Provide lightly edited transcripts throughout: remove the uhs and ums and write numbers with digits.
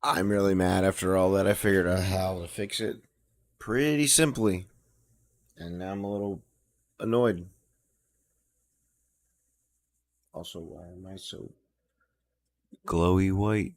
I'm really mad after all that. I figured out how to fix it pretty simply. And now I'm a little annoyed. Also, why am I so glowy white?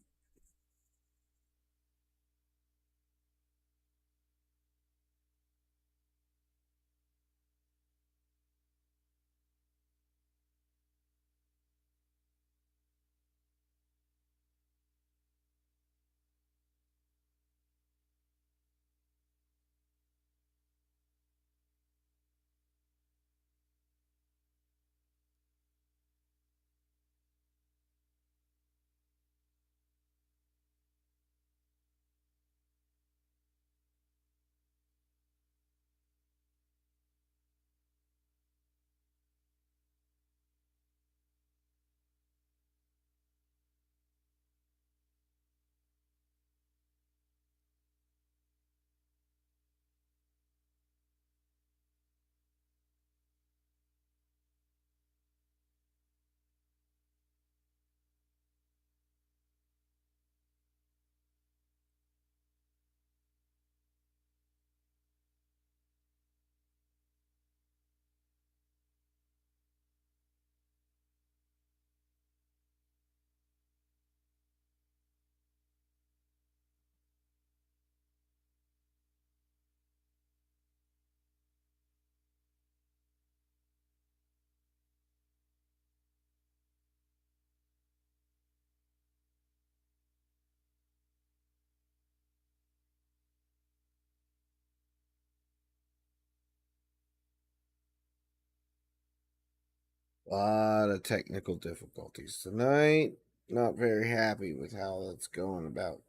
A lot of technical difficulties tonight. Not very happy with how that's going about.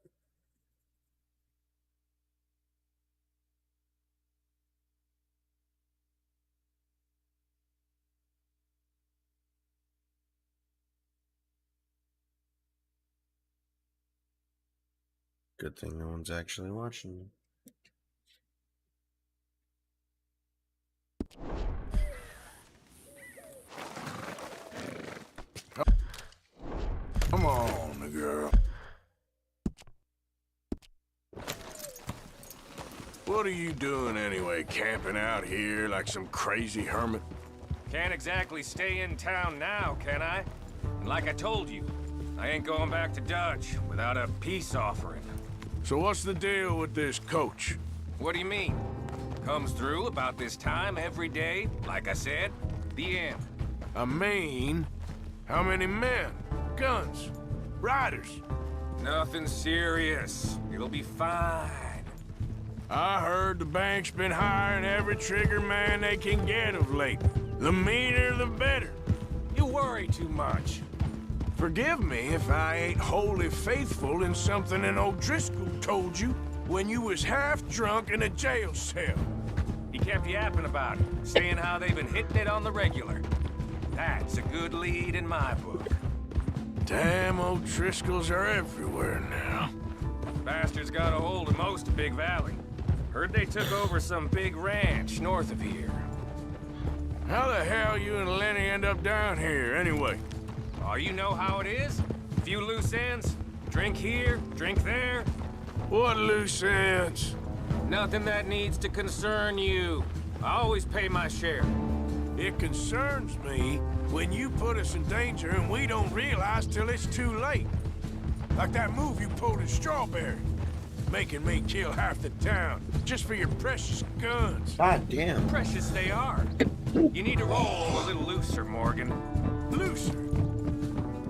Good thing no one's actually watching. Come on, girl. What are you doing anyway, camping out here like some crazy hermit? Can't exactly stay in town now, can I? And like I told you, I ain't going back to Dutch without a peace offering. So what's the deal with this coach? What do you mean? Comes through about this time every day, like I said, the end. I mean, how many men, guns, riders? Nothing serious. It'll be fine. I heard the bank's been hiring every trigger man they can get of late. The meaner, the better. You worry too much. Forgive me if I ain't wholly faithful in something an O'Driscoll told you when you was half drunk in a jail cell. He kept yapping about it, saying how they've been hitting it on the regular. That's a good lead in my book. Damn O'Driscolls are everywhere now. Bastards got a hold of most of Big Valley. Heard they took over some big ranch north of here. How the hell you and Lenny end up down here, anyway? Oh, you know how it is? Few loose ends. Drink here, drink there. What loose ends? Nothing that needs to concern you. I always pay my share. It concerns me when you put us in danger and we don't realize till it's too late. Like that move you pulled in Strawberry. Making me kill half the town just for your precious guns. God damn. Precious they are. You need to roll a little looser, Morgan. Looser?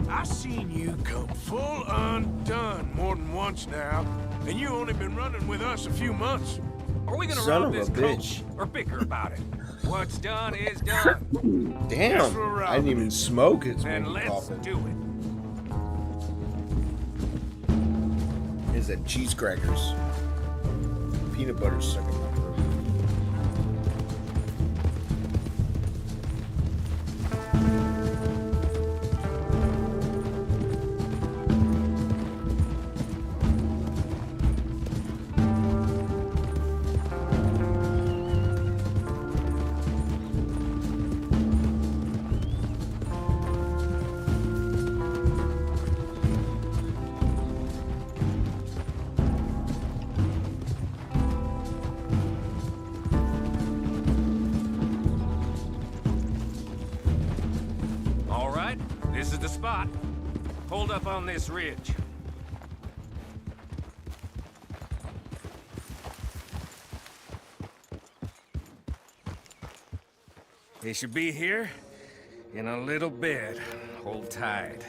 I seen you come full undone more than once now, and you only been running with us a few months. Are we gonna Son rob of a this bitch. coach or bicker about it? What's done is done. Damn. Yes, we're I didn't even smoke it. Then let's do it. Is that cheese crackers? Peanut butter sucking my throat. This is the spot. Hold up on this ridge. They should be here in a little bit. Hold tight.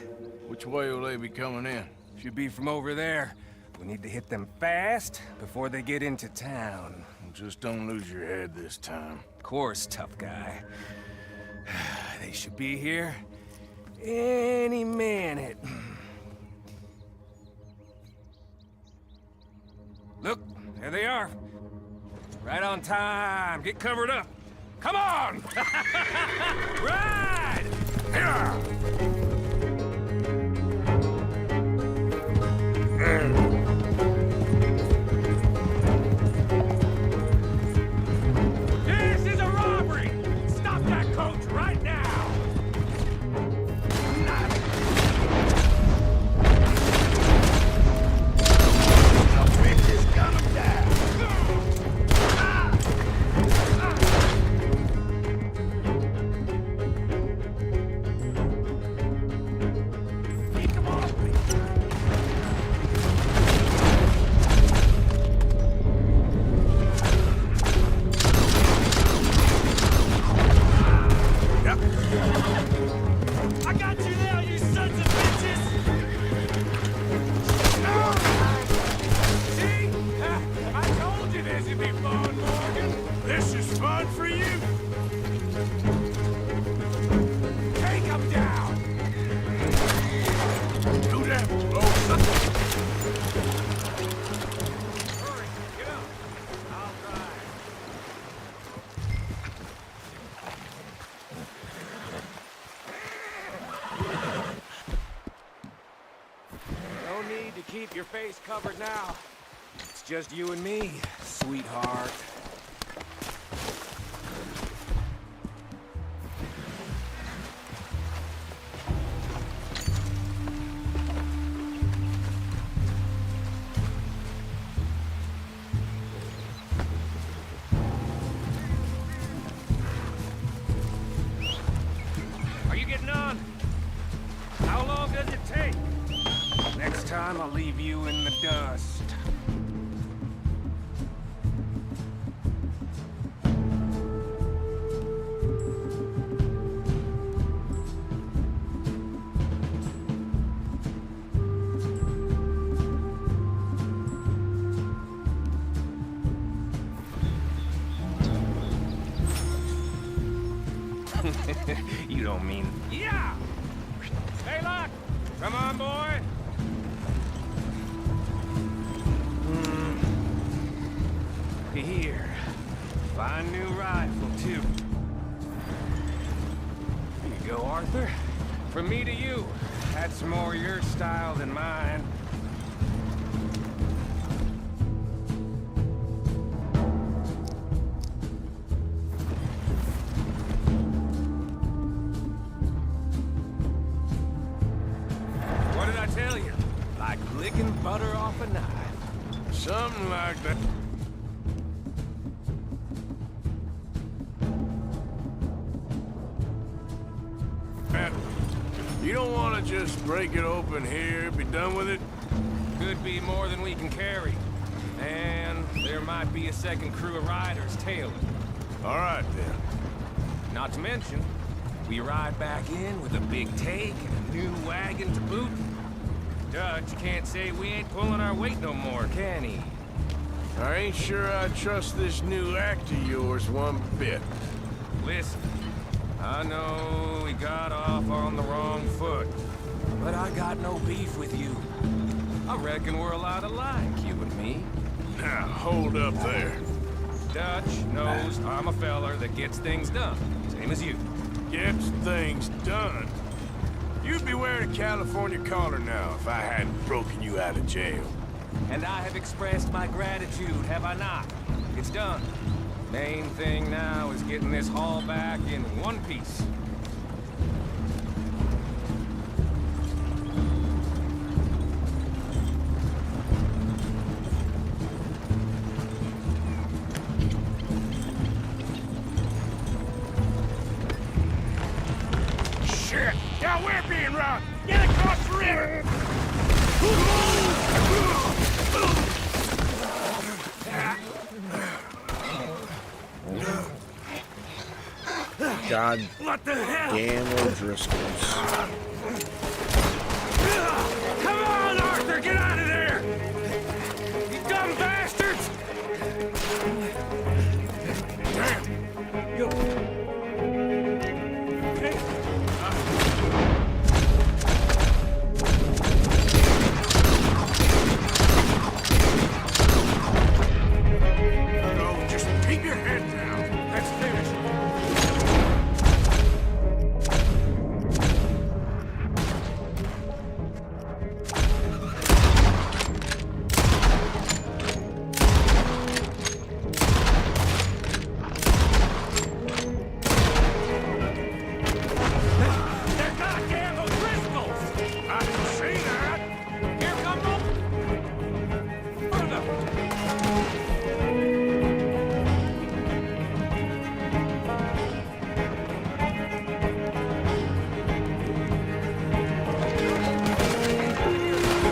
Which way will they be coming in? Should be from over there. We need to hit them fast before they get into town. Just don't lose your head this time. Of course, tough guy. They should be here any minute. Look, there they are. Right on time. Get covered up. Come on! Ride! Yeah. This is a robbery! Stop that coach right now! The bitches gun him down! Keep them off me! I got you now, you sons of bitches! See? I told you this would be fun, Morgan. This is fun for you. Take him down! Do that close. Hurry, get up. I'll drive. No need to keep your face covered now. It's just you and me, sweetheart. Are you getting on? How long does it take? Next time I'll leave you in the dust. You don't mean... Yeah! Hey, look! Come on, boy! Here. Fine new rifle, too. Here you go, Arthur. From me to you. That's more your style than mine. What did I tell you? Like licking butter off a knife. Something like that. You don't want to just break it open here, be done with it? Could be more than we can carry. And there might be a second crew of riders tailing. All right, then. Not to mention, we ride back in with a big take and a new wagon to boot. Dutch can't say we ain't pulling our weight no more, can he? I ain't sure I trust this new act of yours one bit. Listen, I know we got off on the wrong foot, but I got no beef with you. I reckon we're a lot alike, you and me. Now, hold up there. Dutch knows I'm a feller that gets things done, same as you. Gets things done. You'd be wearing a California collar now if I hadn't broken you out of jail. And I have expressed my gratitude, have I not? It's done. Main thing now is getting this haul back in one piece. Shit! Now we're being robbed! Get across the river! God What the hell? damn O'Driscolls. Come on, Arthur! Get out of there! You dumb bastards! Damn! You... Hey! No, just keep your head down. Let's finish. They're goddamn O'Driscolls! I can see that! Here come them! Further!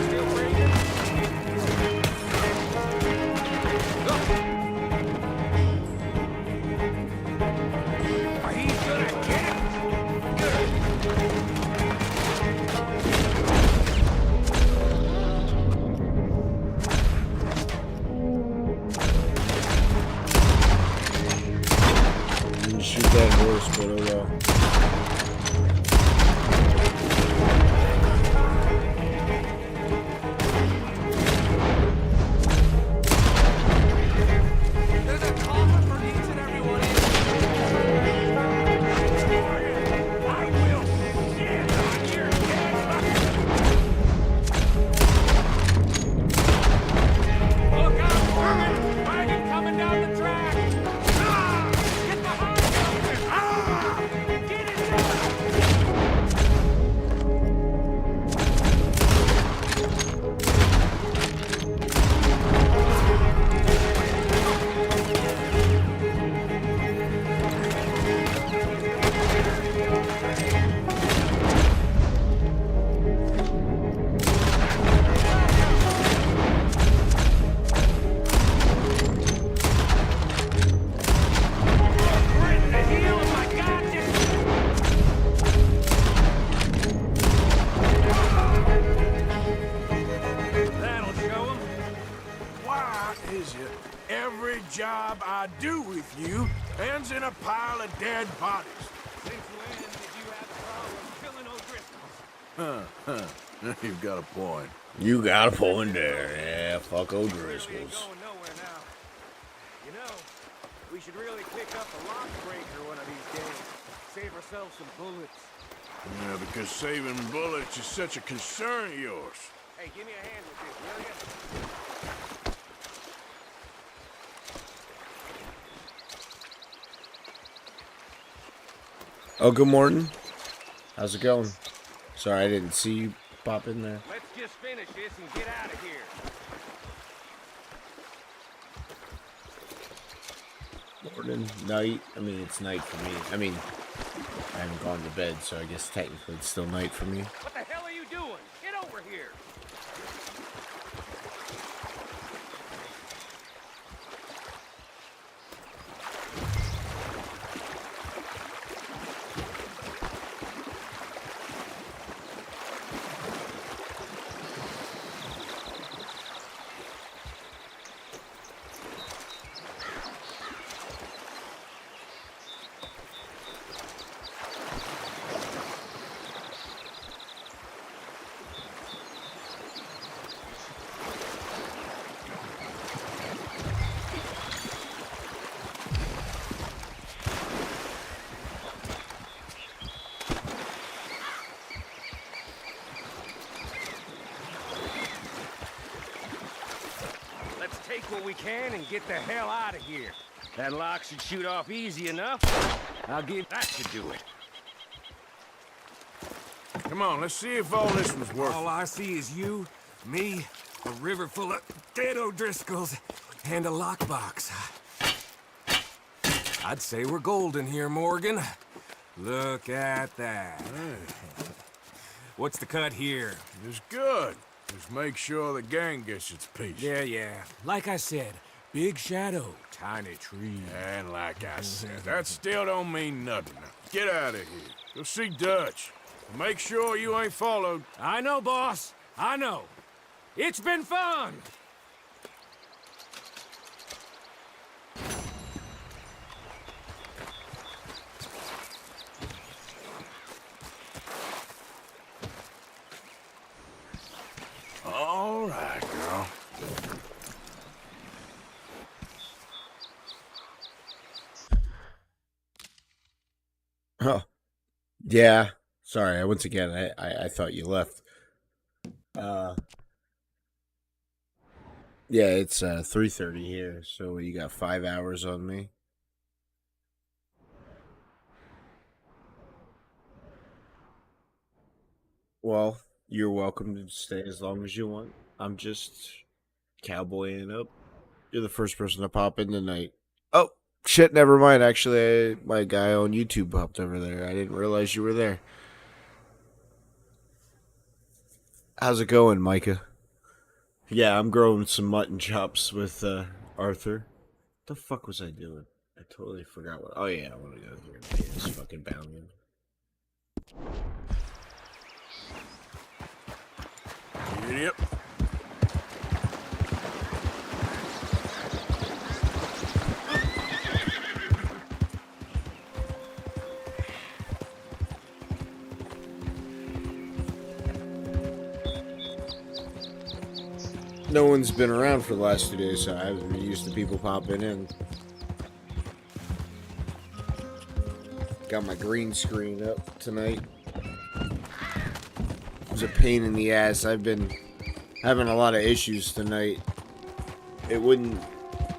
Still breathing? He's gonna get it! Good! Didn't shoot that horse, but oh well. There's a coffin for each and every one of you. I will shit on your head! Look out, Morgan! Wagon coming down the track! Ah! Get behind him! Ah! Get it down! Right in the heel of my goddamn... That'll show him. Why is it every job I do with you ends in a pile of dead bodies? Since when did you have a problem killing O'Driscolls? You've got a point. You got a point there. Yeah, fuck Really ain't O'Driscolls. going nowhere now. You know, we should really pick up a lock breaker one of these days. Save ourselves some bullets. Yeah, because saving bullets is such a concern of yours. Hey, give me a hand with this, will ya? Oh, good morning. How's it going? Sorry, I didn't see you pop in there. Let's just finish this and get out of here. Morning, night. I mean, it's night for me. I mean, I haven't gone to bed, so I guess technically it's still night for me. What the hell are you doing? Get over here. Take what we can and get the hell out of here. That lock should shoot off easy enough. I'll give that to do it. Come on, let's see if all this was worth All I see is you, me, a river full of dead O'Driscolls, and a lockbox. I'd say we're golden here, Morgan. Look at that. What's the cut here? It's good. Just make sure the gang gets its piece. Yeah. Like I said, big shadow, tiny tree. And like I said, that still don't mean nothing. Now, get out of here. Go see Dutch. Make sure you ain't followed. I know, boss. I know. It's been fun. All right, girl. Oh, yeah. Sorry, once again, I thought you left. Yeah, it's 3:30 here, so you got 5 hours on me. Well, you're welcome to stay as long as you want. I'm just cowboying up. You're the first person to pop in tonight. Oh, shit, never mind. Actually, my guy on YouTube popped over there. I didn't realize you were there. How's it going, Micah? Yeah, I'm growing some mutton chops with Arthur. What the fuck was I doing? I totally forgot what. Oh, yeah, I want to go here and pay this fucking bounty. Yep. No one's been around for the last 2 days, so I haven't been used to people popping in. Got my green screen up tonight. It was a pain in the ass. I've been having a lot of issues tonight. It wouldn't,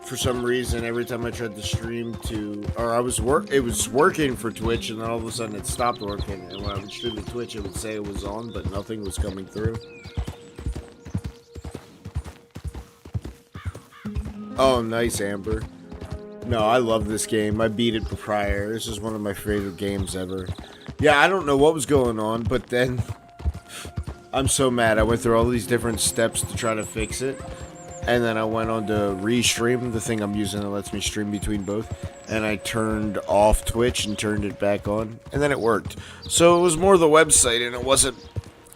for some reason, every time I tried to stream it was working for Twitch, and then all of a sudden it stopped working. And when I would stream to Twitch, it would say it was on, but nothing was coming through. Oh, nice, Amber. No, I love this game. I beat it prior. This is one of my favorite games ever. Yeah, I don't know what was going on, but then I'm so mad. I went through all these different steps to try to fix it, and then I went on to restream, the thing I'm using that lets me stream between both, and I turned off Twitch and turned it back on, and then it worked. So it was more the website, and it wasn't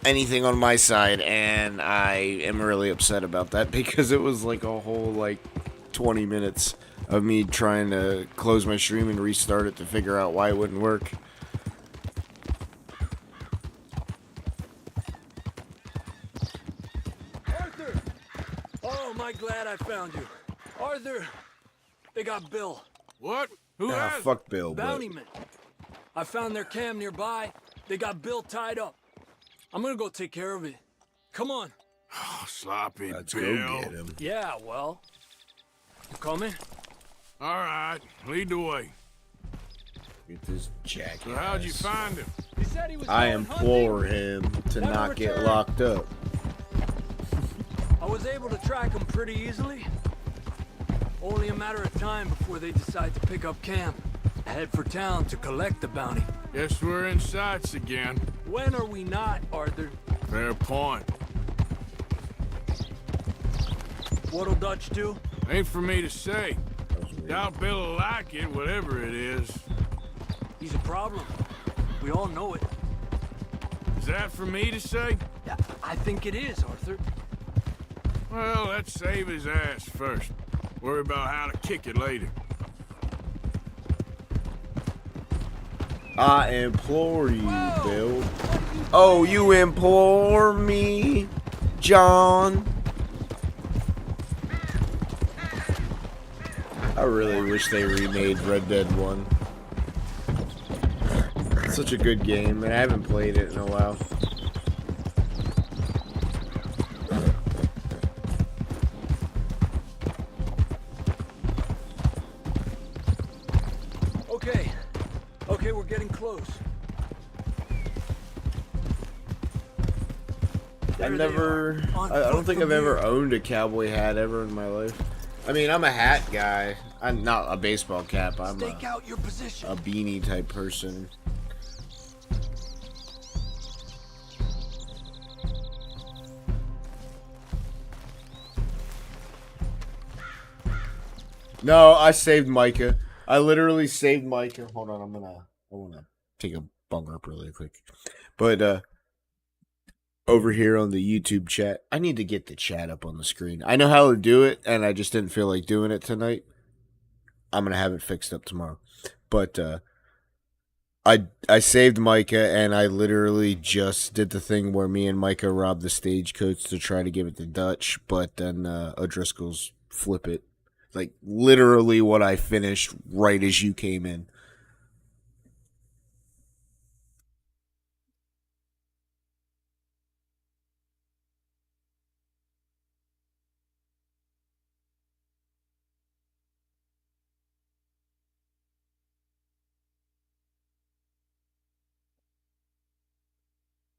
anything on my side, and I am really upset about that because it was like a whole 20 minutes of me trying to close my stream and restart it to figure out why it wouldn't work. Arthur! Oh, am I glad I found you. Arthur, they got Bill. What? Who Ah, has? fuck Bill, but Bountyman. I found their camp nearby. They got Bill tied up. I'm gonna go take care of it. Come on. Oh, sloppy let's Bill. go get him. Yeah, well. You coming? All right, lead the way. Get this jackass. So how'd you find him? He said he was I going implore hunting. him to Never not get return. locked up. I was able to track him pretty easily. Only a matter of time before they decide to pick up camp. Head for town to collect the bounty. Guess we're in sights again. When are we not, Arthur? Fair point. What'll Dutch do? Ain't for me to say. That was weird. Doubt Bill'll like it, whatever it is. He's a problem. We all know it. Is that for me to say? Yeah, I think it is, Arthur. Well, let's save his ass first. Worry about how to kick it later. I implore you, Bill. Oh, you implore me, John? I really wish they remade Red Dead 1. It's such a good game, and I haven't played it in a while. Okay, we're getting close. I've never, I don't think I've ever owned a cowboy hat ever in my life. I mean, I'm a hat guy. I'm not a baseball cap. I'm Stake out your position. a beanie type person. No, I saved Micah. I literally saved Micah. Hold on, I wanna take a bong rip really quick. But over here on the YouTube chat, I need to get the chat up on the screen. I know how to do it, and I just didn't feel like doing it tonight. I'm gonna have it fixed up tomorrow. But I saved Micah, and I literally just did the thing where me and Micah robbed the stagecoach to try to give it to Dutch, but then O'Driscoll's flip it. Like literally what I finished right as you came in.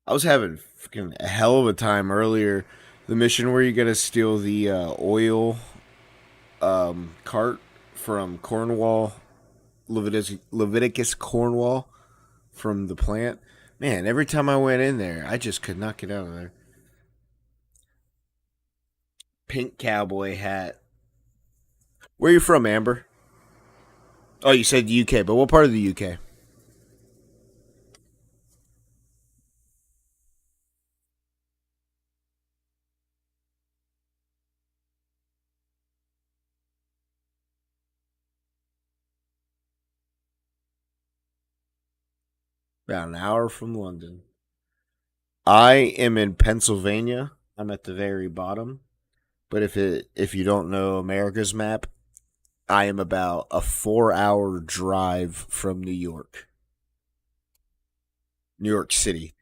I was having fucking a hell of a time earlier. The mission where you gotta steal the oil cart from Cornwall, Leviticus Cornwall from the plant. Man, every time I went in there, I just could not get out of there. Pink cowboy hat. Where are you from, Amber? Oh, you said UK, but what part of the UK? About an hour from London. I am in Pennsylvania. I'm at the very bottom. But if you don't know America's map, I am about a 4 hour drive from New York. New York City.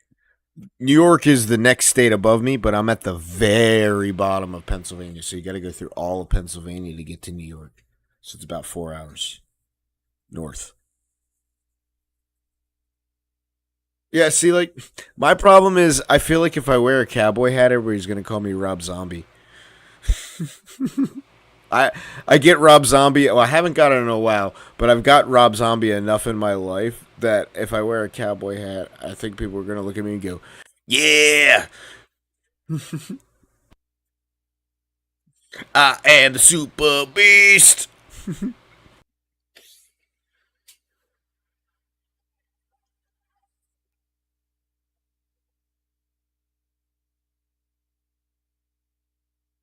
New York is the next state above me, but I'm at the very bottom of Pennsylvania. So you got to go through all of Pennsylvania to get to New York. So it's about 4 hours north. Yeah, see, like, my problem is I feel like if I wear a cowboy hat, everybody's going to call me Rob Zombie. I I get Rob Zombie. Well, I haven't got it in a while, but I've got Rob Zombie enough in my life that if I wear a cowboy hat, I think people are gonna look at me and go, "Yeah, I am the super beast."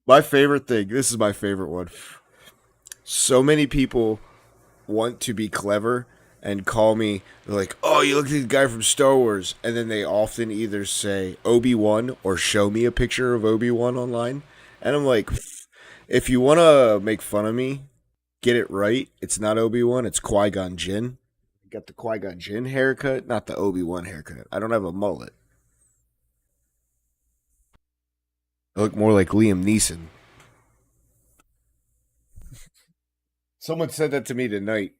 My favorite thing. This is my favorite one. So many people want to be clever and call me like, "Oh, you look like the guy from Star Wars," and then they often either say Obi-Wan or show me a picture of Obi-Wan online, and I'm like, if you want to make fun of me, get it right. It's not Obi-Wan, it's Qui-Gon Jinn. I got the Qui-Gon Jinn haircut, not the Obi-Wan haircut. I don't have a mullet. I look more like Liam Neeson. Someone said that to me tonight.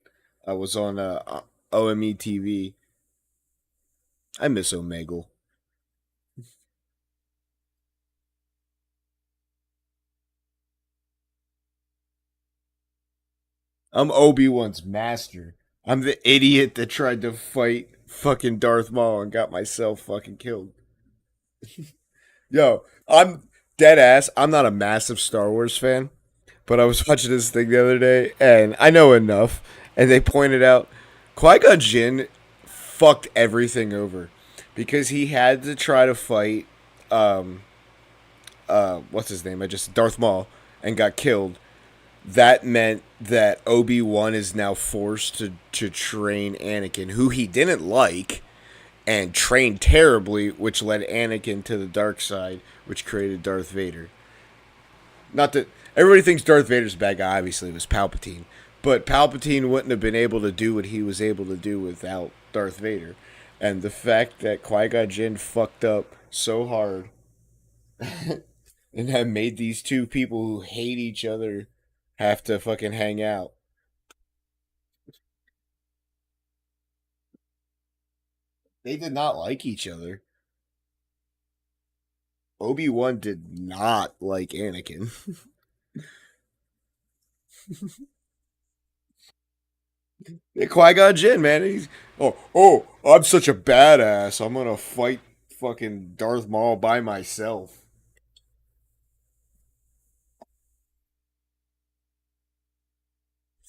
I was on OME TV. I miss Omegle. I'm Obi-Wan's master. I'm the idiot that tried to fight fucking Darth Maul and got myself fucking killed. Yo, I'm dead ass. I'm not a massive Star Wars fan, but I was watching this thing the other day, and I know enough. And they pointed out Qui Gon Jinn fucked everything over because he had to try to fight what's his name? I just Darth Maul and got killed. That meant that Obi-Wan is now forced to train Anakin, who he didn't like, and trained terribly, which led Anakin to the dark side, which created Darth Vader. Not that everybody thinks Darth Vader's a bad guy, obviously it was Palpatine. But Palpatine wouldn't have been able to do what he was able to do without Darth Vader. And the fact that Qui-Gon Jinn fucked up so hard and have made these two people who hate each other have to fucking hang out. They did not like each other. Obi-Wan did not like Anakin. Qui-Gon Jinn, man. I'm such a badass. I'm gonna fight fucking Darth Maul by myself.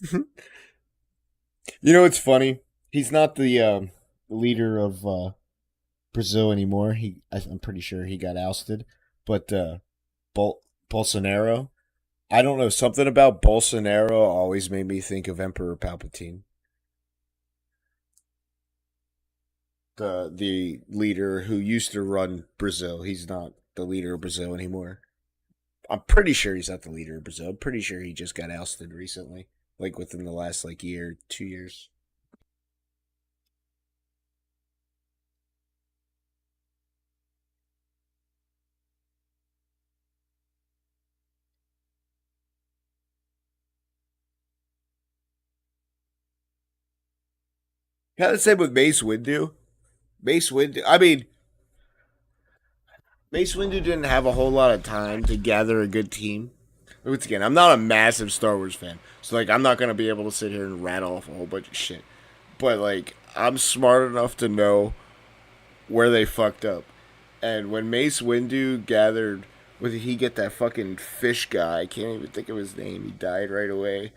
You know what's funny? He's not the leader of Brazil anymore. I'm pretty sure he got ousted. But Bolsonaro, I don't know, something about Bolsonaro always made me think of Emperor Palpatine, the leader who used to run Brazil. He's not the leader of Brazil anymore. I'm pretty sure he's not the leader of Brazil. I'm pretty sure he just got ousted recently, like within the last like year, 2 years. Yeah, the same with Mace Windu. Mace Windu. I mean, Mace Windu didn't have a whole lot of time to gather a good team. Once again, I'm not a massive Star Wars fan, so like I'm not gonna be able to sit here and rattle off a whole bunch of shit. But like I'm smart enough to know where they fucked up. And when Mace Windu gathered, what did he get that fucking fish guy? I can't even think of his name. He died right away.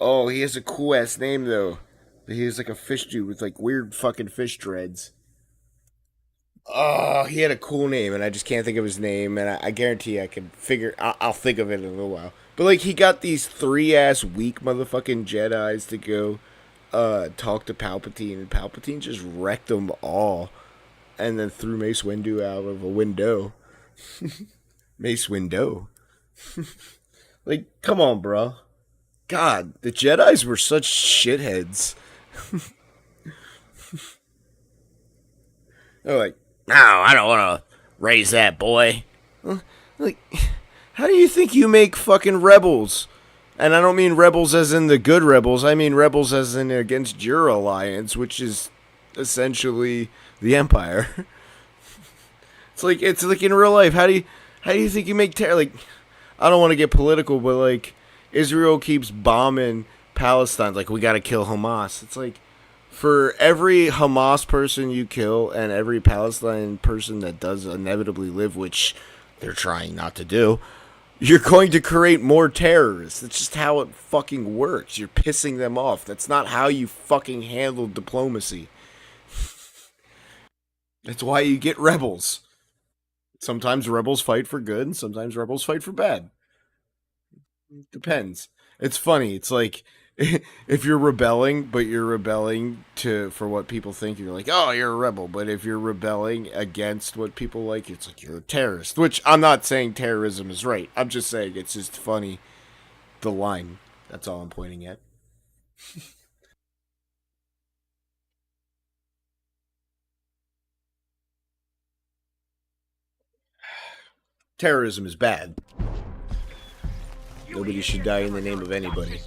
Oh, he has a cool ass name though. He is like a fish dude with like weird fucking fish dreads. Oh, he had a cool name, and I just can't think of his name. And I guarantee I can figure. I'll think of it in a little while. But like, he got these three ass weak motherfucking Jedi's to go, talk to Palpatine, and Palpatine just wrecked them all, and then threw Mace Windu out of a window. Mace Windu. Like, come on, bro. God, the Jedi's were such shitheads. They're like, no, I don't want to raise that boy. Like, how do you think you make fucking rebels? And I don't mean rebels as in the good rebels. I mean rebels as in against your alliance, which is essentially the Empire. It's like in real life. How do you think you make terror? Like, I don't want to get political, but like Israel keeps bombing Palestine. Like, we got to kill Hamas. It's like, for every Hamas person you kill and every Palestinian person that does inevitably live, which they're trying not to do, you're going to create more terrorists. That's just how it fucking works. You're pissing them off. That's not how you fucking handle diplomacy. That's why you get rebels. Sometimes rebels fight for good, and sometimes rebels fight for bad. Depends. It's funny. It's like if you're rebelling, but you're rebelling to for what people think, you're like, oh, you're a rebel. But if you're rebelling against what people like, it's like you're a terrorist. Which I'm not saying terrorism is right. I'm just saying it's just funny. The line. That's all I'm pointing at. Terrorism is bad. Nobody should die in the name of anybody.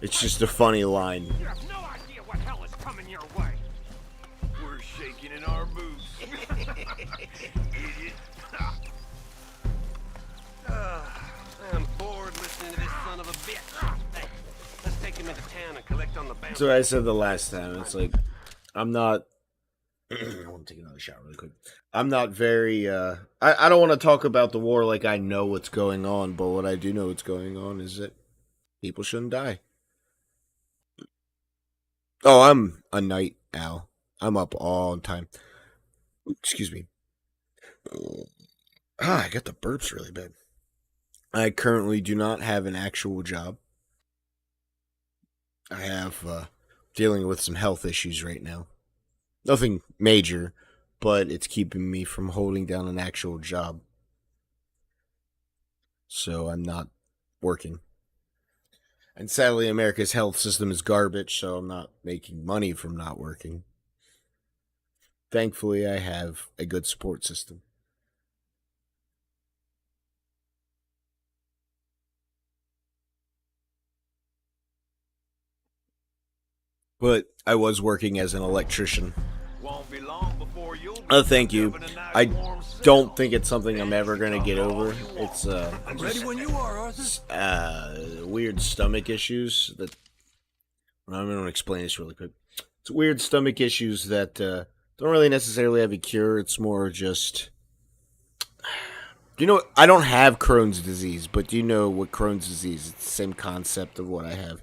It's just a funny line. You have no idea what hell is coming your way. We're shaking in our boots. Idiot. I'm bored listening to this son of a bitch. Hey, let's take him into town and collect on the bounty. So I said the last time. It's like I'm not. I want to take another shot really quick. I'm not very. I don't want to talk about the war like I know what's going on, but what I do know what's going on is that people shouldn't die. Oh, I'm a night owl. I'm up all the time. Excuse me. I got the burps really bad. I currently do not have an actual job. I have dealing with some health issues right now. Nothing major, but it's keeping me from holding down an actual job. So I'm not working. And sadly, America's health system is garbage, so I'm not making money from not working. Thankfully, I have a good support system. But I was working as an electrician. Thank you. I don't think it's something I'm ever gonna get over. It's I'm ready when you are, Arthur. weird stomach issues that I'm gonna explain this really quick. It's weird stomach issues that don't really necessarily have a cure. It's more just you know, I don't have Crohn's disease, but do you know what Crohn's disease? It's the same concept of what I have.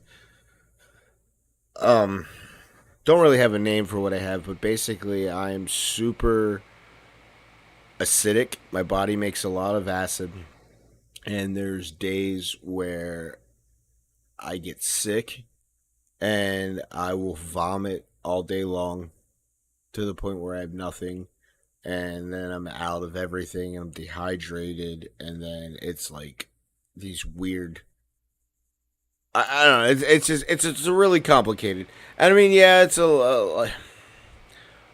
Don't really have a name for what I have, but basically I am super acidic. My body makes a lot of acid, and there's days where I get sick and I will vomit all day long to the point where I have nothing, and then I'm out of everything and I'm dehydrated, and then it's like these weird. I don't know. It's really complicated. And I mean, yeah, it's a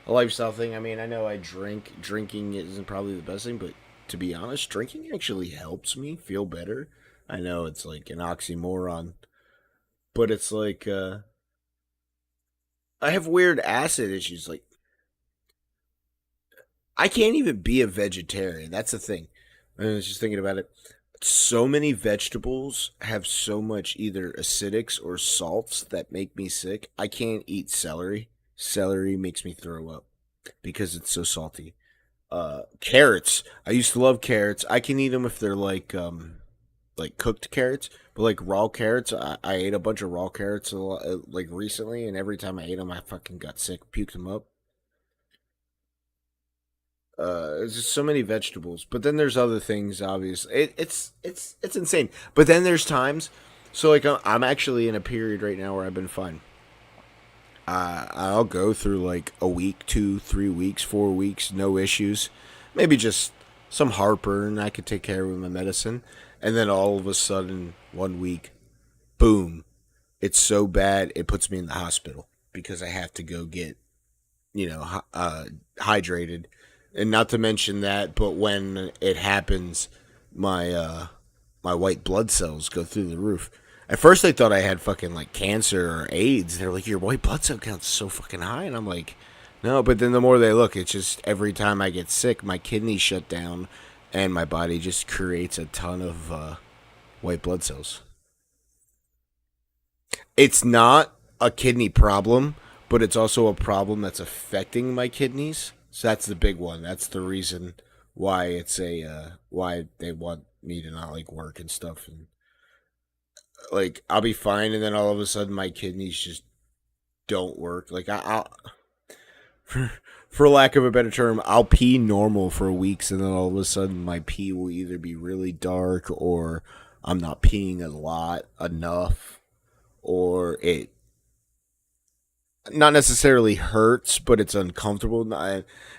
lifestyle thing. I mean, I know I drink. Drinking isn't probably the best thing, but to be honest, drinking actually helps me feel better. I know it's like an oxymoron, but it's like I have weird acid issues. Like I can't even be a vegetarian. That's the thing. I was just thinking about it. So many vegetables have so much either acidics or salts that make me sick. I can't eat celery. Celery makes me throw up because it's so salty. Carrots. I used to love carrots. I can eat them if they're like cooked carrots, but like raw carrots, I ate a bunch of raw carrots like recently, and every time I ate them, I fucking got sick, puked them up. There's just so many vegetables, but then there's other things. Obviously, it's insane. But then there's times, so like I'm actually in a period right now where I've been fine. I'll go through like a week, 2, 3 weeks, 4 weeks, no issues. Maybe just some heartburn I could take care of with my medicine, and then all of a sudden 1 week, boom, it's so bad it puts me in the hospital because I have to go get hydrated. And not to mention that, but when it happens, my white blood cells go through the roof. At first, they thought I had fucking like cancer or AIDS. They're like, "Your white blood cell count's so fucking high," and I'm like, "No." But then the more they look, it's just every time I get sick, my kidneys shut down, and my body just creates a ton of white blood cells. It's not a kidney problem, but it's also a problem that's affecting my kidneys. So that's the big one. That's the reason why it's why they want me to not like work and stuff. And like I'll be fine, and then all of a sudden my kidneys just don't work. Like I'll for lack of a better term, I'll pee normal for weeks, and then all of a sudden my pee will either be really dark, or I'm not peeing a lot enough, or it not necessarily hurts, but it's uncomfortable.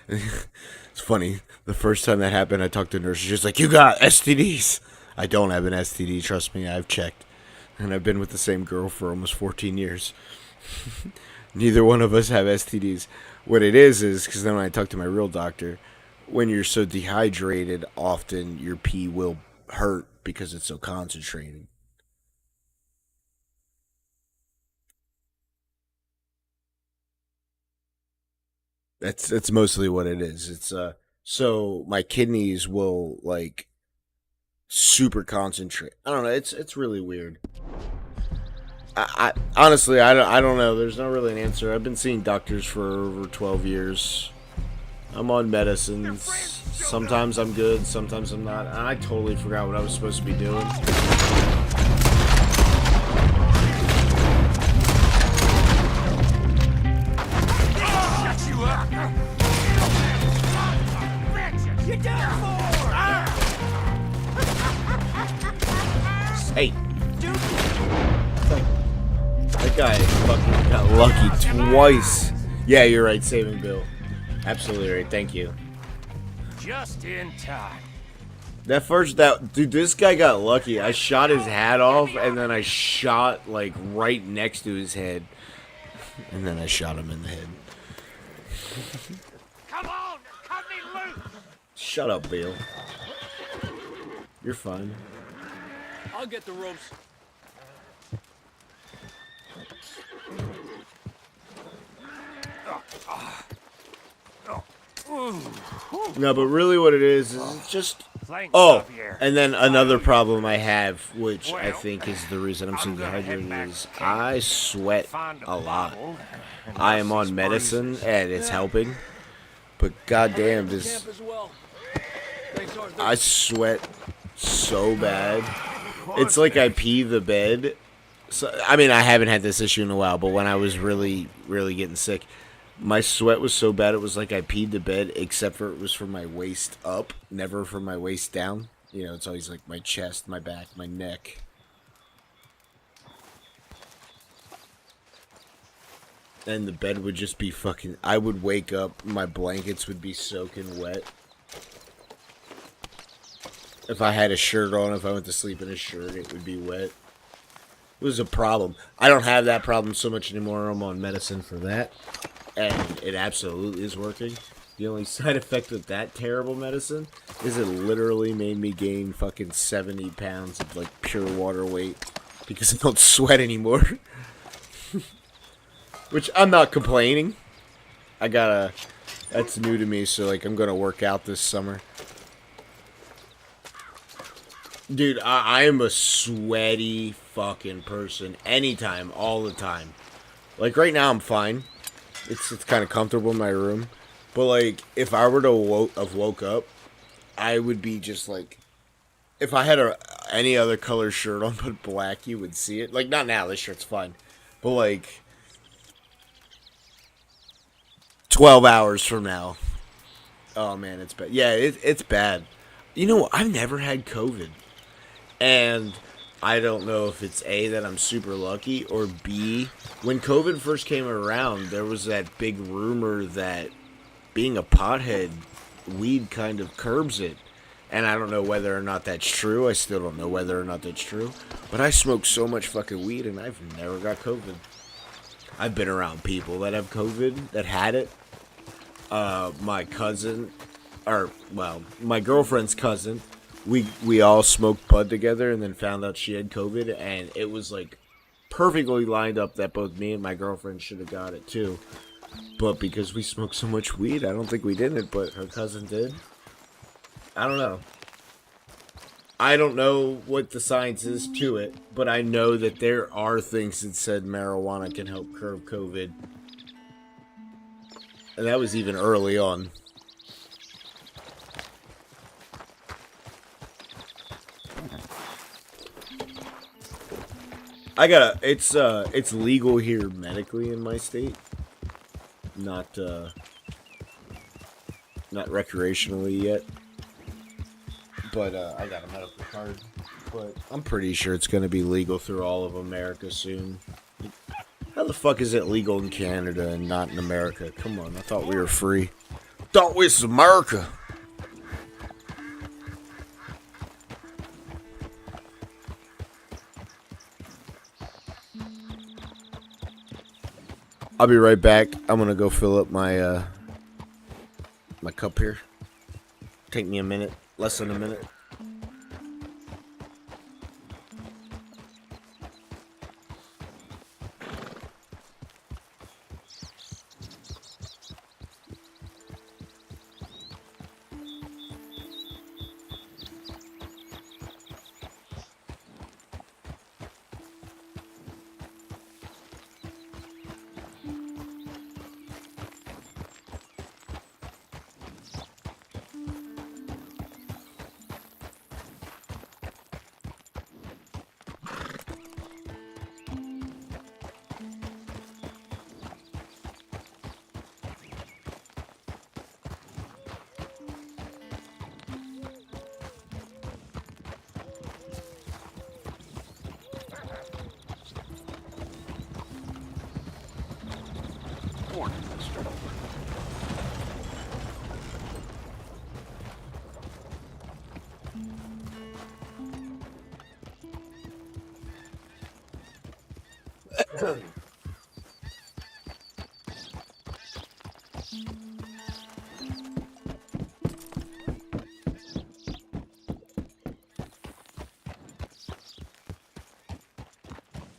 It's funny. The first time that happened, I talked to a nurse. She's like, "You got STDs." I don't have an STD. Trust me, I've checked, and I've been with the same girl for almost 14 years. Neither one of us have STDs. What it is because then when I talk to my real doctor, when you're so dehydrated, often your pee will hurt because it's so concentrated. That's mostly what it is. It's so my kidneys will like super concentrate. I don't know. It's really weird. I honestly I don't know. There's not really an answer. I've been seeing doctors for over 12 years. I'm on medicines. Sometimes I'm good, sometimes I'm not. And I totally forgot what I was supposed to be doing. Hey. That guy fucking got lucky twice. Yeah, you're right. Saving Bill. Absolutely right. Thank you. Just in time. Dude, this guy got lucky. I shot his hat off, and then I shot like right next to his head, and then I shot him in the head. Come on, cut me loose! Shut up, Bill. You're fine. I'll get the ropes. No, but really what it is it's just... Oh, and then another problem I have, which I think is the reason I'm so dehydrated, is I sweat a lot. I am on medicine, and it's helping. But goddamn, this... Thanks, Arthur. I sweat so bad. It's like I pee the bed. So, I mean, I haven't had this issue in a while, but when I was really, really getting sick, my sweat was so bad it was like I peed the bed, except for it was from my waist up, never from my waist down. You know, it's always like my chest, my back, my neck. And the bed would just be fucking... I would wake up, my blankets would be soaking wet. If I had a shirt on, if I went to sleep in a shirt, it would be wet. It was a problem. I don't have that problem so much anymore. I'm on medicine for that. And it absolutely is working. The only side effect with that terrible medicine is it literally made me gain fucking 70 pounds of, like, pure water weight. Because I don't sweat anymore. Which, I'm not complaining. That's new to me, so, like, I'm gonna work out this summer. Dude, I am a sweaty fucking person. Anytime, all the time. Like, right now, I'm fine. It's kind of comfortable in my room. But, like, if I were to have woke up, I would be just, like... If I had any other color shirt on but black, you would see it. Like, not now, this shirt's fine. But, like... 12 hours from now. Oh, man, it's bad. Yeah, it's bad. You know, I've never had COVID. And I don't know if it's A, that I'm super lucky, or B, when COVID first came around, there was that big rumor that being a pothead, weed kind of curbs it. And I don't know whether or not that's true. I still don't know whether or not that's true. But I smoke so much fucking weed, and I've never got COVID. I've been around people that have COVID, that had it. My cousin, my girlfriend's cousin, we all smoked bud together and then found out she had COVID, and it was like perfectly lined up that both me and my girlfriend should have got it too. But because we smoked so much weed, I don't think we didn't, but her cousin did. I don't know. I don't know what the science is to it, but I know that there are things that said marijuana can help curb COVID. And that was even early on. It's legal here medically in my state. Not recreationally yet. But, I got a medical card. But I'm pretty sure it's gonna be legal through all of America soon. How the fuck is it legal in Canada and not in America? Come on, I thought we were free. Thought we was America. I'll be right back. I'm gonna go fill up my my cup here. Take me a minute, less than a minute.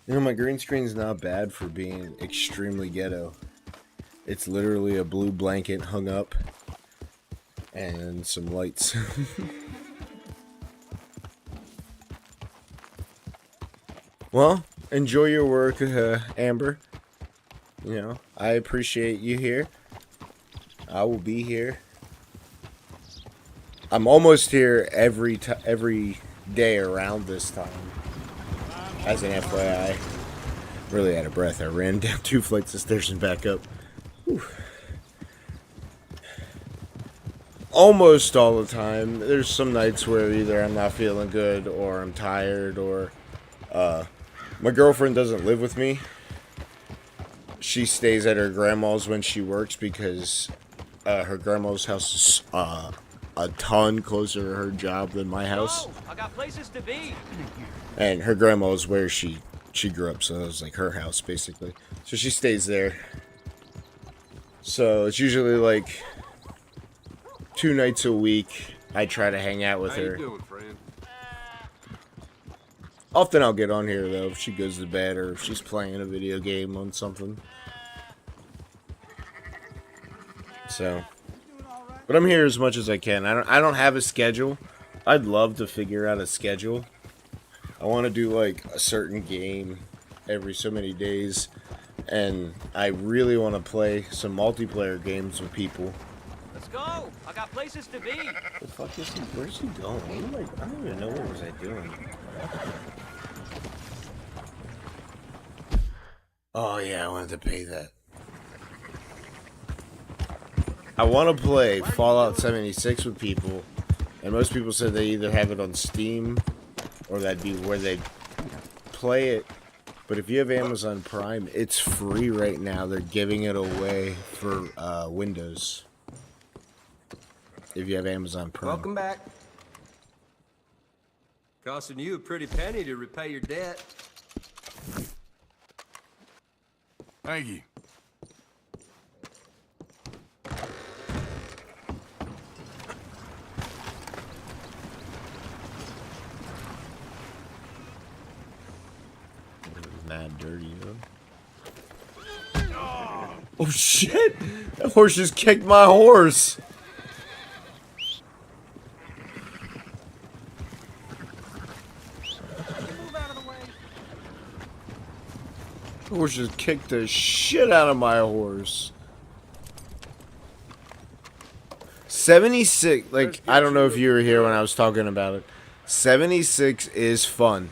You know, my green screen's not bad for being extremely ghetto. It's literally a blue blanket hung up and some lights. Well, enjoy your work, Amber. You know, I appreciate you here. I will be here. I'm almost here every day around this time. As an FYI. Really out of breath. I ran down 2 flights of stairs and back up. Whew. Almost all the time. There's some nights where either I'm not feeling good or I'm tired or my girlfriend doesn't live with me. She stays at her grandma's when she works because her grandma's house is a ton closer to her job than my house. I got places to be. And her grandma is where she grew up, so it was like her house basically. So she stays there. So it's usually like 2 nights a week I try to hang out with her. How you doing, friend? Often I'll get on here though if she goes to bed or if she's playing a video game on something. So, but I'm here as much as I can. I don't have a schedule. I'd love to figure out a schedule. I want to do like a certain game every so many days, and I really want to play some multiplayer games with people. Let's go. I got places to be. The fuck is he? Where's he going? I don't even know what was I doing. Oh yeah, I wanted to pay that. I want to play Fallout 76 with people, and most people said they either have it on Steam or that'd be where they play it. But if you have Amazon Prime, it's free right now. They're giving it away for Windows. If you have Amazon Prime. Welcome back. Costing you a pretty penny to repay your debt. Thank you. Mad dirty, huh? Oh shit! That horse just kicked my horse! The horse just kicked the shit out of my horse. 76, like, I don't know if you were here when I was talking about it. 76 is fun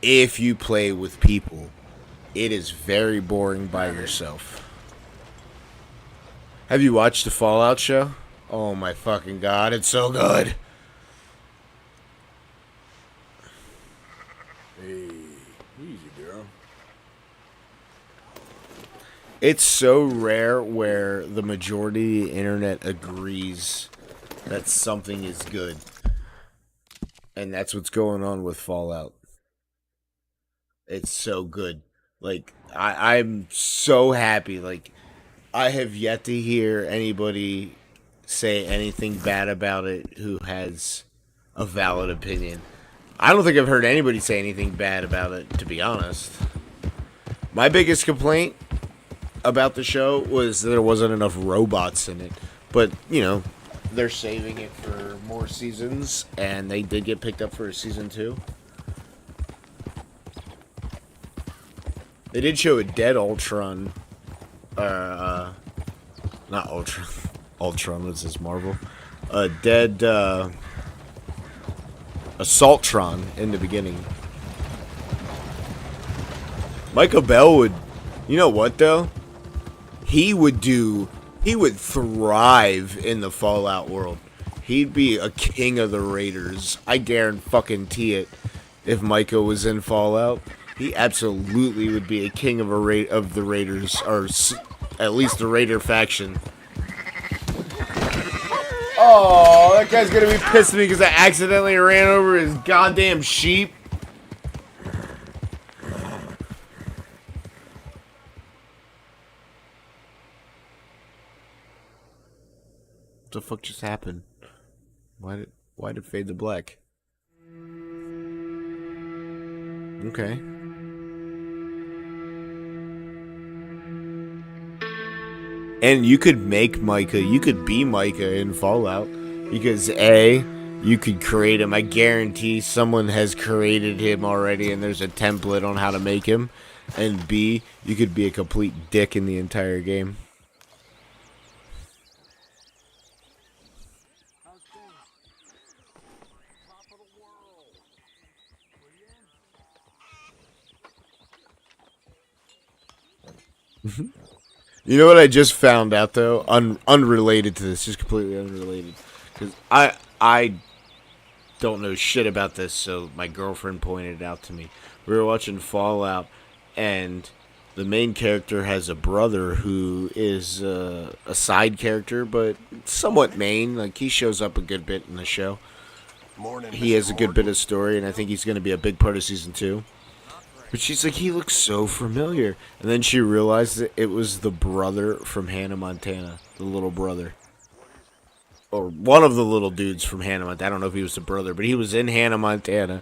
if you play with people. It is very boring by yourself. Have you watched the Fallout show? Oh my fucking god, it's so good. Hey, easy, girl. It's so rare where the majority of the internet agrees that something is good. And that's what's going on with Fallout. It's so good. Like, I'm so happy. Like, I have yet to hear anybody say anything bad about it who has a valid opinion. I don't think I've heard anybody say anything bad about it, to be honest. My biggest complaint about the show was that there wasn't enough robots in it. But, you know, they're saving it for more seasons, and they did get picked up for a season 2. They did show a dead Ultron. Not Ultron. Ultron, what's this, Marvel? A dead, Assaultron in the beginning. Michael Bell would... You know what, though? He would thrive in the Fallout world. He'd be a king of the Raiders. I guarantee it. If Micah was in Fallout, he absolutely would be a king of the Raiders, or at least the Raider faction. Oh, that guy's gonna be pissed at me because I accidentally ran over his goddamn sheep. What the fuck just happened? Why did it fade to black? Okay. And you could make Micah, you could be Micah in Fallout. Because A, you could create him. I guarantee someone has created him already and there's a template on how to make him. And B, you could be a complete dick in the entire game. You know what I just found out though, unrelated to this, just completely unrelated, because I don't know shit about this, so my girlfriend pointed it out to me. We were watching Fallout, and the main character has a brother who is a side character, but somewhat main. Like, he shows up a good bit in the show. Morning, He has a good bit of story, and I think he's going to be a big part of season 2. But she's like, he looks so familiar. And then she realized that it was the brother from Hannah Montana, the little brother. Or one of the little dudes from Hannah Montana. I don't know if he was the brother, but he was in Hannah Montana.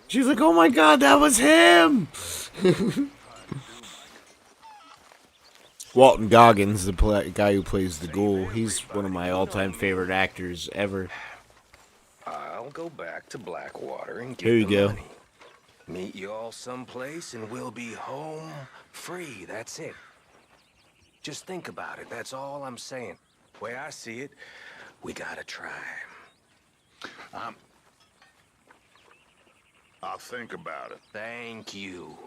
She's like, oh my god, that was him! Walton Goggins, the guy who plays the ghoul, he's one of my all-time favorite actors ever. I'll go back to Blackwater and get Here you the go. money. Meet you all someplace and we'll be home free. That's it. Just think about it. That's all I'm saying. Way I see it, we gotta try. I'll think about it. Thank you.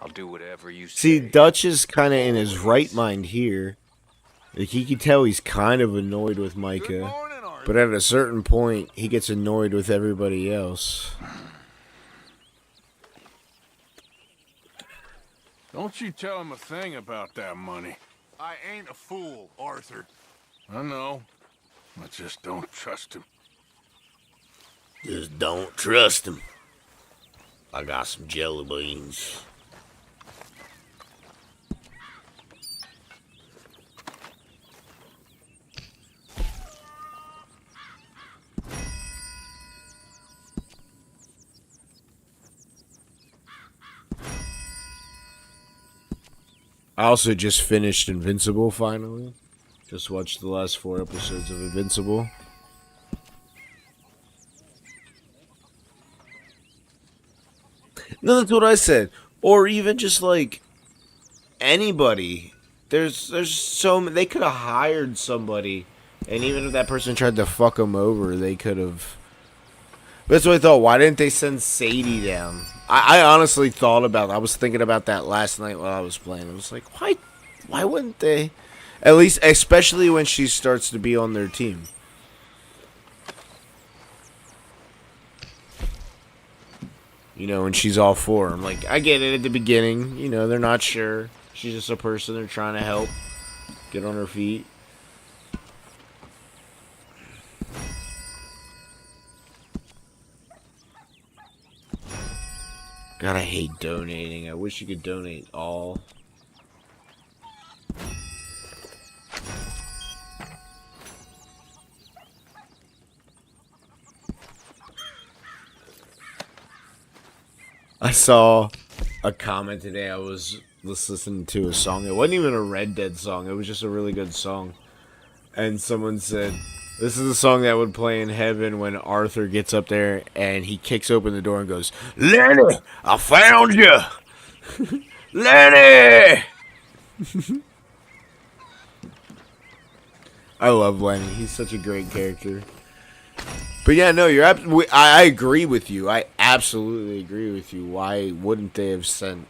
I'll do whatever you say. See, Dutch is kind of in his right mind here. Like, you can tell he's kind of annoyed with Micah. But at a certain point, he gets annoyed with everybody else. Don't you tell him a thing about that money. I ain't a fool, Arthur. I know. I just don't trust him. Just don't trust him. I got some jelly beans. I also just finished Invincible finally. Just watched the last 4 episodes of Invincible. No, that's what I said. Or even just like anybody. There's so many. They could have hired somebody, and even if that person tried to fuck them over, they could have. That's what I thought. Why didn't they send Sadie down? I honestly thought about it. I was thinking about that last night while I was playing. I was like, why wouldn't they? At least, especially when she starts to be on their team. You know, when she's all for him. Like, I get it at the beginning. You know, they're not sure. She's just a person they're trying to help get on her feet. God, I hate donating. I wish you could donate all. I saw a comment today. I was listening to a song. It wasn't even a Red Dead song. It was just a really good song. And someone said, this is a song that would play in heaven when Arthur gets up there and he kicks open the door and goes, Lenny, I found you! Lenny! I love Lenny. He's such a great character. But yeah, no, I agree with you. I absolutely agree with you. Why wouldn't they have sent...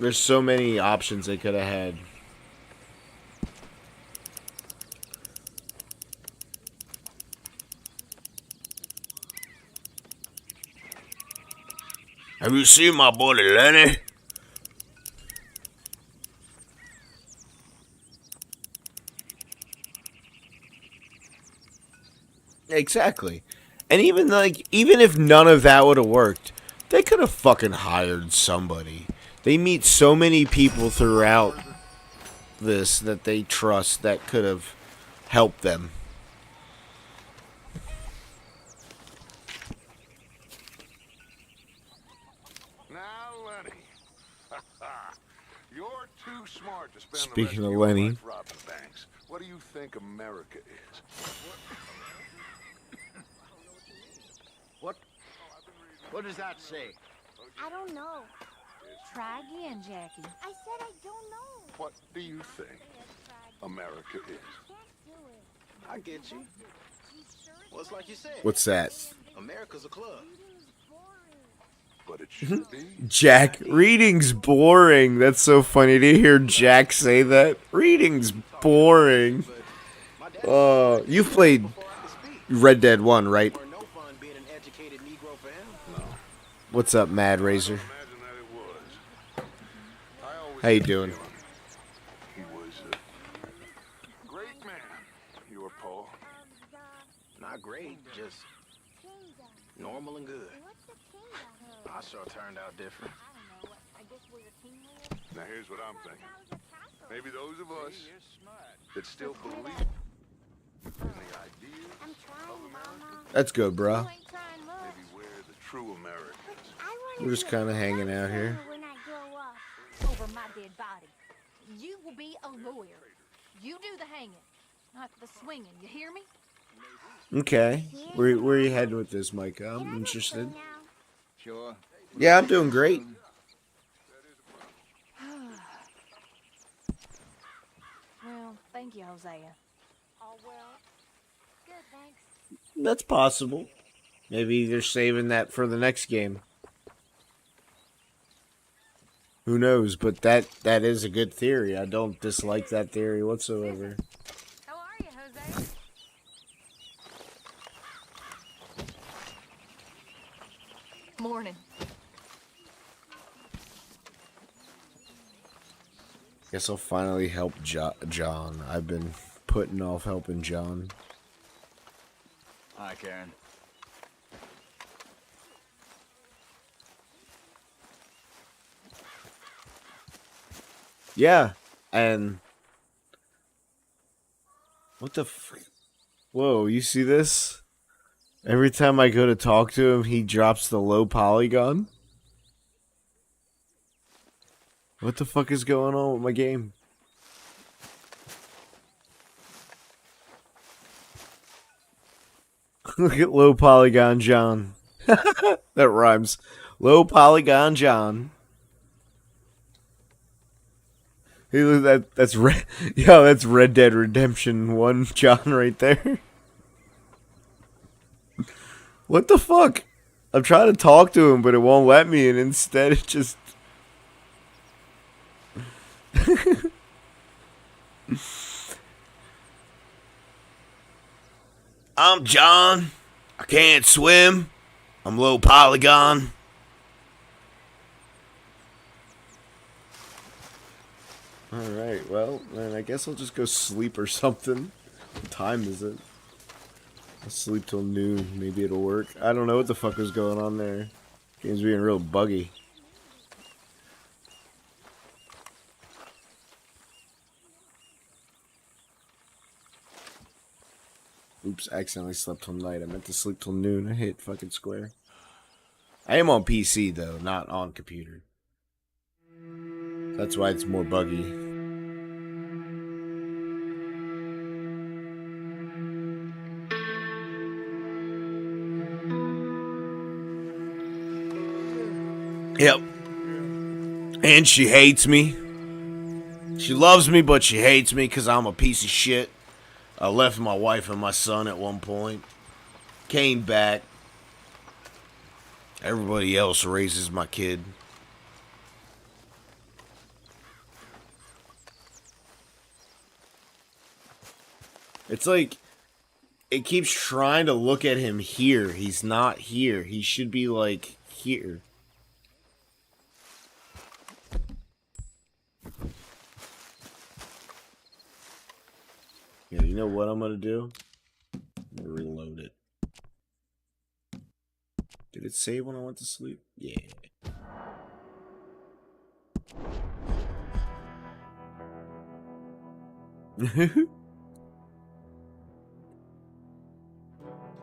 There's so many options they could have had. Have you seen my buddy Lenny? Exactly. And even if none of that would have worked, they could have fucking hired somebody. They meet so many people throughout this that they trust that could have helped them. Now, Lenny. You're too smart to spend Speaking the of rest of Lenny. your life robbing banks. What do you think America is? What does that say? I don't know. Try again, Jackie. I said I don't know. What do you think America is? Can't do it. I get you. Well, it's like you said. What's that? America's a club. but it should be. Jack, reading's boring. That's so funny to hear Jack say that. Reading's boring. You've played Red Dead 1, right? What's up, Mad Razor? How you doing? He was a great man, your Paul. Not great, just normal and good. I sure turned out different. Now here's what I'm thinking. Maybe those of us that still believe in the ideas of America, That's good, bro. maybe we're the true Americans. We're just kind of hanging out here. When I grow up over my dead body. You will be a lawyer. You do the hanging, not the swinging. You hear me? Okay. Where are you heading with this, Micah? I'm interested. Sure. Yeah, I'm doing great. Well, thank you, Hosea. Oh, well. Good, thanks. That's possible. Maybe they're saving that for the next game. Who knows? But that is a good theory. I don't dislike that theory whatsoever. How are you, Hosea? Morning. Guess I'll finally help John. I've been putting off helping John. Hi, Karen. Yeah, and what the whoa, you see this? Every time I go to talk to him, he drops the low polygon. What the fuck is going on with my game? Look at low polygon John. That rhymes. Low polygon John. Hey, look, that's red. Yo, that's Red Dead Redemption 1 John right there. What the fuck? I'm trying to talk to him, but it won't let me, and instead it just... I'm John. I can't swim. I'm low polygon. Alright, well, then I guess I'll just go sleep or something. What time is it? I'll sleep till noon. Maybe it'll work. I don't know what the fuck was going on there. Game's being real buggy. Oops, I accidentally slept till night. I meant to sleep till noon. I hit fucking square. I am on PC, though, not on computer. That's why it's more buggy. Yep. And she hates me. She loves me, but she hates me because I'm a piece of shit. I left my wife and my son at one point. Came back. Everybody else raises my kid. It's like, it keeps trying to look at him here. He's not here. He should be, like, here. Yeah, you know what I'm gonna do? I'm gonna reload it. Did it save when I went to sleep? Yeah.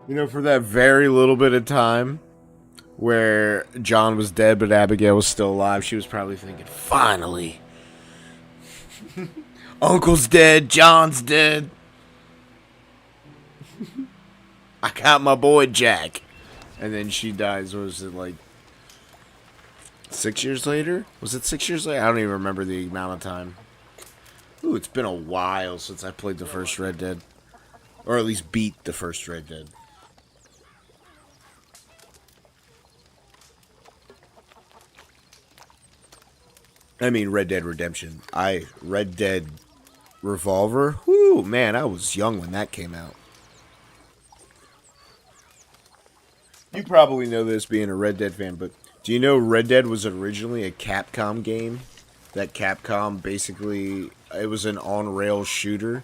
You know, for that very little bit of time where John was dead but Abigail was still alive, she was probably thinking, finally. Uncle's dead, John's dead. I got my boy Jack. And then she dies, what was it, like 6 years later? Was it 6 years later? I don't even remember the amount of time. Ooh, it's been a while since I played the first Red Dead. Or at least beat the first Red Dead. I mean Red Dead Redemption. Red Dead Revolver. Whoo, man, I was young when that came out. You probably know this being a Red Dead fan, but do you know Red Dead was originally a Capcom game? That Capcom basically, it was an on-rail shooter,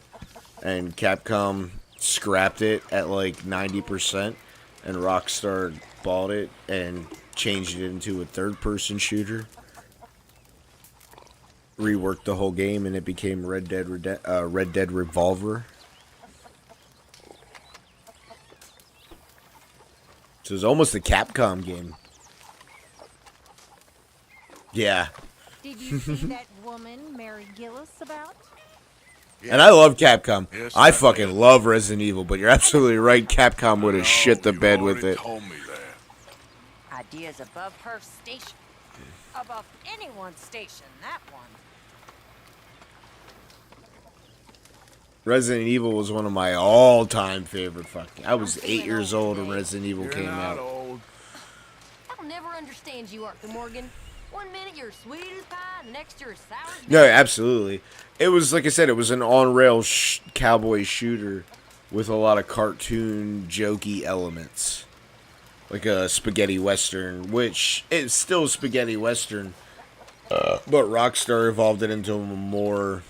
and Capcom scrapped it at like 90%, and Rockstar bought it and changed it into a third-person shooter. Reworked the whole game, and it became Red Dead Revolver. So it's almost a Capcom game. Yeah. Did you see that woman Mary Gillis about? And I love Capcom. Yes, I I fucking did. love Resident Evil, but you're absolutely right. Capcom would have shit the You bed with already it. told me that. Ideas above her station. Above anyone's station, that one. Resident Evil was one of my all-time favorite fucking. I was I'm 8 feeling years old old when today. Resident Evil You're came not out. old. I'll never understand you, Arthur Morgan. One minute you're sweet as pie, the next you're sour as No, vinegar. absolutely. It was, like I said, it was an on-rail cowboy shooter with a lot of cartoon, jokey elements. Like a spaghetti western, which is still spaghetti western, but Rockstar evolved it into a more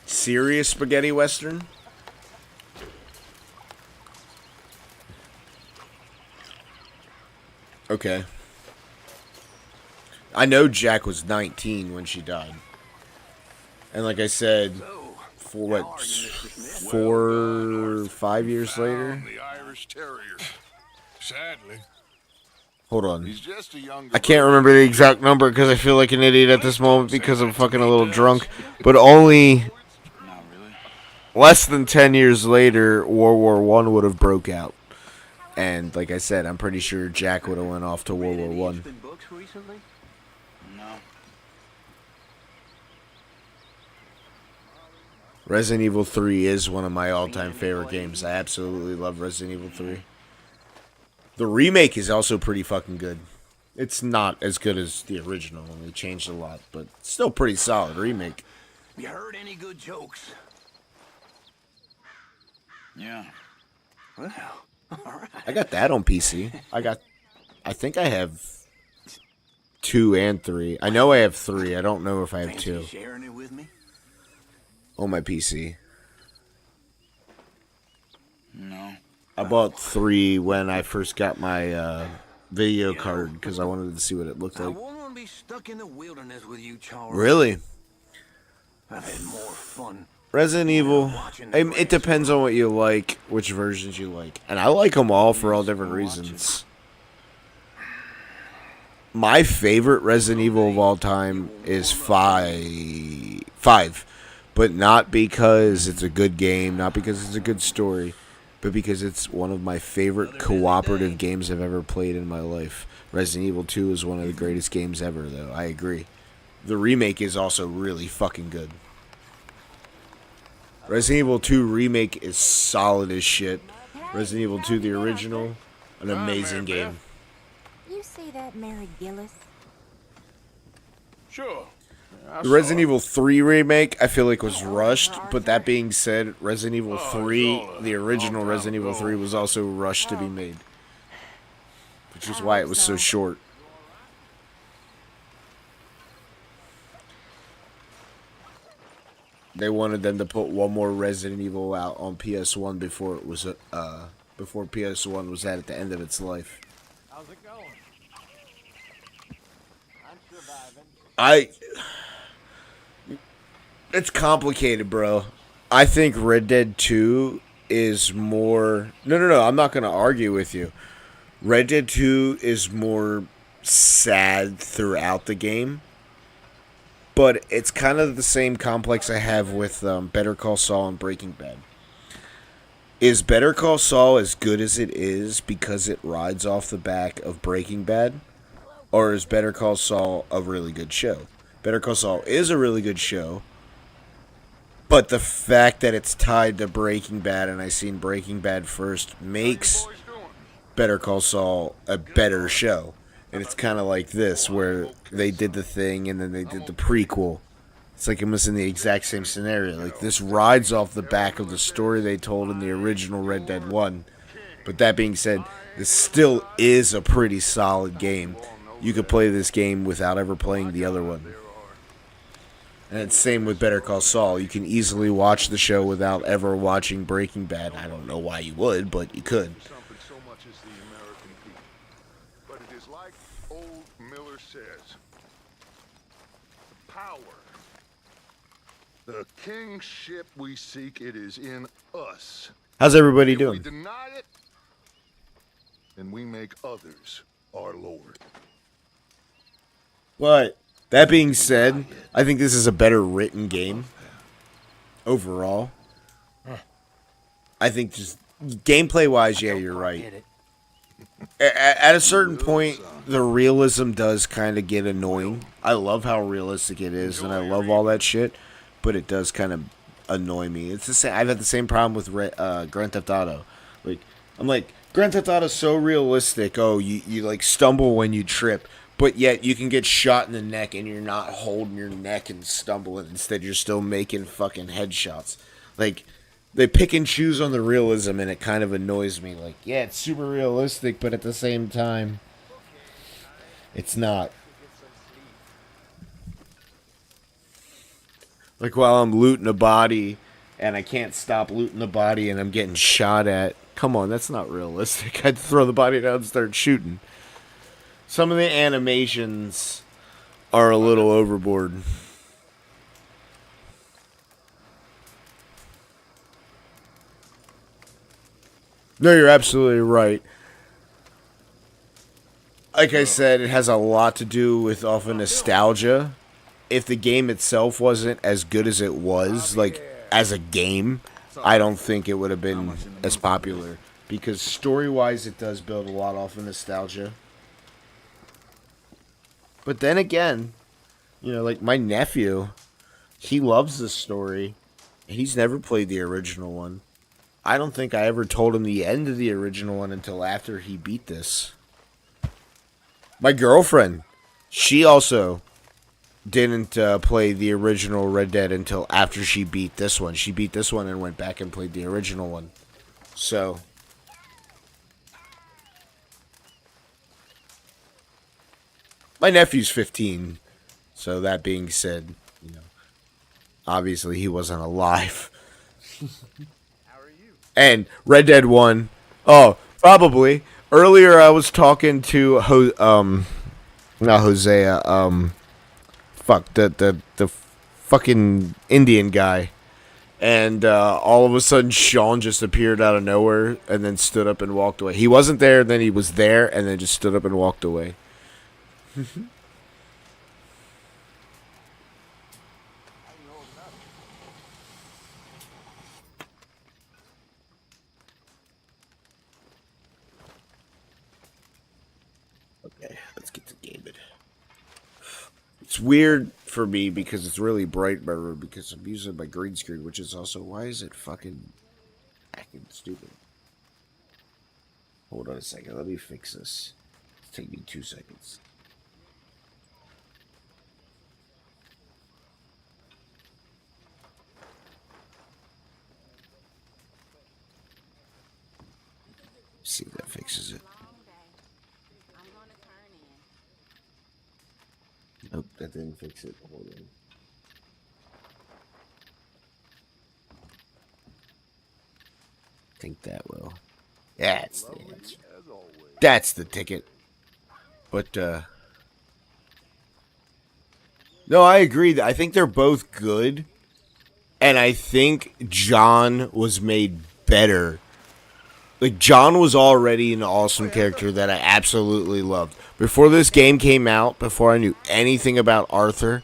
serious spaghetti western. Okay. I know Jack was 19 when she died. And like I said, for what, 5 years later? Found the Irish Terrier. Sadly, Hold on. he's just a younger. I can't remember the exact number because I feel like an idiot at this moment because I'm fucking a little drunk. But only Not really. less than 10 years later, World War One would have broke out. And like I said, I'm pretty sure Jack would have went off to World War One. books recently? No. Resident Evil 3 is one of my all-time favorite games. I absolutely love Resident Evil 3. The remake is also pretty fucking good. It's not as good as the original, and they changed a lot, but still pretty solid remake. You heard any good jokes? Yeah. Well, all right. I got that on PC. I think I have 2 and 3. I know I have 3. I don't know if I have Fancy 2 sharing it with me? on my PC. No. I bought 3 when I first got my video card because I wanted to see what it looked I like. wouldn't want to be stuck in the wilderness with you, Charles. Really? I've had more fun. Resident Evil, it depends on what you like, which versions you like. And I like them all for all different reasons. My favorite Resident Evil of all time is 5. But not because it's a good game, not because it's a good story, but because it's one of my favorite cooperative games I've ever played in my life. Resident Evil 2 is one of the greatest games ever, though. I agree. The remake is also really fucking good. Resident Evil 2 remake is solid as shit. Resident Evil 2, the original, an amazing game. You see that Mary Gillis? Sure. The Resident Evil 3 remake, I feel like was rushed, but that being said, Resident Evil 3, the original Resident Evil 3 was also rushed to be made. Which is why it was so short. They wanted them to put one more Resident Evil out on PS1 before it was before PS1 was at the end of its life. How's it going? I'm surviving. It's complicated, bro. I think Red Dead 2 is more... No, I'm not going to argue with you. Red Dead 2 is more sad throughout the game. But it's kind of the same complex I have with Better Call Saul and Breaking Bad. Is Better Call Saul as good as it is because it rides off the back of Breaking Bad? Or is Better Call Saul a really good show? Better Call Saul is a really good show. But the fact that it's tied to Breaking Bad and I seen Breaking Bad first makes Better Call Saul a better show. And it's kind of like this, where they did the thing and then they did the prequel. It's like almost in the exact same scenario. Like, this rides off the back of the story they told in the original Red Dead 1. But that being said, this still is a pretty solid game. You could play this game without ever playing the other one. And it's same with Better Call Saul. You can easily watch the show without ever watching Breaking Bad. I don't know why you would, but you could. Something so much as the American people. But it is like old Miller says. Power. The kingship we seek, it is in us. How's everybody If we doing? deny it, then we make others our lord. But that being said, I think this is a better written game overall. I think just gameplay-wise, yeah, you're right. At a certain point, the realism does kind of get annoying. I love how realistic it is, and I love all that shit, but it does kind of annoy me. It's the same. I've had the same problem with Grand Theft Auto. Like, I'm like, Grand Theft Auto is so realistic. Oh, you like stumble when you trip. But yet you can get shot in the neck and you're not holding your neck and stumbling. Instead, you're still making fucking headshots. Like, they pick and choose on the realism and it kind of annoys me. Like, yeah, it's super realistic, but at the same time, it's not. Like, while I'm looting a body and I can't stop looting the body and I'm getting shot at. Come on, that's not realistic. I'd throw the body down and start shooting. Some of the animations are a little overboard. No, you're absolutely right. Like I said, it has a lot to do with often nostalgia. If the game itself wasn't as good as it was, like, as a game, I don't think it would have been as popular. Because story-wise, it does build a lot off of nostalgia. But then again, you know, like my nephew, he loves this story. He's never played the original one. I don't think I ever told him the end of the original one until after he beat this. My girlfriend, she also didn't play the original Red Dead until after she beat this one. She beat this one and went back and played the original one. So my nephew's 15, so that being said, you know, obviously he wasn't alive. And Red Dead 1, oh, probably. Earlier I was talking to, not Hosea, the fucking Indian guy. And all of a sudden Sean just appeared out of nowhere and then stood up and walked away. He wasn't there, then he was there, and then just stood up and walked away. Okay, let's get to gaming. It's weird for me because it's really bright in my room because I'm using my green screen, which is also, why is it fucking acting stupid? Hold on a second, let me fix this. It's taking me 2 seconds. See if that fixes it. Nope, that didn't fix it. Hold on. Think that will. That's the answer. That's the ticket. But, no, I agree. I think they're both good. And I think John was made better. Like, John was already an awesome character that I absolutely loved. Before this game came out, before I knew anything about Arthur,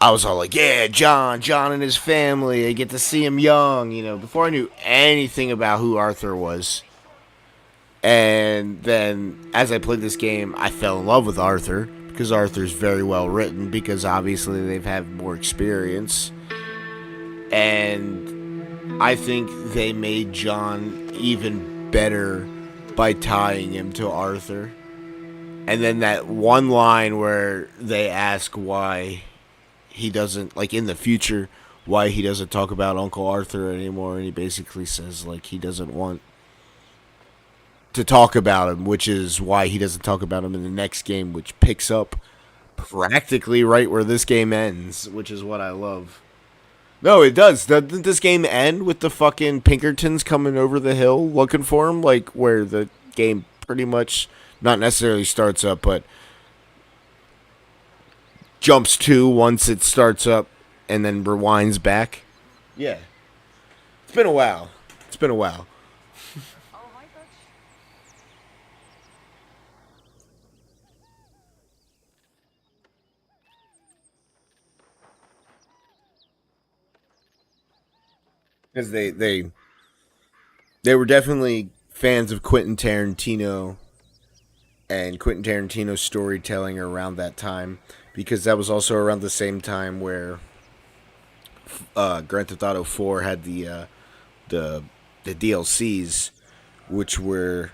I was all like, yeah, John and his family, I get to see him young, you know, before I knew anything about who Arthur was. And then, as I played this game, I fell in love with Arthur, because Arthur's very well written, because obviously they've had more experience. And I think they made John even better by tying him to Arthur. And then that one line where they ask why he doesn't, like in the future, why he doesn't talk about Uncle Arthur anymore, and he basically says like he doesn't want to talk about him, which is why he doesn't talk about him in the next game, which picks up practically right where this game ends, which is what I love. No, it does. Doesn't this game end with the fucking Pinkertons coming over the hill looking for him? Like, where the game pretty much, not necessarily starts up, but jumps to once it starts up and then rewinds back? Yeah. It's been a while. It's been a while. Because they were definitely fans of Quentin Tarantino and Quentin Tarantino's storytelling around that time, because that was also around the same time where Grand Theft Auto 4 had the DLCs, which were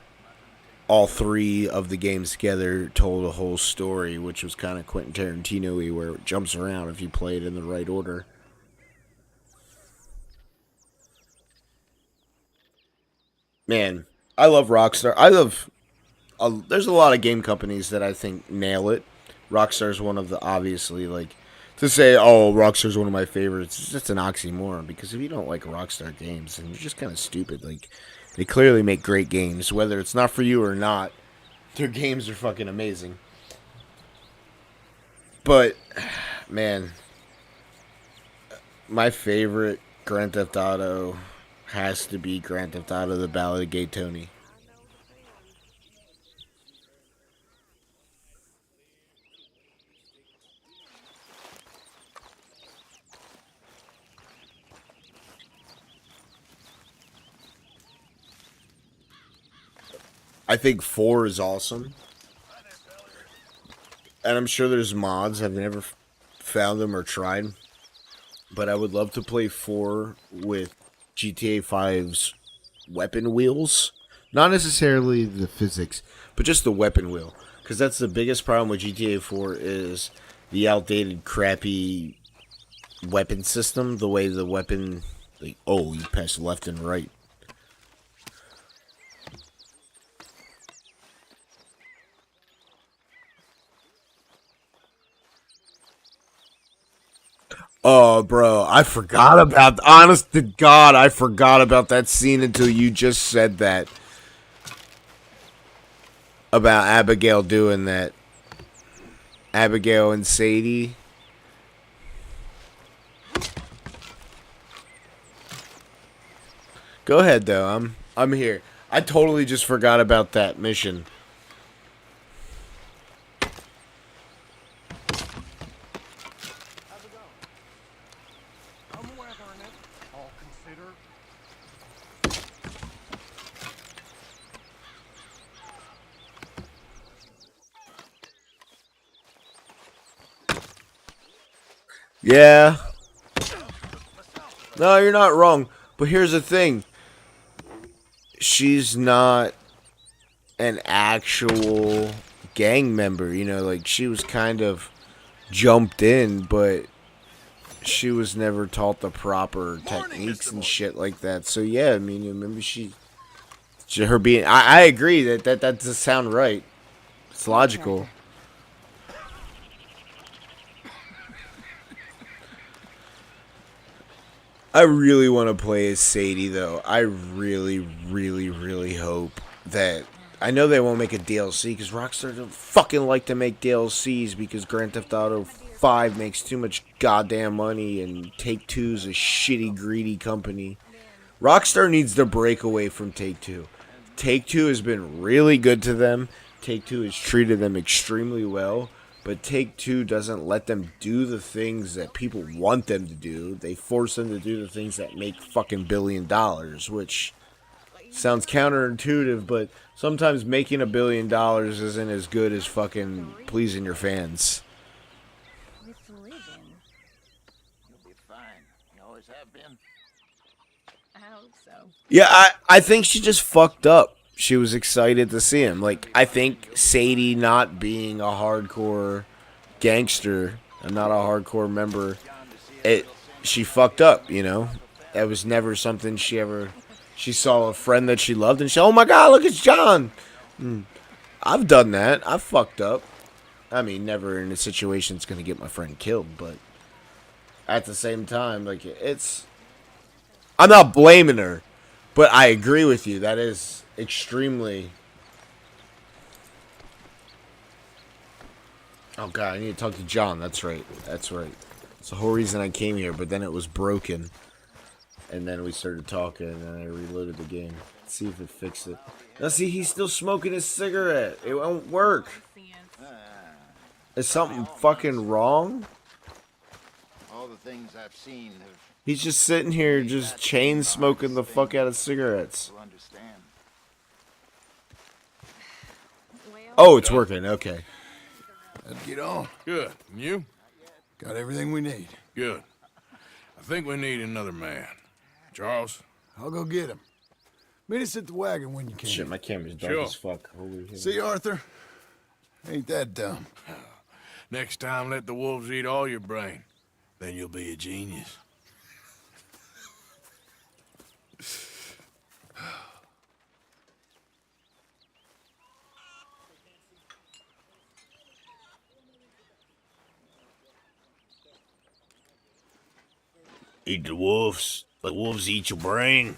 all three of the games together told a whole story, which was kind of Quentin Tarantino-y, where it jumps around if you play it in the right order. Man, I love Rockstar. There's a lot of game companies that I think nail it. Rockstar's one of the, obviously, like, to say, oh, Rockstar's one of my favorites, it's just an oxymoron, because if you don't like Rockstar games, then you're just kind of stupid. Like, they clearly make great games. Whether it's not for you or not, their games are fucking amazing. But, man, my favorite Grand Theft Auto has to be Grand Theft Auto: The Ballad of Gay Tony. I think 4 is awesome. And I'm sure there's mods. I've never found them or tried. But I would love to play 4 with GTA 5's weapon wheels. Not necessarily the physics, but just the weapon wheel. Because that's the biggest problem with GTA 4 is the outdated, crappy weapon system. The way the weapon... Like, oh, you press left and right. Oh, bro, I forgot about... Honest to God, I forgot about that scene until you just said that. About Abigail doing that. Abigail and Sadie. Go ahead, though. I'm here. I totally just forgot about that mission. Yeah. No, you're not wrong. But here's the thing. She's not an actual gang member, you know, like she was kind of jumped in, but she was never taught the proper techniques and shit like that. So yeah, I mean, maybe her being, I agree that does sound right. It's logical. I really want to play as Sadie, though. I really, really, really hope that... I know they won't make a DLC, because Rockstar don't fucking like to make DLCs, because Grand Theft Auto 5 makes too much goddamn money, and Take-Two's a shitty, greedy company. Rockstar needs to break away from Take-Two. Take-Two has been really good to them. Take-Two has treated them extremely well. But Take-Two doesn't let them do the things that people want them to do. They force them to do the things that make fucking $1 billion, which sounds counterintuitive, but sometimes making $1 billion isn't as good as fucking pleasing your fans. You'll be fine. You always have been. I hope so. Yeah, I think she just fucked up. she was excited to see him. Like, I think Sadie not being a hardcore gangster and not a hardcore member, she fucked up, you know? That was never something she saw a friend that she loved and she, oh my God, look, it's John. I've done that. I've fucked up. I mean, never in a situation that's going to get my friend killed, but at the same time, like, I'm not blaming her, but I agree with you. That is extremely... Oh, God, I need to talk to John. That's right. That's right. It's the whole reason I came here, but then it was broken. And then we started talking, and then I reloaded the game. Let's see if it fixed it. Now, see, he's still smoking his cigarette. It won't work. Is something fucking wrong? All the things I've seen have... He's just sitting here, just chain smoking the fuck out of cigarettes. Oh, it's working. Okay. Let's get on. Good. And you? Got everything we need. Good. I think we need another man. Charles? I'll go get him. Meet us at the wagon when you can. Shit, my camera's dark as fuck. Holy shit. See, Arthur? Ain't that dumb. Next time, let the wolves eat all your brain. Then you'll be a genius. Eat the wolves. The wolves eat your brain.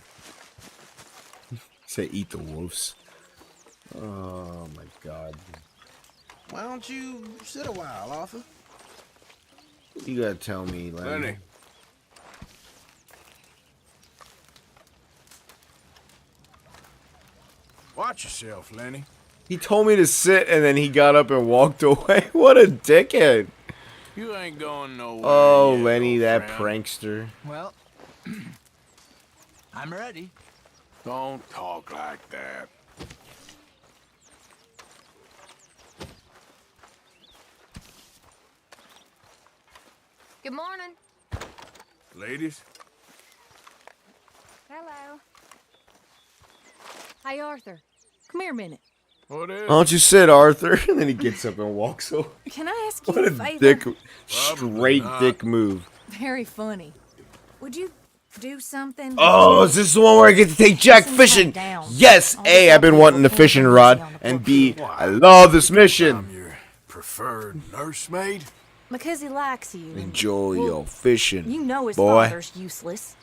Say eat the wolves. Oh my God. Why don't you sit a while, Arthur? You gotta tell me, Lenny. Watch yourself, Lenny. He told me to sit and then he got up and walked away. What a dickhead. You ain't going nowhere. Oh, yet, Lenny, that friend. prankster. Well, I'm ready. Don't talk like that. Good morning. Ladies? Hello. Hey, Arthur. Come here a minute. What is? Why don't you sit, Arthur? And then he gets up and walks away. Can I ask you What a a favor? dick, straight dick move. Very funny. Would you do something? Oh, is this the one where I get to take Jack fishing? Yes, A, I've been wanting a fishing rod, and B, I love this mission. I'm your preferred nursemaid? Because he likes you. Enjoy your fishing, You know his boy. father's useless.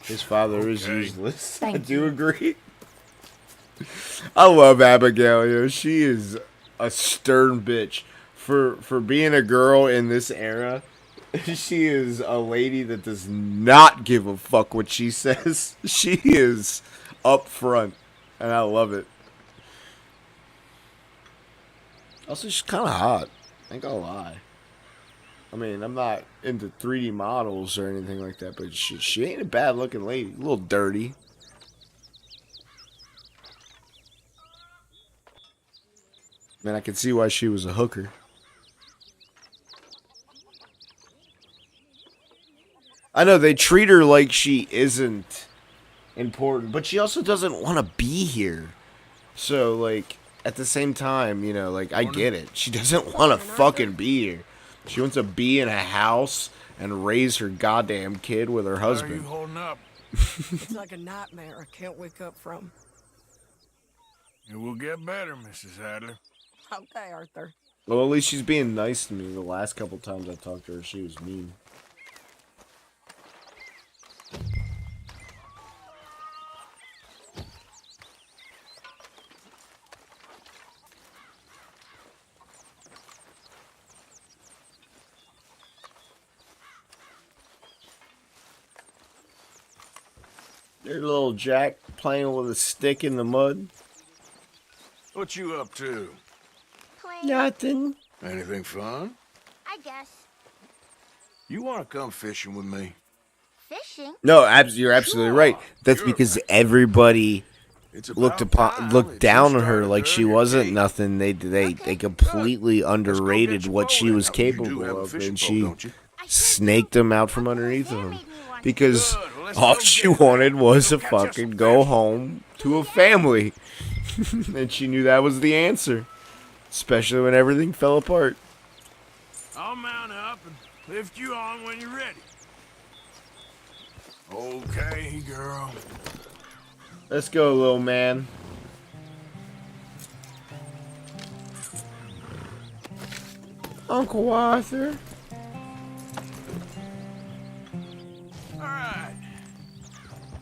His father is Okay. useless. Thank I do you. agree. I love Abigail, yo. She is a stern bitch. For being a girl in this era, she is a lady that does not give a fuck what she says. She is up front, and I love it. Also, she's kind of hot. Ain't gonna lie. I mean, I'm not into 3D models or anything like that, but she ain't a bad looking lady. A little dirty. Man, I can see why she was a hooker. I know they treat her like she isn't important, but she also doesn't want to be here. So, like, at the same time, you know, like, I get it. She doesn't want to fucking be here. She wants to be in a house and raise her goddamn kid with her How are you husband. holding up? It's like a nightmare I can't wake up from. It will get better, Mrs. Adler. Okay, Arthur. Well, at least she's being nice to me. The last couple times I talked to her, she was mean. There's little Jack playing with a stick in the mud. What you up to? Nothing. Anything fun? I guess. You want to come fishing with me? Fishing? No, you're absolutely right. That's because everybody looked down on her like she wasn't nothing. They completely underrated what she was capable of, and she snaked them out from underneath of them. Because let's All go she get it. wanted was to Go catch us fucking some go fish. home to a family. And she knew that was the answer. Especially when everything fell apart. I'll mount up and lift you on when you're ready. Okay, girl. Let's go, little man. Uncle Arthur. All right.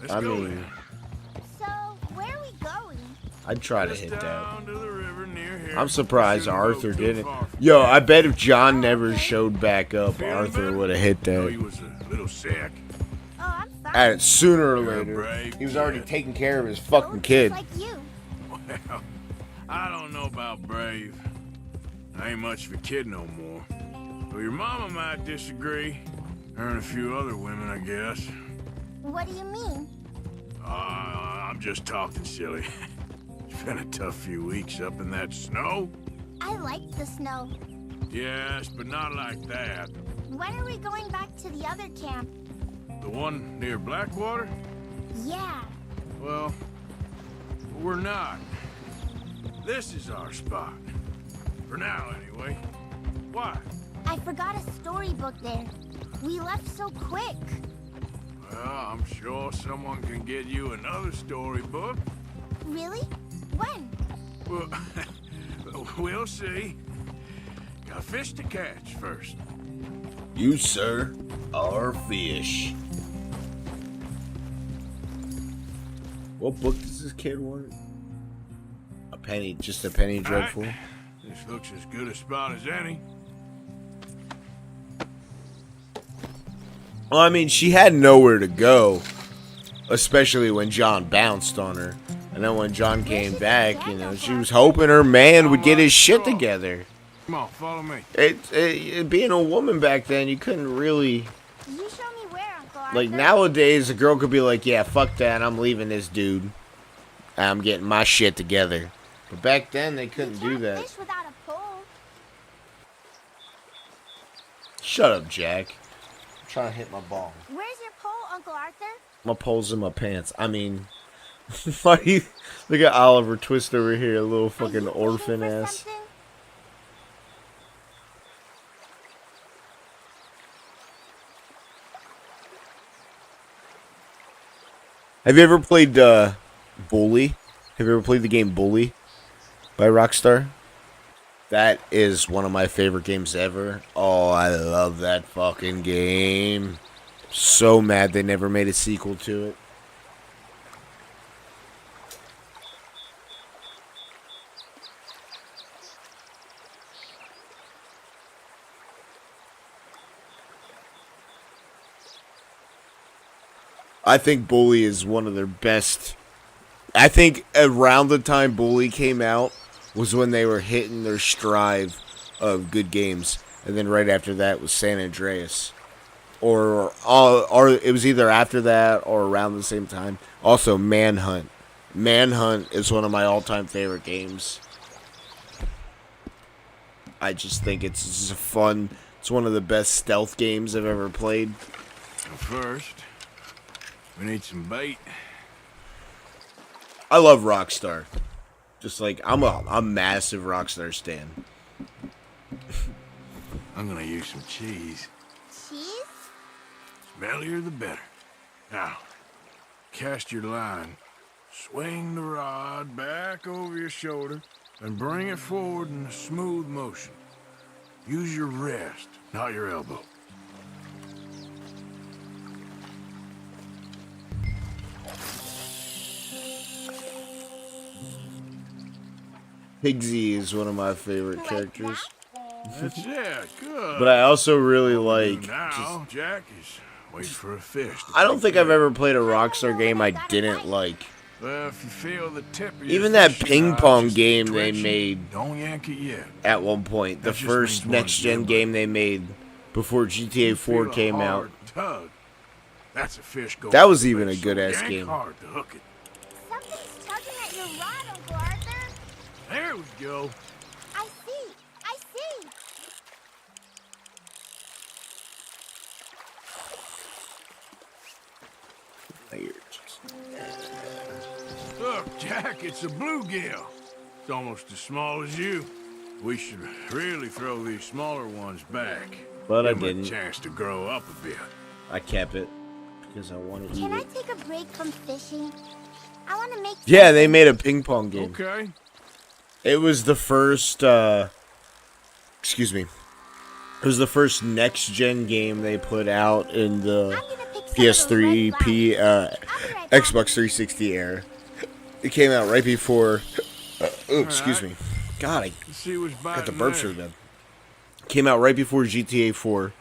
Let's I go mean, then. So, where are we going? I'd try to Just hit that. down to the river near here. I'm surprised Shouldn't go Arthur too didn't. far from Yo, here. I bet if John never showed back up, Feeling Arthur better? would have hit Know that. you was a little sick. Oh, I'm fine. And sooner or You're a later, brave he was already kid. taking care of his Oh, fucking kid. just like you. Well, I don't know about brave. I ain't much of a kid no more. Well, your mama might disagree. Her and a few other women, I guess. What do you mean? I'm just talking silly. It's been a tough few weeks up in that snow. I like the snow. Yes, but not like that. When are we going back to the other camp? The one near Blackwater? Yeah. Well, we're not. This is our spot. For now, anyway. Why? I forgot a storybook there. We left so quick. Well, I'm sure someone can get you another storybook. Really? When? Well, we'll see. Got fish to catch first. You, sir, are fish. What book does this kid want? A penny, just a penny dreadful. All right. This looks as good a spot as any. Well, I mean, she had nowhere to go, especially when John bounced on her. And then when John came back, you know, she was hoping her man would get his shit together. Come on, follow me. Being a woman back then, you couldn't really... You show me where, Uncle Arthur. Like, nowadays, a girl could be like, yeah, fuck that, I'm leaving this dude. I'm getting my shit together. But back then, they couldn't do that. Fish without a pole. Shut up, Jack. I'm trying to hit my ball. Where's your pole, Uncle Arthur? My pole's in my pants. I mean... Why do you... Look at Oliver Twist over here, a little fucking orphan ass. Something? Have you ever played Bully? Have you ever played the game Bully by Rockstar? That is one of my favorite games ever. Oh, I love that fucking game. So mad they never made a sequel to it. I think Bully is one of their best. I think around the time Bully came out was when they were hitting their stride of good games. And then right after that was San Andreas. Or it was either after that or around the same time. Also, Manhunt. Manhunt is one of my all-time favorite games. I just think it's fun. It's one of the best stealth games I've ever played. First, we need some bait. I love Rockstar. Just like I'm a massive Rockstar stan. I'm gonna use some cheese. Cheese? Smellier the better. Now, cast your line. Swing the rod back over your shoulder and bring it forward in a smooth motion. Use your wrist, not your elbow. Pigsy is one of my favorite characters. That's it. Good. But I also really All we like... do now, Jack, is wait for a fish. I don't think I've ever played a Rockstar game I didn't like. Well, if you feel the tip of your Even that fishing ping rod pong just game they twitching, made don't yank it yet. at one point. The That just first means one's next-gen good, game they made before GTA 4 Feel a came out. hard tug. That's a fish going That was for even a fish, so good-ass yank game. hard to hook it. Something's tugging at your rod, Uncle Arthur. There we go. I see. I see. Jack, it's a bluegill. It's almost as small as you. We should really throw these smaller ones back. But I Give 'em didn't. a chance to grow up a bit. I kept it because I wanted to eat Can I it. take a break from fishing? I want to make. Yeah, they made a ping pong game. Okay. It was the first, excuse me. It was the first next-gen game they put out in the PS3, Xbox 360 era. It came out right before, excuse me. God, I got the burps really bad. Came out right before GTA 4.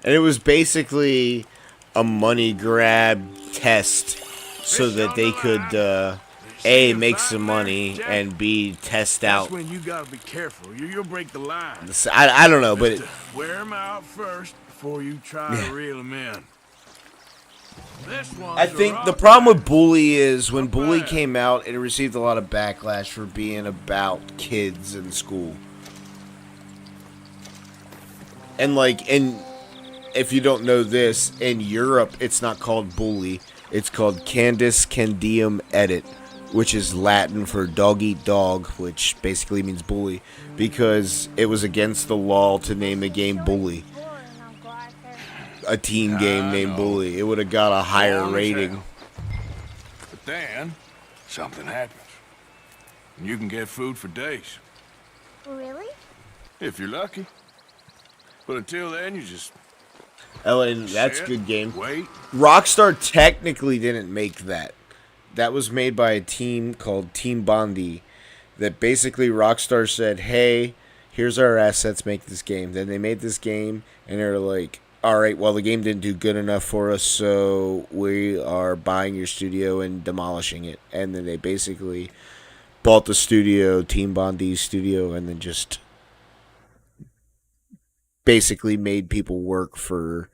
And it was basically a money grab test so that they could, A, make some money, and B, test out. That's when you gotta be careful. You'll break the line. I don't know, but... Wear them out first before you try to reel them in. I think the problem with Bully is when Bully came out, it received a lot of backlash for being about kids in school. And if you don't know this, in Europe, it's not called Bully. It's called Candis Candium Edit, which is Latin for dog eat dog, which basically means bully, because it was against the law to name a game Bully. A teen game named Bully. It would have got a higher rating. But then, something happens. And you can get food for days. Really? If you're lucky. But until then, you just... Ellen, that's a good game. Wait. Rockstar technically didn't make that. That was made by a team called Team Bondi. That basically Rockstar said, hey, here's our assets, make this game. Then they made this game, and they're like, alright, well, the game didn't do good enough for us, so we are buying your studio and demolishing it. And then they basically bought the studio, Team Bondi's studio, and then just basically made people work for...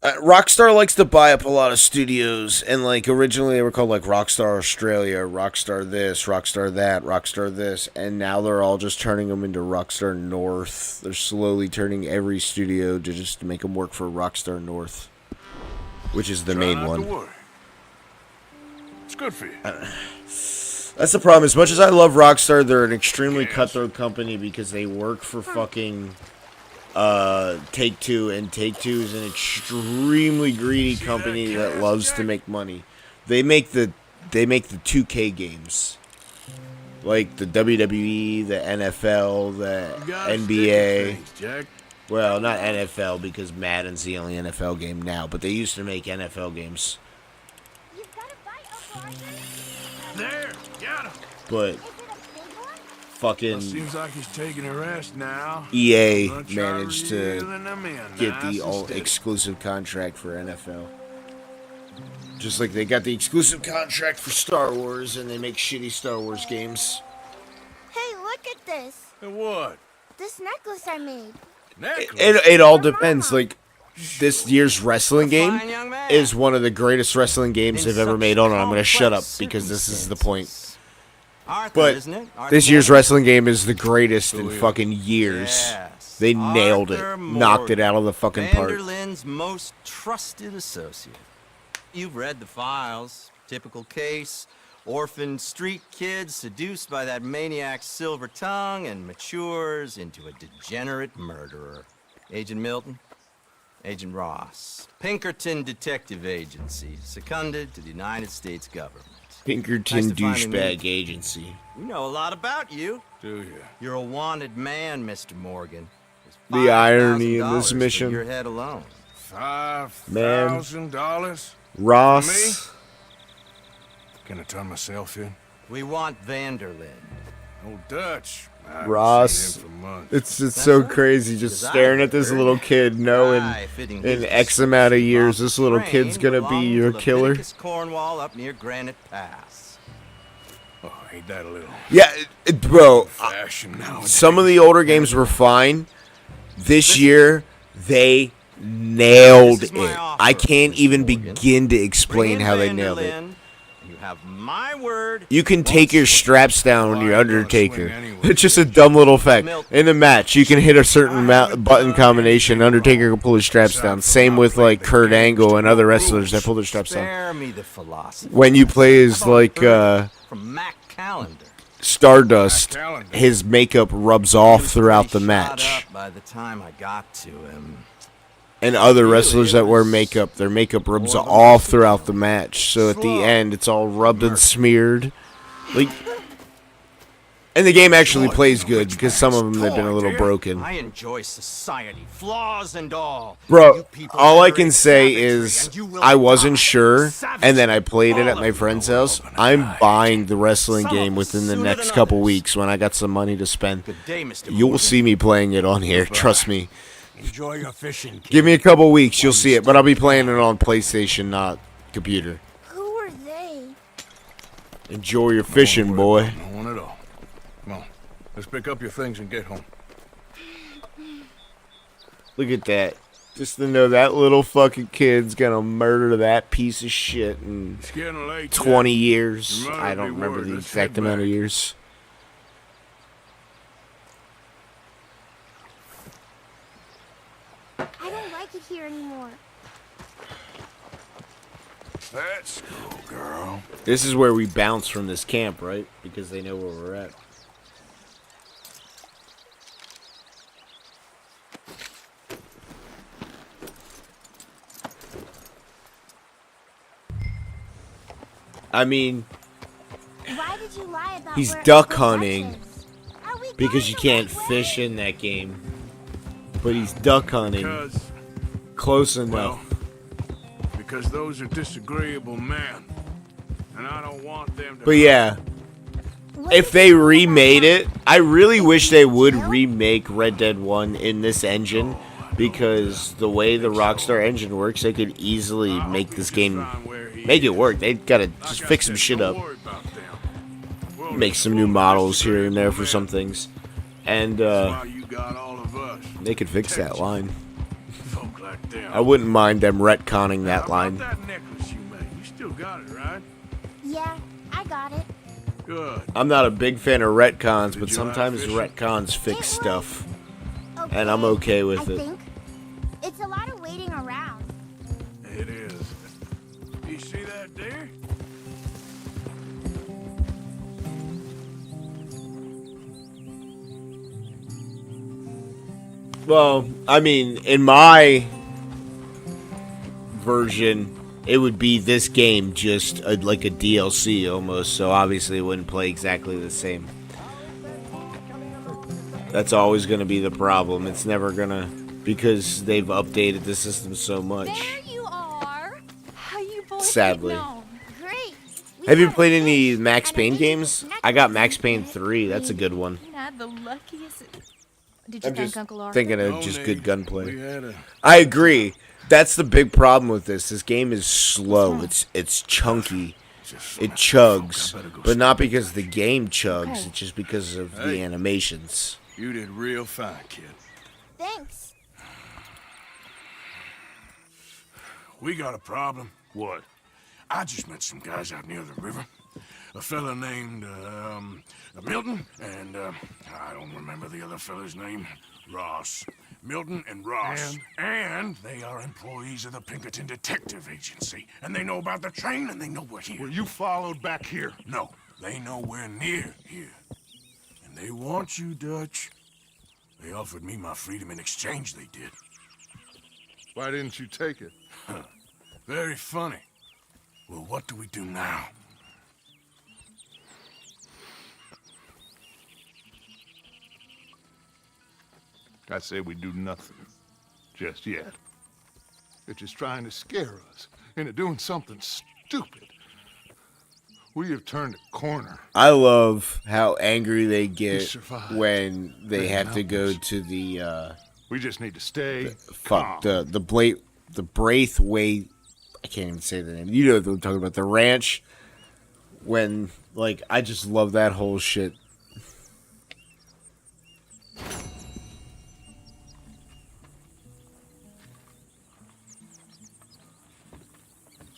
Rockstar likes to buy up a lot of studios, and originally they were called Rockstar Australia, Rockstar this, Rockstar that, Rockstar this, and now they're all just turning them into Rockstar North. They're slowly turning every studio to just make them work for Rockstar North, which is the main one. It's good for you. That's the problem. As much as I love Rockstar, they're an extremely cutthroat company because they work for fucking... Take-Two, and Take-Two is an extremely greedy company that loves to make money. They make the 2K games. Like the WWE, the NFL, the NBA. Well, not NFL because Madden's the only NFL game now, but they used to make NFL games. There, got him. But fucking seems like he's taking a rest now. EA managed to get the exclusive contract for NFL. Just like they got the exclusive contract for Star Wars, and they make shitty Star Wars games. Hey, look at this. And what? This necklace I made. It all depends. This year's wrestling game is one of the greatest wrestling games they've ever made. Hold on, I'm going to shut up because this is the point. But this year's wrestling game is the greatest in fucking years. Yes. They nailed it. Knocked it out of the fucking park. Vanderlyn's most trusted associate. You've read the files. Typical case. Orphaned street kid seduced by that maniac's silver tongue and matures into a degenerate murderer. Agent Milton? Agent Ross. Pinkerton Detective Agency. Seconded to the United States government. Pinkerton Douchebag Agency. We know a lot about you. Do you? You're a wanted man, Mr. Morgan. The irony in this mission. Your head alone. $5,000? Ross. Can I turn myself in? We want Vanderlyn. Oh, Dutch. Ross. It's so crazy just staring at this little kid knowing in X amount of years this little kid's gonna be your killer. Cornwall up near Granite Pass. Oh, ain't that a little... Yeah, bro. Some of the older games were fine. This year, they nailed it. I can't even begin to explain how they nailed it. You have my word. You can take your straps down when you're Undertaker. It's just a dumb little fact. In the match, you can hit a certain button combination. Undertaker can pull his straps down. Same with like Kurt Angle and other wrestlers that pull their straps down. Spare me the philosophy. When you play as like From Mac Calendar. Stardust, his makeup rubs off throughout the match. Shot up by the time I got to him. And other wrestlers that wear makeup, their makeup rubs off throughout the match. So at the end, it's all rubbed and smeared. Like, and the game actually plays good because some of them have been a little broken. I enjoy society, flaws and all. Bro, all I can say is I wasn't sure, and then I played it at my friend's house. I'm buying the wrestling game within the next couple weeks when I got some money to spend. You will see me playing it on here, trust me. Enjoy your fishing. Give me a couple weeks, you'll see it, but I'll be playing it on PlayStation, not computer. Who are they? Enjoy your fishing, boy. No one at all. Come on, let's pick up your things and get home. Look at that. Just to know that little fucking kid's gonna murder that piece of shit in It's getting late. 20 years. You might I don't be remember worried. the Let's exact head amount of back. years. I don't like it here anymore. Let's go, girl. This is where we bounce from this camp, right? Because they know where we're at. I mean, Why did you lie about he's where duck the hunting Dutchess? Are we because going you the can't right fish way? in that game. But he's duck hunting. Because, Close enough. because those are disagreeable men. And I don't want them to... But yeah, if they remade it, I really wish they would remake Red Dead 1 in this engine, because the way the Rockstar engine works, they could easily make this game, make it work. They gotta just fix some shit up, make some new models here and there for some things, and you got all of us. they could fix that line. Folk like them. I wouldn't mind them retconning that How about line. that necklace you made? You still got it, right? Yeah, I got it. Good. I'm not a big fan of retcons, but you sometimes like fishing? retcons fix stuff, Okay, and I'm okay with I it. think. It's a lot of waiting around. It is. You see that deer? Well, I mean, in my version, it would be this game just like a DLC almost, so obviously it wouldn't play exactly the same. That's always going to be the problem. It's never going to, because they've updated the system so much. There you are. How you boys Sadly. getting on? Great. We Have you got a played any fish Max and a Payne big games? necklace I got Max Payne 3. That's a good one. You know, the luckiest. Did you I'm thank just Uncle Arthur? thinking of No just need. good We gunplay. had a... I agree. That's the big problem with this. This game is slow. It's chunky. It chugs, but not because the game chugs. It's just because of the Hey. animations. You did real fine, kid. Thanks. We got a problem. What? I just met some guys out near the river. A fella named, Milton, and, I don't remember the other fella's name. Ross. Milton and Ross. And they are employees of the Pinkerton Detective Agency. And they know about the train, and they know we're here. Were you followed back here? No, they know we're near here. And they want you, Dutch. They offered me my freedom in exchange, they did. Why didn't you take it? Very funny. Well, what do we do now? I say we do nothing. Just yet. They're just trying to scare us into doing something stupid. We have turned a corner. I love how angry they get survived. when they Great have to go mountains. to the We just need to stay fuck calm. the Braithwaite. I can't even say the name. You know what I'm talking about. The ranch. When like I just love that whole shit.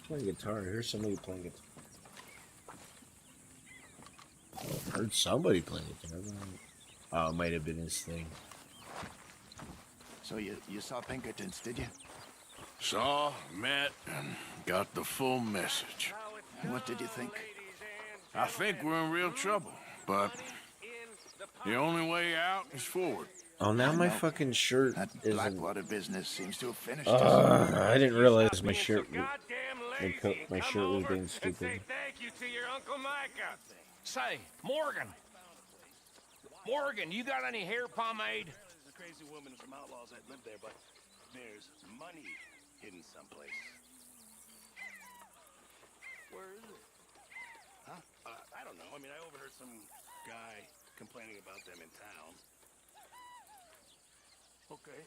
Playing guitar. I hear somebody playing guitar. heard somebody playing it. Oh, it might have been his thing. So you saw Pinkertons, did you? Saw, met, and got the full message. What did you think? I think we're in real trouble, but the only way out is forward. Oh, now my fucking shirt That isn't... Blackwater business seems to have finished I didn't realize my shirt was being stupid. Thank you to your Uncle Micah. Say, Morgan. Morgan, you got any hair pomade? There's a crazy woman from outlaws that live there, but there's money hidden someplace. Where is it? Huh? I don't know. I mean, I overheard some guy complaining about them in town. Okay.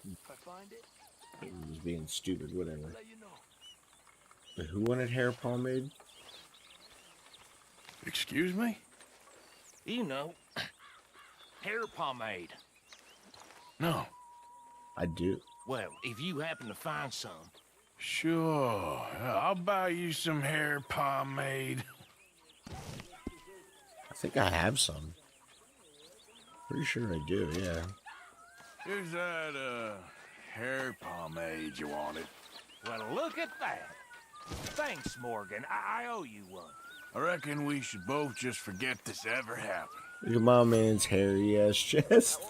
If I find it, He was being stupid, whatever. I'll let you know. But who wanted hair pomade? Excuse me? You know, hair pomade. No. I do. Well, if you happen to find some. Sure. I'll buy you some hair pomade. I think I have some. Pretty sure I do, yeah. Here's that, hair pomade you wanted. Well, look at that. Thanks, Morgan. I owe you one. I reckon we should both just forget this ever happened. Look at my man's hairy ass chest.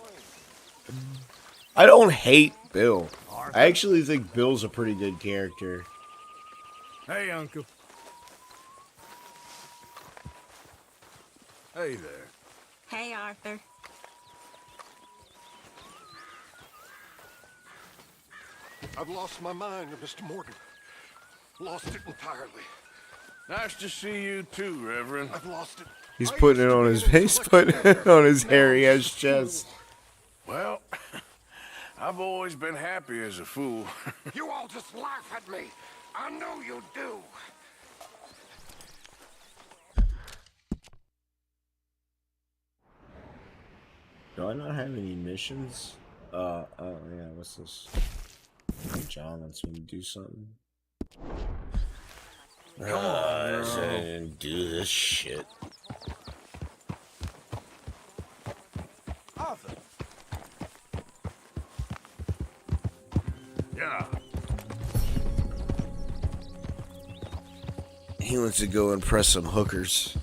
I don't hate Bill. I actually think Bill's a pretty good character. Hey, Uncle. Hey there. Hey, Arthur. I've lost my mind, Mr. Morgan. Lost it entirely. Nice to see you too, Reverend. I've lost it. He's putting it on his face, putting it on his hairy ass chest. Well, I've always been happy as a fool. You all just laugh at me. I know you do. Do I not have any missions? Oh yeah, what's this? John wants me to do something. Come on, I didn't do this shit. Arthur. Yeah. He wants to go impress some hookers.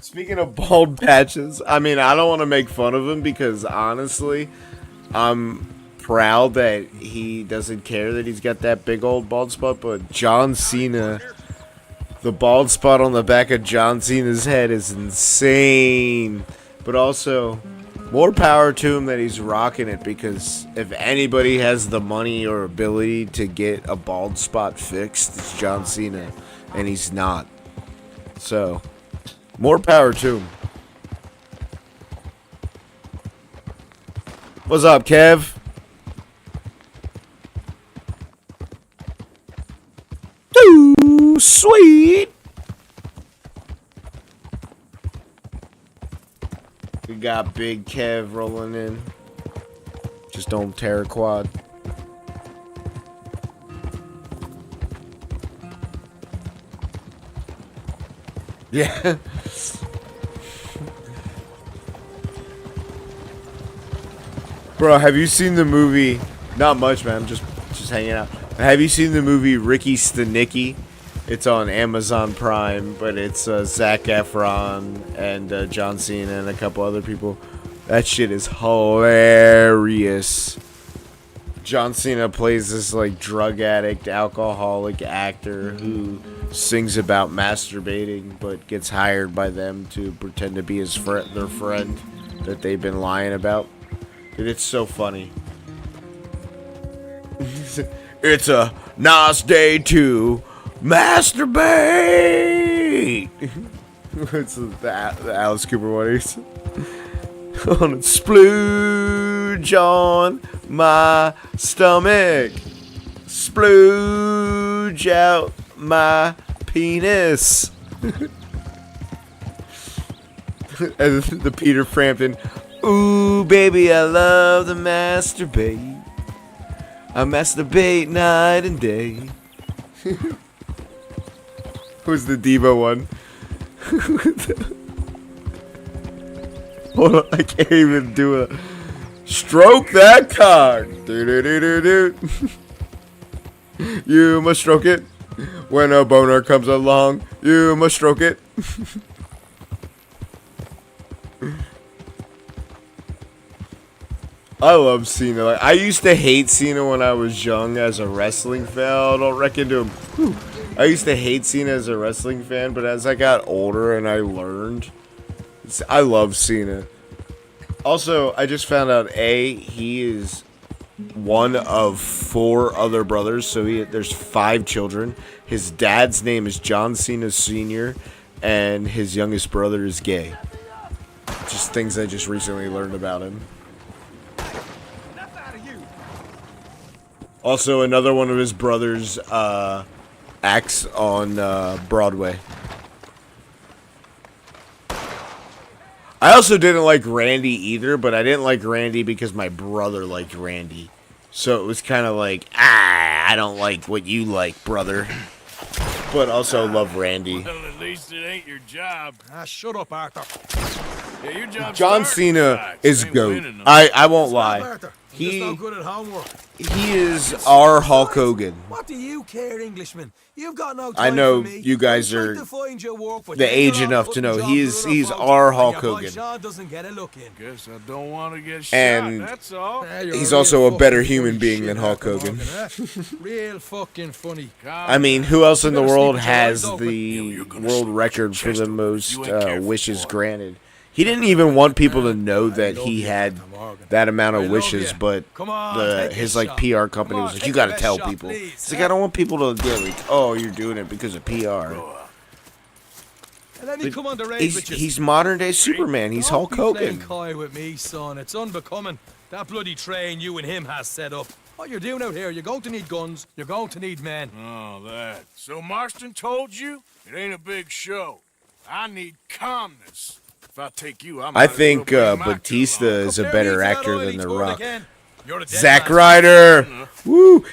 Speaking of bald patches, I mean, I don't want to make fun of him because honestly, I'm proud that he doesn't care that he's got that big old bald spot, but John Cena, the bald spot on the back of John Cena's head is insane. But also, more power to him that he's rocking it, because if anybody has the money or ability to get a bald spot fixed, it's John Cena, and he's not. So, more power to him. What's up, Kev? Ooh, sweet. We got Big Kev rolling in. Just don't tear a quad. Yeah. Bro, have you seen the movie? Not much, man. I'm just hanging out. Have you seen the movie Ricky Stenicki? It's on Amazon Prime, but it's Zac Efron and John Cena and a couple other people. That shit is hilarious. John Cena plays this like drug addict, alcoholic actor who sings about masturbating, but gets hired by them to pretend to be their friend that they've been lying about. Dude, it's so funny. It's a nice day to masturbate. It's the Alice Cooper one. He's on a splooge on my stomach, splooge out my penis. And the Peter Frampton, ooh baby, I love to masturbate. I masturbate night and day. Who's the diva one? Hold on, I can't even do a stroke that cock. Do. You must stroke it. When a boner comes along, you must stroke it. I love Cena. Like, I used to hate Cena when I was young as a wrestling fan. I don't reckon to him. I used to hate Cena as a wrestling fan, but as I got older and I learned, I love Cena. Also, I just found out, he is one of 4 other brothers, so there's 5 children. His dad's name is John Cena Sr., and his youngest brother is gay. Just things I just recently learned about him. Also, another one of his brothers acts on Broadway. I also didn't like Randy either, but I didn't like Randy because my brother liked Randy. So it was kind of like, I don't like what you like, brother. But also love Randy. Well, at least it ain't your job. Shut up, Arthur. Yeah, your job. John Cena is GOAT. I won't lie. He's no good at homework. He is our Hulk Hogan. What do you care, Englishman? You've got no time I know for me. you guys I'm are trying to find your work, but the you're age out enough to putting know jobs he's for other folks, our and Hulk your boy Hogan. Sean doesn't get a look in. Guess I don't want to get shot. And That's all. he's also a better human being than Hulk Hogan. Real fucking funny. I mean, who else in the world has the world record for the most wishes granted? He didn't even want people to know that he had that amount of wishes, but his like PR company was like, "You got to tell people." He's like, "I don't want people to get like, oh, you're doing it because of PR." He's modern day Superman. He's Hulk Hogan. Coy with me, son. It's unbecoming. That bloody train you and him has set up. What you're doing out here, you're going to need guns. You're going to need men. Oh, that. So Marston told you it ain't a big show. I need calmness. If I take you, I think Batista is a better actor than The Rock. Zack Ryder. Woo.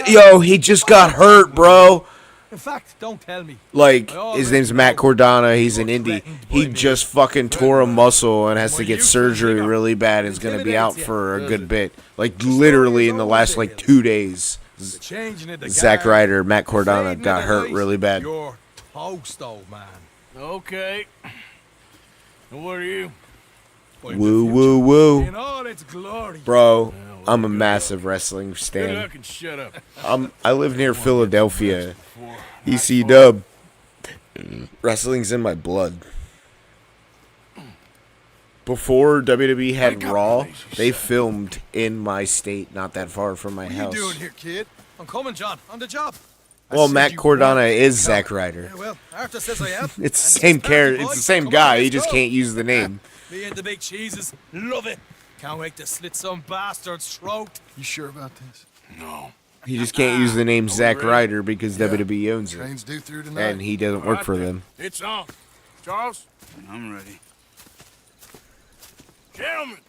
Yo, he just got hurt, bro. In fact, don't tell me. Like, his name's Matt Cordana. He's an indie. He just fucking tore a muscle and has to get surgery really bad. Is going to be out for a good bit. Like, literally in the last, like, 2 days. Zack Ryder, Matt Cordana got hurt really bad. You're toast, old man. Okay. And what are you? Woo, woo, woo. In all its glory. Bro, I'm a massive wrestling stan. Shut up. I live near Philadelphia. EC Dub. Wrestling's in my blood. Before WWE had Raw, they filmed in my state, not that far from my house. What are you doing here, kid? I'm coming, John. On the job. Well, Matt Cordana is Zack Ryder. Yeah, well, Arthur says I am. It's the same character. It's the same guy. He just can't use the name. Me and the big cheeses. Love it. Can't wait to slit some bastard's throat. You sure about this? No. He just can't use the name Zack Ryder because WWE owns it. Train's due through tonight. And he doesn't work for them. It's on. Charles? I'm ready. Gentlemen.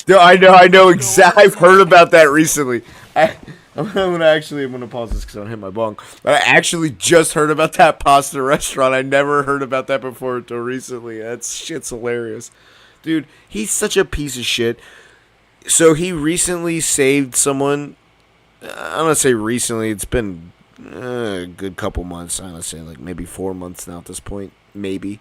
No, I know exactly. I've heard about that recently. I'm gonna pause this because I don't hit my bong. But I actually just heard about that pasta restaurant. I never heard about that before until recently. That shit's hilarious. Dude, he's such a piece of shit. So he recently saved someone. I'm gonna say recently. It's been a good couple months. I'm gonna say like maybe 4 months now at this point. Maybe.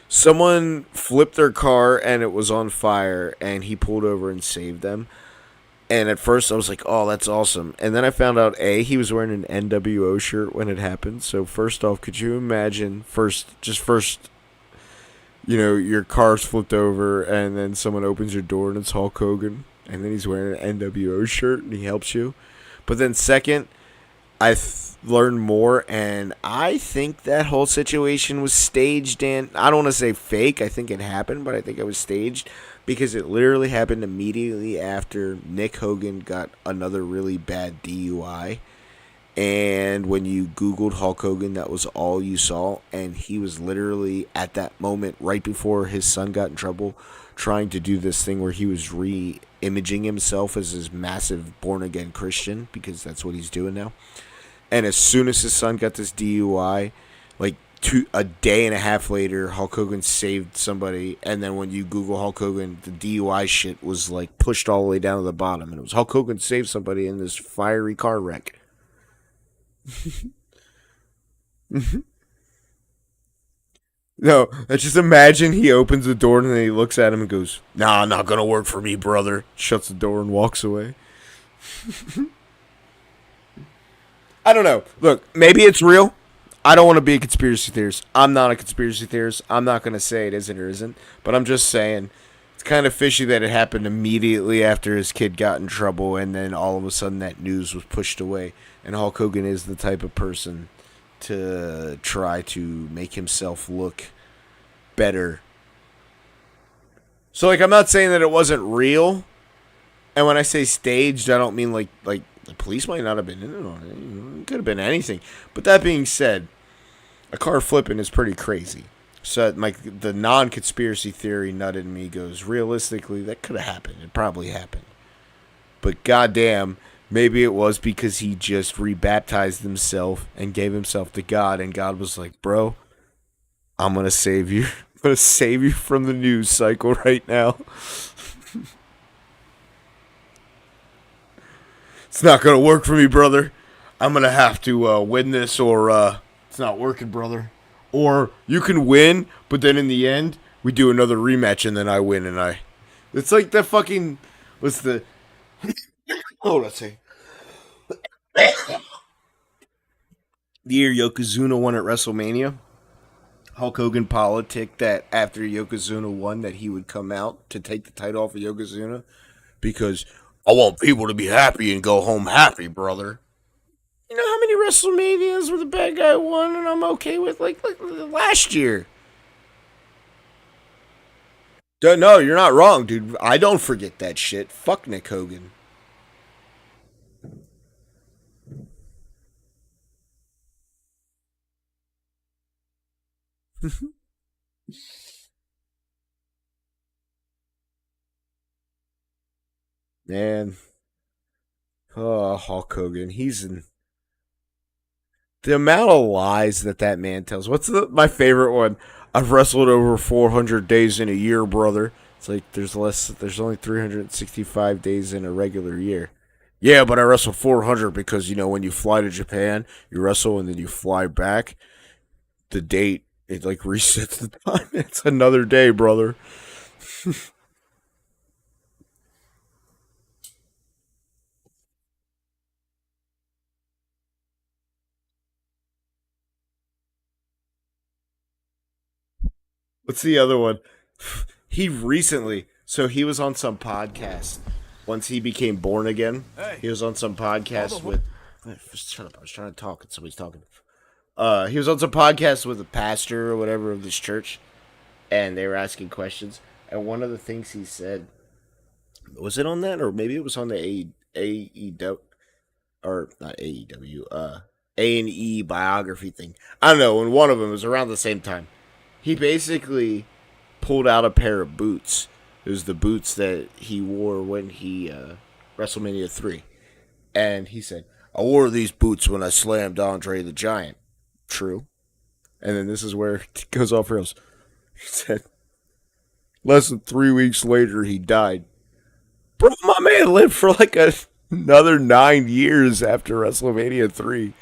Someone flipped their car and it was on fire and he pulled over and saved them. And at first I was like, oh, that's awesome. And then I found out, he was wearing an NWO shirt when it happened. So first off, could you imagine your car's flipped over and then someone opens your door and it's Hulk Hogan. And then he's wearing an NWO shirt and he helps you. But then second, I learned more, and I think that whole situation was staged, and I don't want to say fake. I think it happened, but I think it was staged because it literally happened immediately after Nick Hogan got another really bad DUI. And when you Googled Hulk Hogan, that was all you saw, and he was literally at that moment, right before his son got in trouble, trying to do this thing where he was re-imaging himself as his massive born-again Christian, because that's what he's doing now. And as soon as his son got this DUI, like a day and a half later, Hulk Hogan saved somebody, and then when you Google Hulk Hogan, the DUI shit was like pushed all the way down to the bottom, and it was Hulk Hogan saved somebody in this fiery car wreck. No, I just imagine he opens the door and then he looks at him and goes, "Nah, not gonna work for me, brother." Shuts the door and walks away. I don't know. Look, maybe it's real. I don't want to be a conspiracy theorist. I'm not a conspiracy theorist. I'm not going to say it isn't or isn't. But I'm just saying, it's kind of fishy that it happened immediately after his kid got in trouble, and then all of a sudden that news was pushed away. And Hulk Hogan is the type of person to try to make himself look better. So, like, I'm not saying that it wasn't real. And when I say staged, I don't mean like the police might not have been in it on it. It could have been anything. But that being said, a car flipping is pretty crazy. So the non-conspiracy theory nut in me goes, realistically, that could have happened. It probably happened. But goddamn, maybe it was because he just rebaptized himself and gave himself to God, and God was like, bro, I'm going to save you. I'm going to save you from the news cycle right now. It's not going to work for me, brother. I'm going to have to win this, or it's not working, brother. Or you can win, but then in the end, we do another rematch, and then I win, and I... It's like the fucking... What's the... Hold on a second. The year Yokozuna won at WrestleMania, Hulk Hogan politic that after Yokozuna won, that he would come out to take the title off of Yokozuna, because... I want people to be happy and go home happy, brother. You know how many WrestleManias where the bad guy won and I'm okay with? Like last year. No, you're not wrong, dude. I don't forget that shit. Fuck Nick Hogan. Man. Oh, Hulk Hogan. He's in... The amount of lies that man tells. What's my favorite one? I've wrestled over 400 days in a year, brother. It's like there's only 365 days in a regular year. Yeah, but I wrestle 400 because, you know, when you fly to Japan, you wrestle and then you fly back. The date, it like resets the time. It's another day, brother. What's the other one? He recently, so he was on some podcast once he became born again. He was on some podcast with... Shut up, I was trying to talk and somebody's talking. He was on some podcast with a pastor or whatever of this church, and they were asking questions. And one of the things he said, was it on that, or maybe it was on the AEW, or not AEW, A&E biography thing. I don't know, and one of them was around the same time. He basically pulled out a pair of boots. It was the boots that he wore when he WrestleMania 3. And he said, I wore these boots when I slammed Andre the Giant. True. And then this is where it goes off rails. He said, less than 3 weeks later, he died. Bro, my man lived for like another 9 years after WrestleMania 3.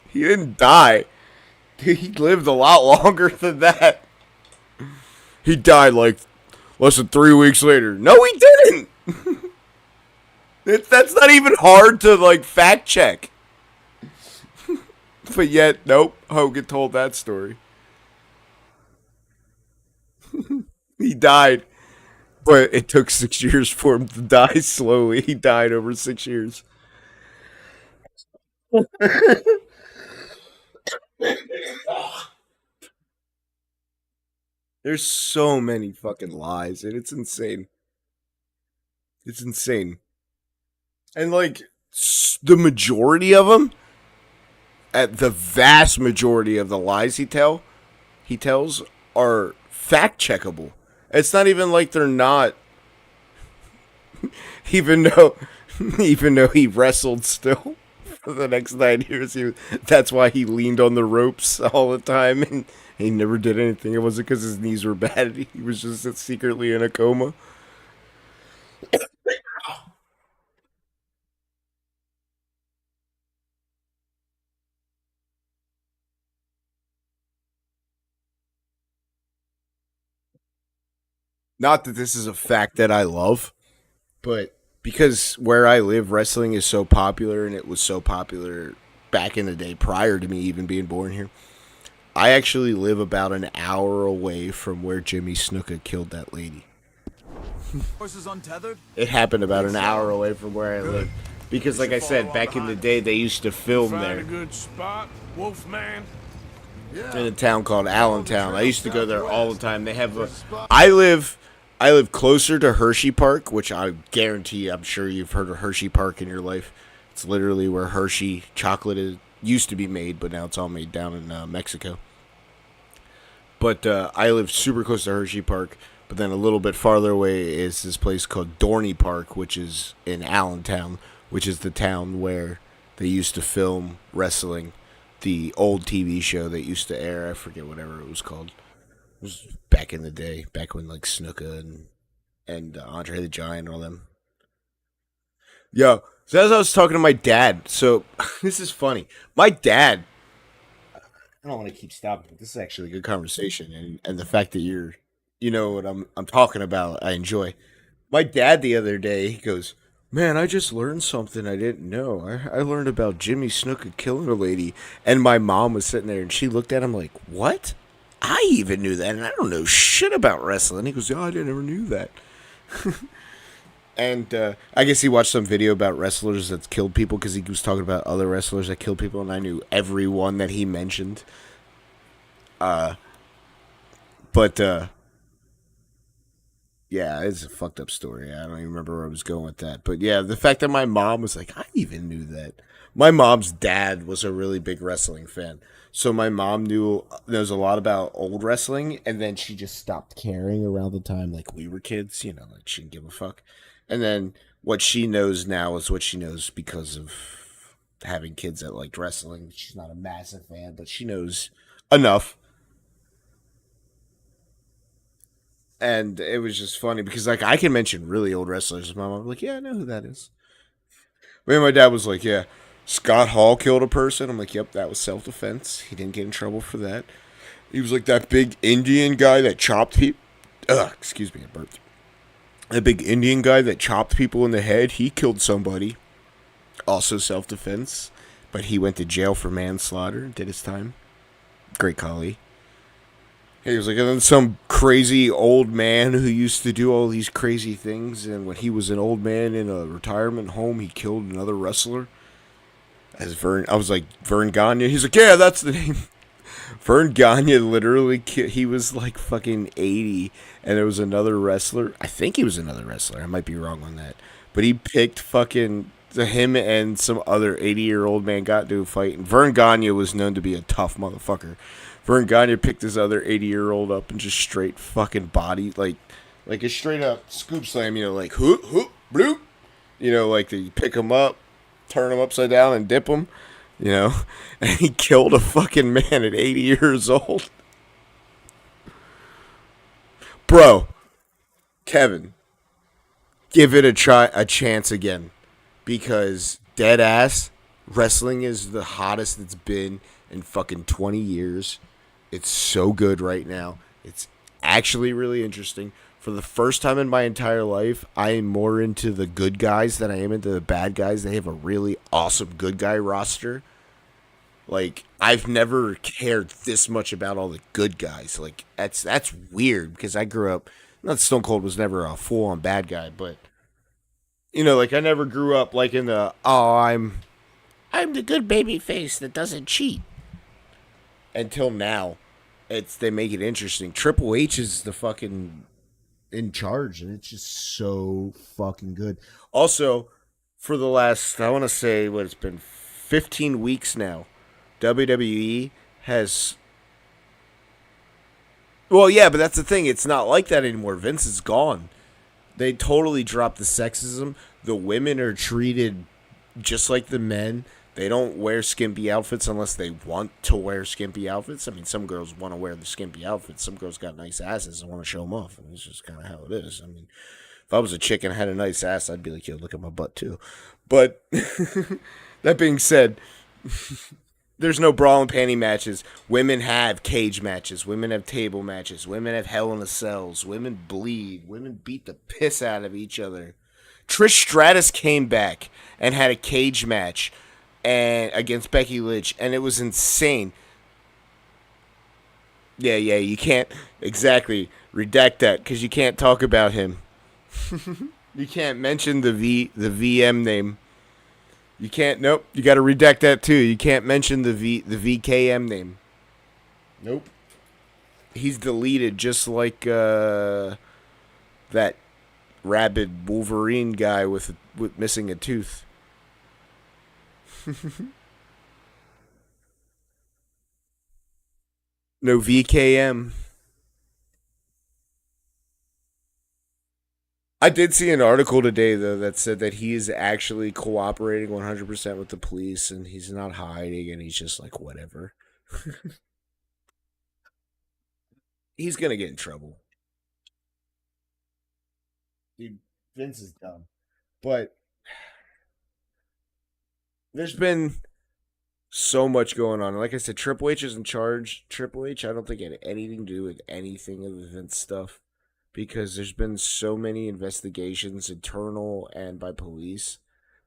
He didn't die. He lived a lot longer than that. He died like less than 3 weeks later. No, he didn't. That's not even hard to like fact check. But yet, nope, Hogan told that story. He died. But it took 6 years for him to die slowly. He died over 6 years. There's so many fucking lies, and it's insane. It's insane. And, like, the majority of them, the vast majority of the lies he tells are fact-checkable. It's not even like they're not, even though he wrestled still For the next 9 years, that's why he leaned on the ropes all the time, and he never did anything. It wasn't because his knees were bad. He was just secretly in a coma. Not that this is a fact that I love, but because where I live, wrestling is so popular, and it was so popular back in the day prior to me even being born here. I actually live about an hour away from where Jimmy Snuka killed that lady. Horses untethered? It happened about an hour away from where I live. Because, like I said, back in the day, they used to film Find there a good spot, Wolfman. in a town called Allentown. I used to go there all the time. They have a. I live closer to Hershey Park, which I guarantee. I'm sure you've heard of Hershey Park in your life. It's literally where Hershey chocolate used to be made, but now it's all made down in Mexico. But I live super close to Hershey Park. But then a little bit farther away is this place called Dorney Park, which is in Allentown, which is the town where they used to film wrestling, the old TV show that used to air. I forget whatever it was called. It was back in the day, back when like Snuka and Andre the Giant and all them. Yo, so as I was talking to my dad, so this is funny. My dad, I don't want to keep stopping, but this is actually a good conversation, and the fact that you know what I'm talking about, I enjoy. My dad the other day, he goes, "Man, I just learned something I didn't know. I learned about Jimmy Snuka killing a lady." And my mom was sitting there, and she looked at him like, "What? I even knew that, and I don't know shit about wrestling." He goes, "Yeah, I never knew that." And I guess he watched some video about wrestlers that killed people because he was talking about other wrestlers that killed people, and I knew every one that he mentioned. But yeah, it's a fucked up story. I don't even remember where I was going with that. But yeah, the fact that my mom was like, I even knew that. My mom's dad was a really big wrestling fan. So my mom knows a lot about old wrestling, and then she just stopped caring around the time like we were kids, like she didn't give a fuck. And then what she knows now is what she knows because of having kids that liked wrestling. She's not a massive fan, but she knows enough. And it was just funny because, like, I can mention really old wrestlers. My mom was like, "Yeah, I know who that is." And my dad was like, "Yeah, Scott Hall killed a person." I'm like, "Yep, that was self-defense. He didn't get in trouble for that." He was like that big Indian guy that chopped people. Excuse me, I burped. That big Indian guy that chopped people in the head. He killed somebody. Also self-defense, but he went to jail for manslaughter. Did his time. Great collie. He was like, and then some crazy old man who used to do all these crazy things, and when he was an old man in a retirement home, he killed another wrestler. I was like, Vern Gagne? He's like, yeah, that's the name. Vern Gagne literally, he was like fucking 80, and there was another wrestler. I think he was another wrestler. I might be wrong on that. But he picked fucking, him and some other 80-year-old man got into a fight, and Vern Gagne was known to be a tough motherfucker. Vern Gagne picked this other 80-year-old up and just straight fucking body, like a straight up scoop slam, like hoop, hoop, bloop. Like you pick him up, turn him upside down and dip him, And he killed a fucking man at 80 years old. Bro, Kevin, give it a chance again. Because dead ass, wrestling is the hottest it's been in fucking 20 years. It's so good right now. It's actually really interesting. For the first time in my entire life, I am more into the good guys than I am into the bad guys. They have a really awesome good guy roster. Like, I've never cared this much about all the good guys. Like, that's weird because I grew up, not Stone Cold was never a full-on bad guy, but like I never grew up like in the, I'm the good baby face that doesn't cheat. Until now, they make it interesting. Triple H is the fucking in charge, and it's just so fucking good. Also, for the last, I want to say, it's been 15 weeks now, WWE has. Well, yeah, but that's the thing. It's not like that anymore. Vince is gone. They totally dropped the sexism. The women are treated just like the men. They don't wear skimpy outfits unless they want to wear skimpy outfits. I mean, some girls want to wear the skimpy outfits. Some girls got nice asses and want to show them off. And it's just kind of how it is. I mean, if I was a chick and had a nice ass, I'd be like, yo, look at my butt too. But that being said, there's no brawl and panty matches. Women have cage matches. Women have table matches. Women have hell in the cells. Women bleed. Women beat the piss out of each other. Trish Stratus came back and had a cage match and against Becky Lynch, and it was insane. Yeah, you can't exactly redact that because you can't talk about him. You can't mention the VM name. You can't. Nope. You got to redact that too. You can't mention the VKM name. Nope. He's deleted just like that rabid Wolverine guy with missing a tooth. No VKM. I did see an article today, though, that said that he is actually cooperating 100% with the police and he's not hiding and he's just like, whatever. He's going to get in trouble. Dude, Vince is dumb. But there's been so much going on. Like I said, Triple H is in charge. Triple H, I don't think had anything to do with anything of the Vince stuff. Because there's been so many investigations, internal and by police,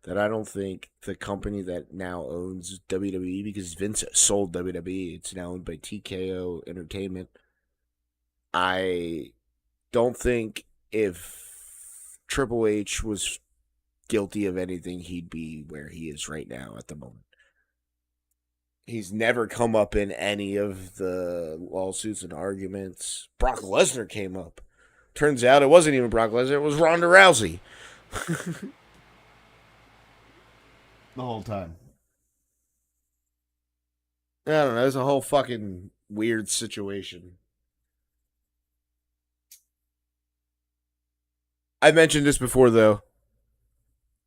that I don't think the company that now owns WWE, because Vince sold WWE, it's now owned by TKO Entertainment. I don't think if Triple H was guilty of anything, he'd be where he is right now at the moment. He's never come up in any of the lawsuits and arguments. Brock Lesnar came up. Turns out it wasn't even Brock Lesnar, it was Ronda Rousey. The whole time. I don't know, it's a whole fucking weird situation. I mentioned this before, though.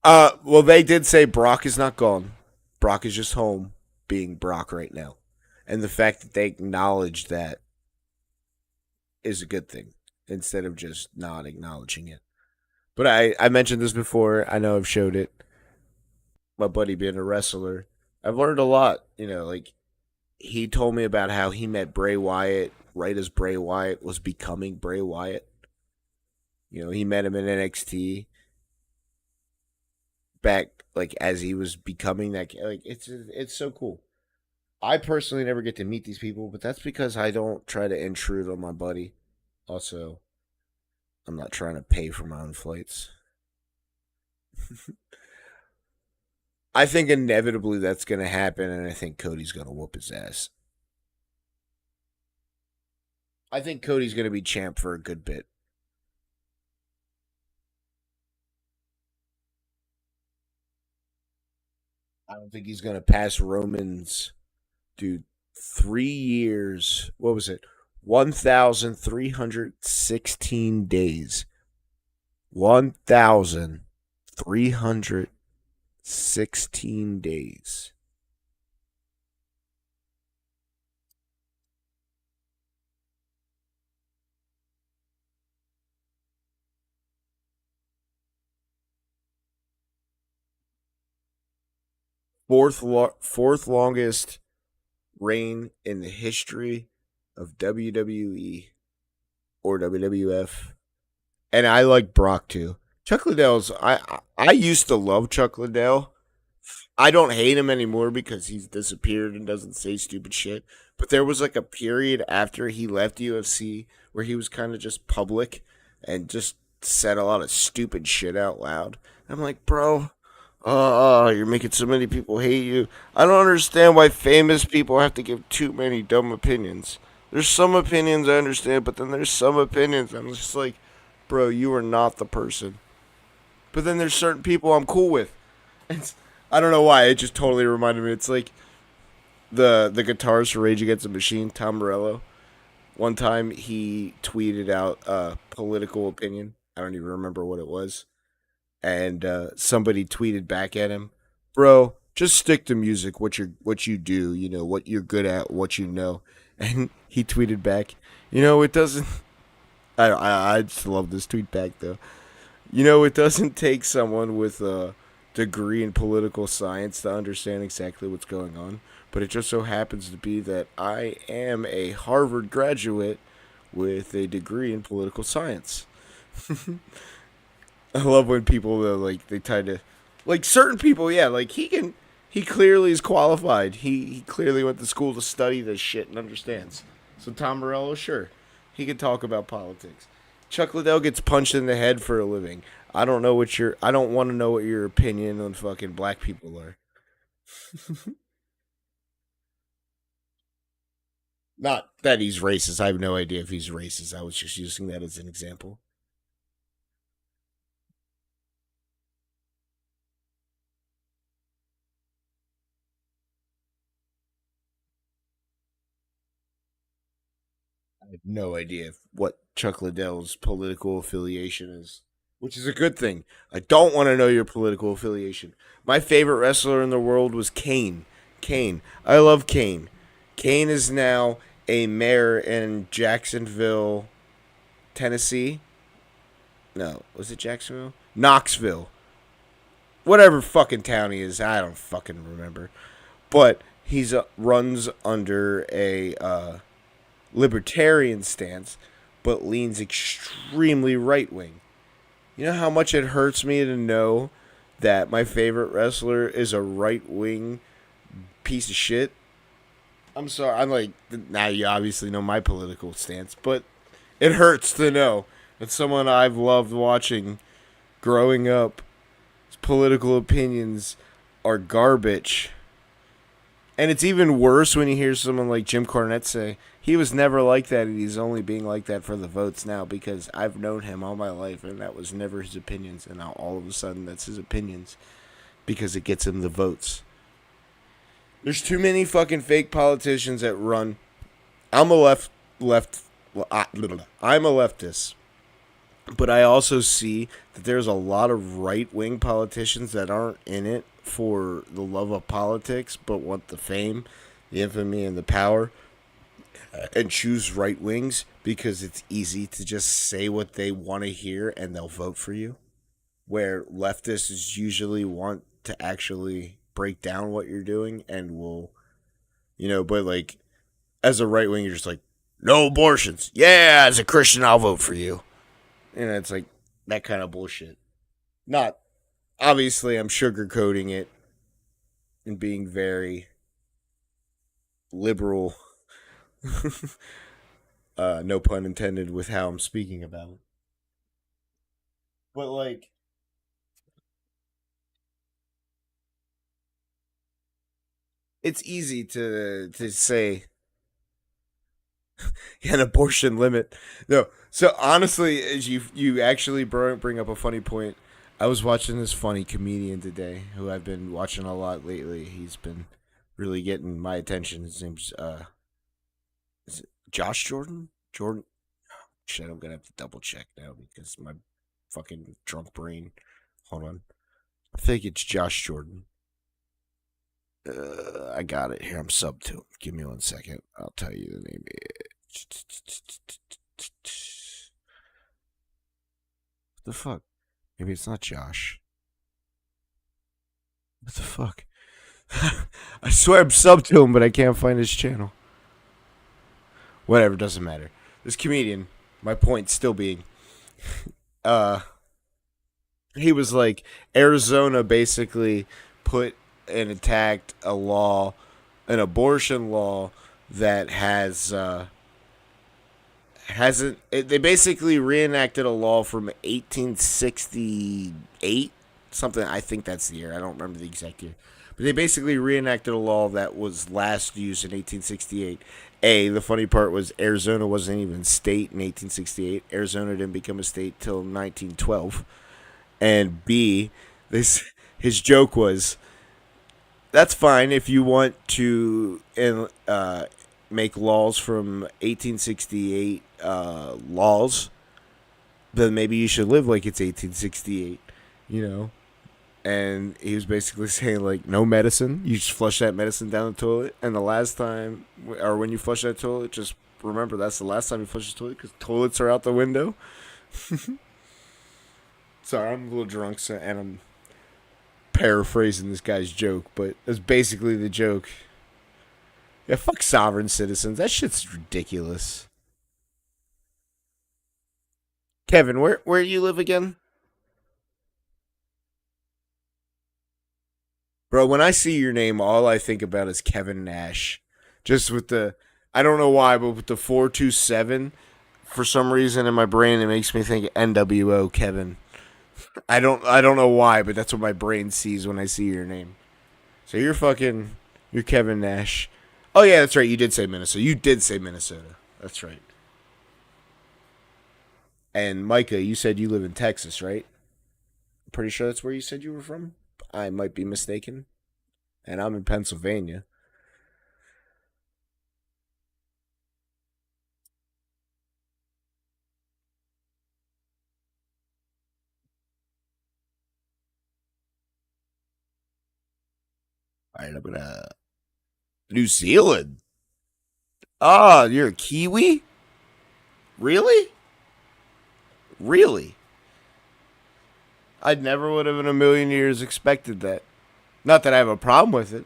Well, they did say Brock is not gone. Brock is just home, being Brock right now. And the fact that they acknowledge that is a good thing, instead of just not acknowledging it. But I mentioned this before. I know I've showed it. My buddy being a wrestler. I've learned a lot. You know, like, he told me about how he met Bray Wyatt right as Bray Wyatt was becoming Bray Wyatt. You know, he met him in NXT back, like, as he was becoming that. Like, it's so cool. I personally never get to meet these people, but that's because I don't try to intrude on my buddy. Also, I'm not trying to pay for my own flights. I think inevitably that's going to happen, and I think Cody's going to whoop his ass. I think Cody's going to be champ for a good bit. I don't think he's going to pass Roman's, dude, 3 years. What was it? 1,316 days. 1,316 days. Fourth longest reign in the history of WWE or WWF. And I like Brock too. Chuck Liddell's I used to love Chuck Liddell. I don't hate him anymore because he's disappeared and doesn't say stupid shit. But there was like a period after he left UFC where he was kind of just public and just said a lot of stupid shit out loud. I'm like, bro, you're making so many people hate you. I don't understand why famous people have to give too many dumb opinions. There's some opinions I understand, but then there's some opinions I'm just like, bro, you are not the person. But then there's certain people I'm cool with. I don't know why. It just totally reminded me. It's like the guitarist for Rage Against the Machine, Tom Morello. One time he tweeted out a political opinion. I don't even remember what it was. And somebody tweeted back at him, bro, Just stick to music, what you do, what you're good at, what you know. And he tweeted back, it doesn't. I just love this tweet back though. It doesn't take someone with a degree in political science to understand exactly what's going on, but it just so happens to be that I am a Harvard graduate with a degree in political science. I love when people they try to, certain people, yeah, he clearly is qualified. He clearly went to school to study this shit and understands. So Tom Morello, sure, he can talk about politics. Chuck Liddell gets punched in the head for a living. I don't want to know what your opinion on fucking black people are. Not that he's racist. I have no idea if he's racist. I was just using that as an example. I have no idea what Chuck Liddell's political affiliation is, which is a good thing. I don't want to know your political affiliation. My favorite wrestler in the world was Kane. Kane. I love Kane. Kane is now a mayor in Jacksonville, Tennessee. No, was it Jacksonville? Knoxville. Whatever fucking town he is, I don't fucking remember. But he's runs under a libertarian stance, but leans extremely right wing. You know how much it hurts me to know that my favorite wrestler is a right wing piece of shit? I'm sorry. Now you obviously know my political stance, but it hurts to know that someone I've loved watching growing up, his political opinions are garbage. And it's even worse when you hear someone like Jim Cornette say, he was never like that and he's only being like that for the votes now, because I've known him all my life and that was never his opinions, and now all of a sudden that's his opinions because it gets him the votes. There's too many fucking fake politicians that run. I'm a leftist, but I also see that there's a lot of right-wing politicians that aren't in it for the love of politics, but want the fame, the infamy, and the power, and choose right wings because it's easy to just say what they want to hear and they'll vote for you. Where leftists usually want to actually break down what you're doing and will, but as a right wing, you're just like, no abortions. Yeah, as a Christian, I'll vote for you. It's like that kind of bullshit. Not, obviously, I'm sugarcoating it and being very liberal. No pun intended with how I'm speaking about it. But it's easy to say an abortion limit. No, so honestly, as you actually bring up a funny point. I was watching this funny comedian today who I've been watching a lot lately. He's been really getting my attention. His name's is it Josh Jordan? Jordan? Shit, I'm gonna have to double check now because my fucking drunk brain. Hold on. I think it's Josh Jordan. I got it here. I'm subbed to him. Give me 1 second. I'll tell you the name. What the fuck? Maybe it's not Josh. What the fuck? I swear I'm subbed to him, but I can't find his channel. Whatever, doesn't matter. This comedian, my point still being, he was like, Arizona basically put and attacked a law, an abortion law that they basically reenacted a law from 1868, something. I think that's the year. I don't remember the exact year. But they basically reenacted a law that was last used in 1868. The funny part was Arizona wasn't even a state in 1868. Arizona didn't become a state till 1912. And B, his joke was, that's fine if you want to make laws from 1868 laws, then maybe you should live like it's 1868, and he was basically saying like, no medicine. You just flush that medicine down the toilet, and the last time, or when you flush that toilet, just remember that's the last time you flush the toilet because toilets are out the window. Sorry, I'm a little drunk, and I'm paraphrasing this guy's joke, but that's basically the joke. Yeah, fuck sovereign citizens. That shit's ridiculous. Kevin, where you live again? Bro, when I see your name, all I think about is Kevin Nash. Just with the, I don't know why, but with the 427, for some reason in my brain, it makes me think NWO Kevin. I don't know why, but that's what my brain sees when I see your name. So you're Kevin Nash. Oh yeah, that's right. You did say Minnesota. You did say Minnesota. That's right. And Micah, you said you live in Texas, right? Pretty sure that's where you said you were from. I might be mistaken. And I'm in Pennsylvania. All right, I'm gonna New Zealand. Ah, you're a Kiwi? Really? Really? I never would have in a million years expected that. Not that I have a problem with it.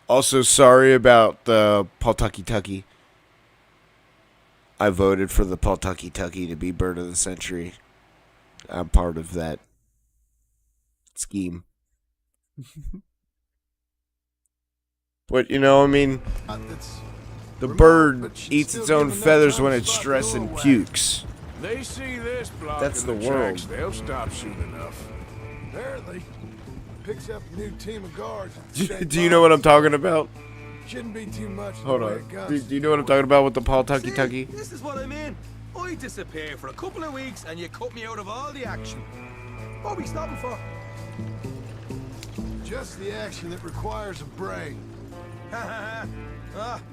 Also, sorry about the Pawtucky Tucky. I voted for the Pawtucky Tucky to be bird of the century. I'm part of that scheme. But, you know, I mean, the bird eats its own feathers when it's stressed and pukes. They see this block That's in the the tracks, world. they'll stop soon enough. Apparently, picks up a new team of guards. Do you know what I'm talking about? Shouldn't be too much. Hold on. Do you know what I'm talking about with the Pawtucky Tucky? This is what I mean. I disappear for a couple of weeks and you cut me out of all the action. What are we stopping for? Just the action that requires a brain.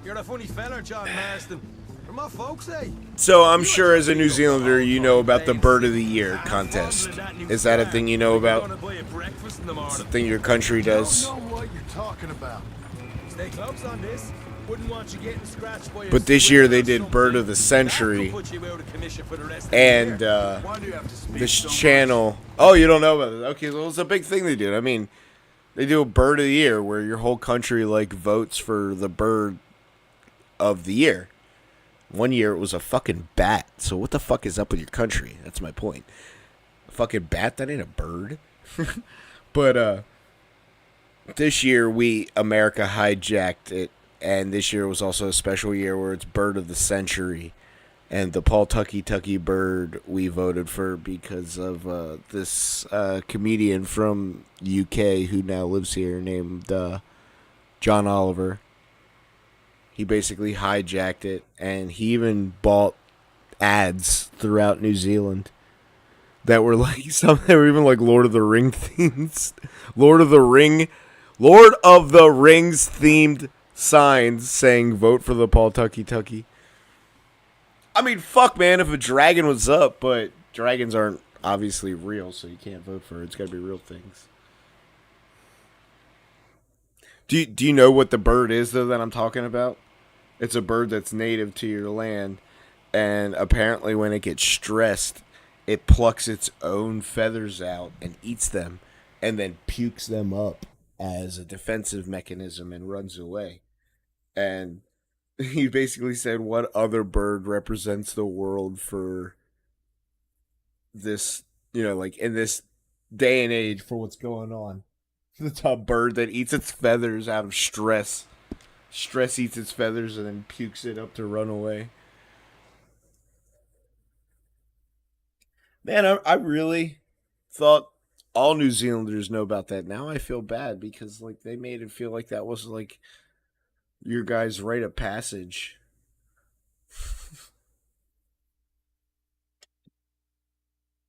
You're a funny feller, John Marston. From my folks, eh? So I'm sure as a New Zealander you know about the Bird of the Year contest. Is that a thing you know about? It's a thing your country does. I don't know what you're talking about. Stay close on this. Wouldn't want you getting scratched by a But this year they did Bird of the Century. And this channel... Oh, you don't know about it? Okay, well, it's a big thing they do. I mean, they do a Bird of the Year where your whole country like votes for the Bird of the Year. One year it was a fucking bat. So what the fuck is up with your country? That's my point. A fucking bat? That ain't a bird. But this year America hijacked it, and this year was also a special year where it's Bird of the Century. And the Pawtucky Tucky bird we voted for because of this comedian from UK who now lives here named John Oliver. He basically hijacked it, and he even bought ads throughout New Zealand that were like some that were even like Lord of the Ring themes, Lord of the Rings themed signs saying "Vote for the Pawtucky Tucky." I mean, fuck, man, if a dragon was up, but dragons aren't obviously real, so you can't vote for it. It's got to be real things. Do you know what the bird is, though, that I'm talking about? It's a bird that's native to your land, and apparently when it gets stressed, it plucks its own feathers out and eats them, and then pukes them up as a defensive mechanism and runs away. And he basically said, what other bird represents the world for this, like in this day and age for what's going on? It's a bird that eats its feathers out of stress. Stress eats its feathers and then pukes it up to run away. Man, I really thought all New Zealanders know about that. Now I feel bad because like they made it feel like that was like your guys' rite of passage.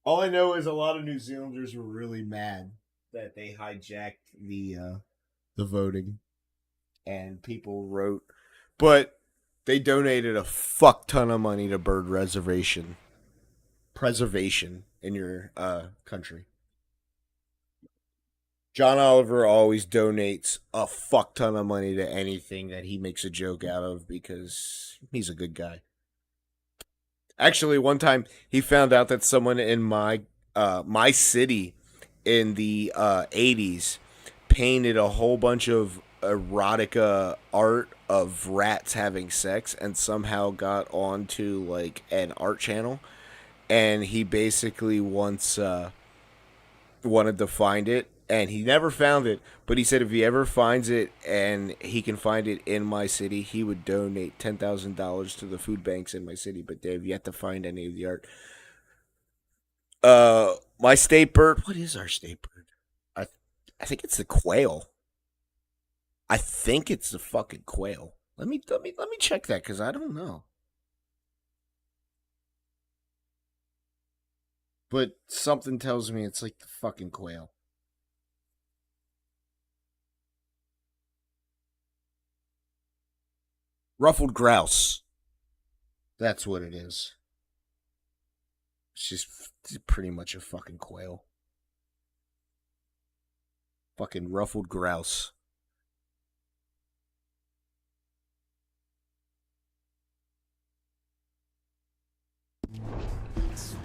All I know is a lot of New Zealanders were really mad that they hijacked the voting, and people wrote, but they donated a fuck ton of money to bird preservation in your country. John Oliver always donates a fuck ton of money to anything that he makes a joke out of because he's a good guy. Actually, one time he found out that someone in my city in the 80s painted a whole bunch of erotica art of rats having sex and somehow got onto like an art channel, and he basically once wanted to find it, and he never found it. But he said if he ever finds it and he can find it in my city, he would donate $10,000 to the food banks in my city. But they've yet to find any of the art. My state bird. What is our state bird? I think it's the quail. I think it's the fucking quail. Let me check that because I don't know. But something tells me it's like the fucking quail. Ruffled grouse. That's what it is. It's just pretty much a fucking quail. Fucking ruffled grouse.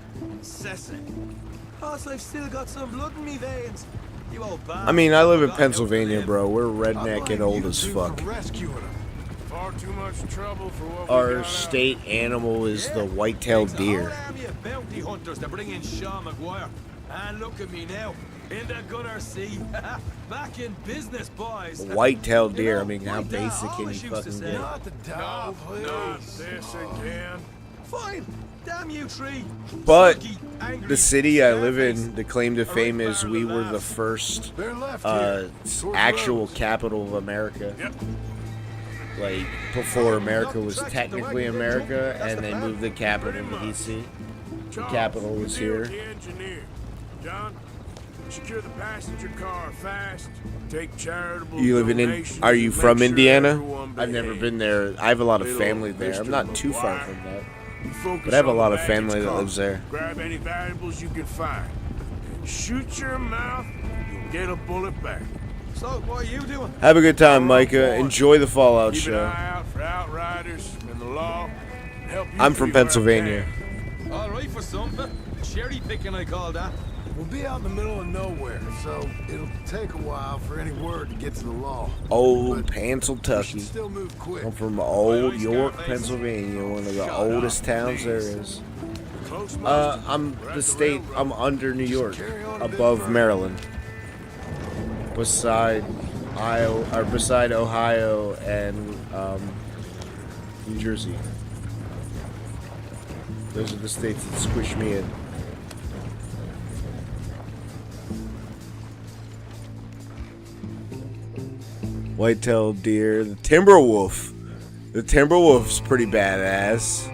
Incessant. Plus, I've still got some blood in me veins. You old bastard. I mean, I live in Pennsylvania, bro. We're redneck and old as fuck. Far too much trouble for what Our state animal is the white-tailed deer. Bounty hunters to bring in Sean McGuire. And look at me now. In the gutter sea. Back in business, boys. White-tailed deer. I mean, how basic can you fucking get? Not the dog, please. Not this again. Fine. Damn you, tree. But the city I live in, the claim to fame is we were the first actual capital of America. Like, before America was technically America, and they moved the capital to D.C. The capital was here. John, secure the passenger car fast. Take charitable You live in? donations Are you and from make sure Indiana? everyone I've never behaves. been there. I have a lot of Little family there. I'm Mr. not too far McGuire. from that. You focus But I have a on lot the of family baggage that car. lives there. Grab any valuables you can find. And shoot your mouth, you'll get a bullet back. So, what are you doing? Have a good time, Micah. Enjoy the Fallout Keep an show. eye out for outriders and the law. And help you I'm from three where I Pennsylvania. can. All right for something. Cherry picking, I call that. We'll be out in the middle of nowhere, so it'll take a while for any word to get to the law. Old We Pennsylvania. should still move quick. I'm from old York, Pennsylvania, one of the oldest towns there is. I'm the state. I'm under New York, above Maryland, beside Ohio and New Jersey. Those are the states that squish me in. White-tailed deer, the Timberwolf. The Timberwolf's pretty badass.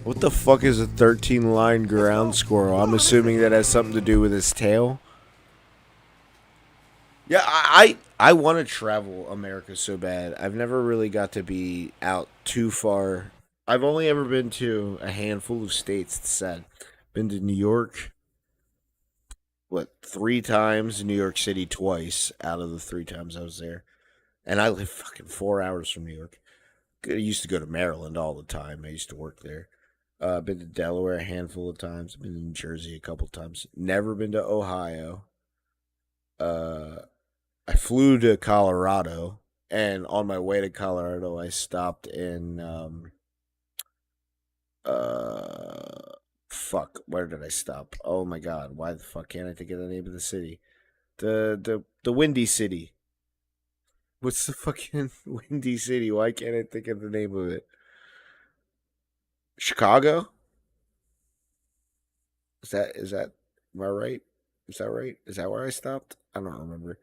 What the fuck is a 13-line ground squirrel? I'm assuming that has something to do with his tail. Yeah, I want to travel America so bad. I've never really got to be out too far. I've only ever been to a handful of states, it's sad. Been to New York, 3 times, New York City twice out of the 3 times I was there. And I live fucking 4 hours from New York. I used to go to Maryland all the time. I used to work there. Been to Delaware a handful of times. Been to New Jersey a couple times. Never been to Ohio. I flew to Colorado, and on my way to Colorado, I stopped in fuck, where did I stop? Oh my god, why the fuck can't I think of the name of the city? The Windy City. What's the fucking Windy City? Why can't I think of the name of it? Chicago? Is that am I right? Is that right? Is that where I stopped? I don't remember.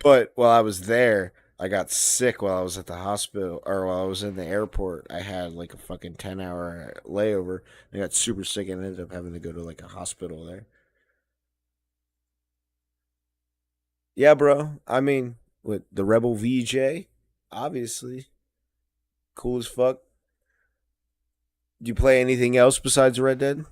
But while I was there, I got sick while I was at the hospital, or while I was in the airport. I had like a fucking 10-hour layover. I got super sick and ended up having to go to like a hospital there. Yeah, bro. I mean, with the Rebel VJ, obviously. Cool as fuck. Do you play anything else besides Red Dead?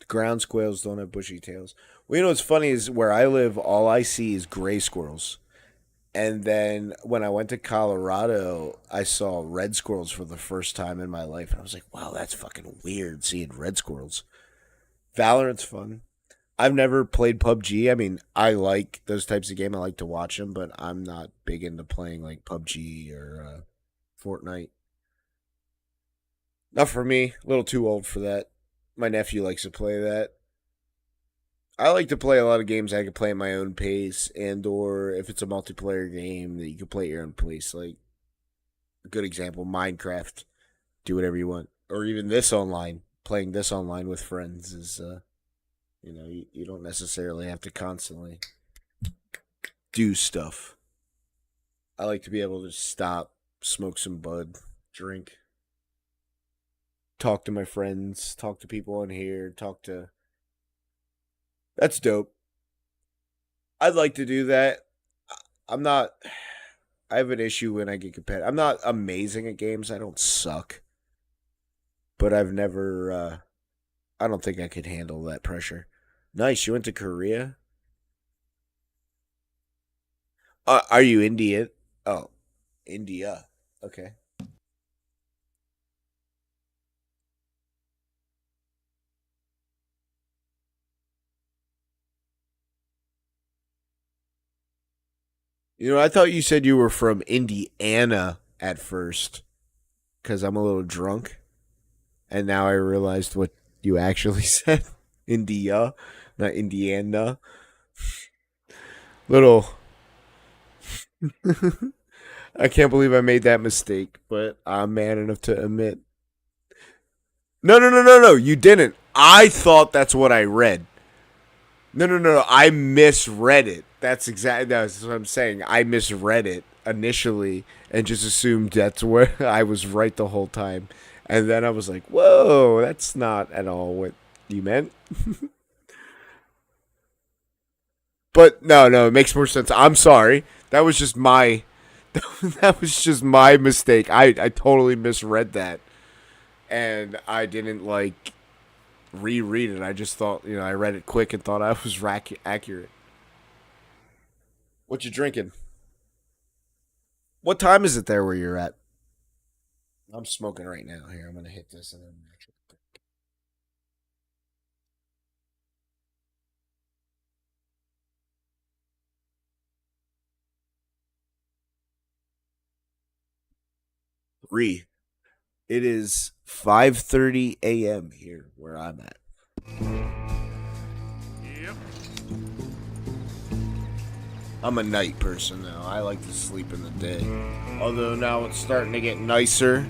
Ground squirrels don't have bushy tails. Well, you know what's funny is where I live, all I see is gray squirrels. And then when I went to Colorado, I saw red squirrels for the first time in my life. And I was like, wow, that's fucking weird seeing red squirrels. Valorant's fun. I've never played PUBG. I mean, I like those types of game. I like to watch them, but I'm not big into playing like PUBG or Fortnite. Not for me. A little too old for that. My nephew likes to play that. I like to play a lot of games I can play at my own pace, and or if it's a multiplayer game that you can play at your own pace. Like a good example, Minecraft. Do whatever you want, or even this online. Playing this online with friends is, you don't necessarily have to constantly do stuff. I like to be able to stop, smoke some bud, drink, talk to my friends, talk to people on here, That's dope. I'd like to do that. I'm not. I have an issue when I get competitive. I'm not amazing at games. I don't suck. But I've never. I don't think I could handle that pressure. Nice. You went to Korea? Are you Indian? Oh, India. Okay. I thought you said you were from Indiana at first, because I'm a little drunk, and now I realized what you actually said. India, not Indiana. Little. I can't believe I made that mistake, but I'm man enough to admit. No, no, no, no, no. You didn't. I thought that's what I read. No, no, no, no. I misread it. That's what I'm saying. I misread it initially and just assumed that's where I was right the whole time. And then I was like, whoa, that's not at all what you meant. But no, no, it makes more sense. I'm sorry. That was just my that was just my mistake. I totally misread that. And I didn't reread it. I just thought, I read it quick and thought I was accurate. What you drinking? What time is it there where you're at? I'm smoking right now. Here, I'm gonna hit this and then. Three. It is 5:30 a.m. here where I'm at. Yep. I'm a night person now. I like to sleep in the day. Although now it's starting to get nicer.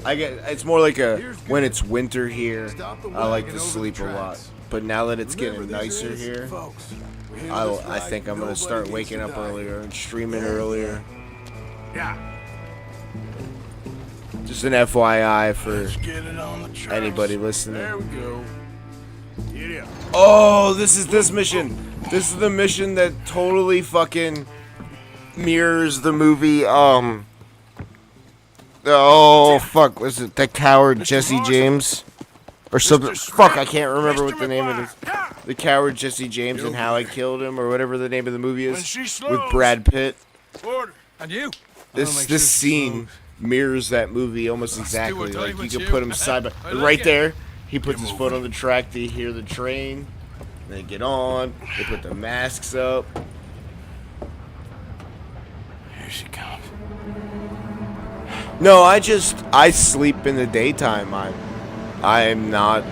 It's more like when it's winter here, I like to sleep a lot. But now that it's getting nicer here, I think I'm gonna start waking up earlier and streaming earlier. Yeah. Just an FYI for anybody listening. There we go. Yeah. Oh, this is this mission. This is the mission that totally fucking mirrors the movie. Oh fuck, was it the coward Jesse James or something? Fuck, I can't remember what the name of it is. The coward Jesse James and How I Killed Him, or whatever the name of the movie is, with Brad Pitt. And you? This scene mirrors that movie almost exactly. Like you can put them side by right there. He puts his foot on the track to hear the train. They get on. They put the masks up. Here she comes. No, I sleep in the daytime. I'm not.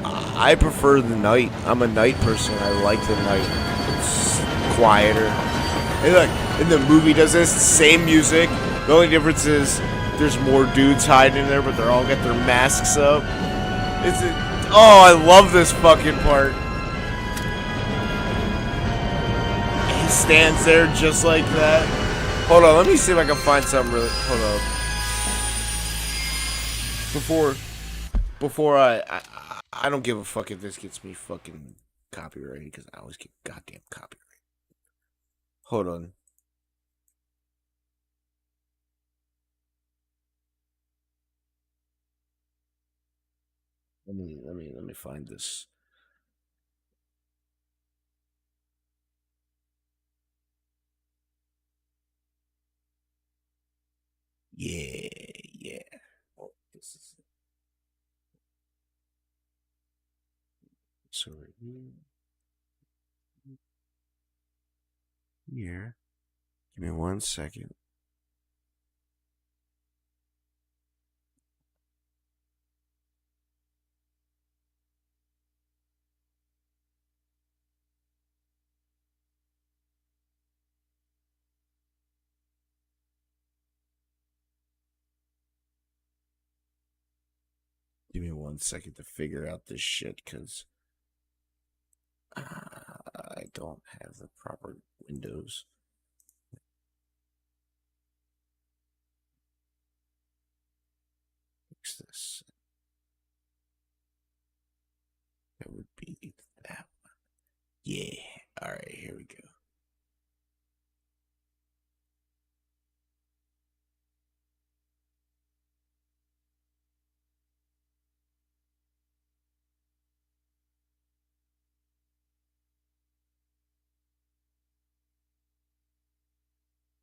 I prefer the night. I'm a night person. I like the night. It's quieter. And look, and the movie does this same music. The only difference is there's more dudes hiding in there, but they're all got their masks up. Oh, I love this fucking part. He stands there just like that. Hold on, let me see if I can find something really. Hold on. Before I don't give a fuck if this gets me fucking copyrighted, because I always get goddamn copyrighted. Hold on. Let me find this. Yeah. Oh, this is it. So right here. Give me 1 second. Give me 1 second to figure out this shit, because I don't have the proper windows. Fix this. That would be that one. Yeah. All right, here we go.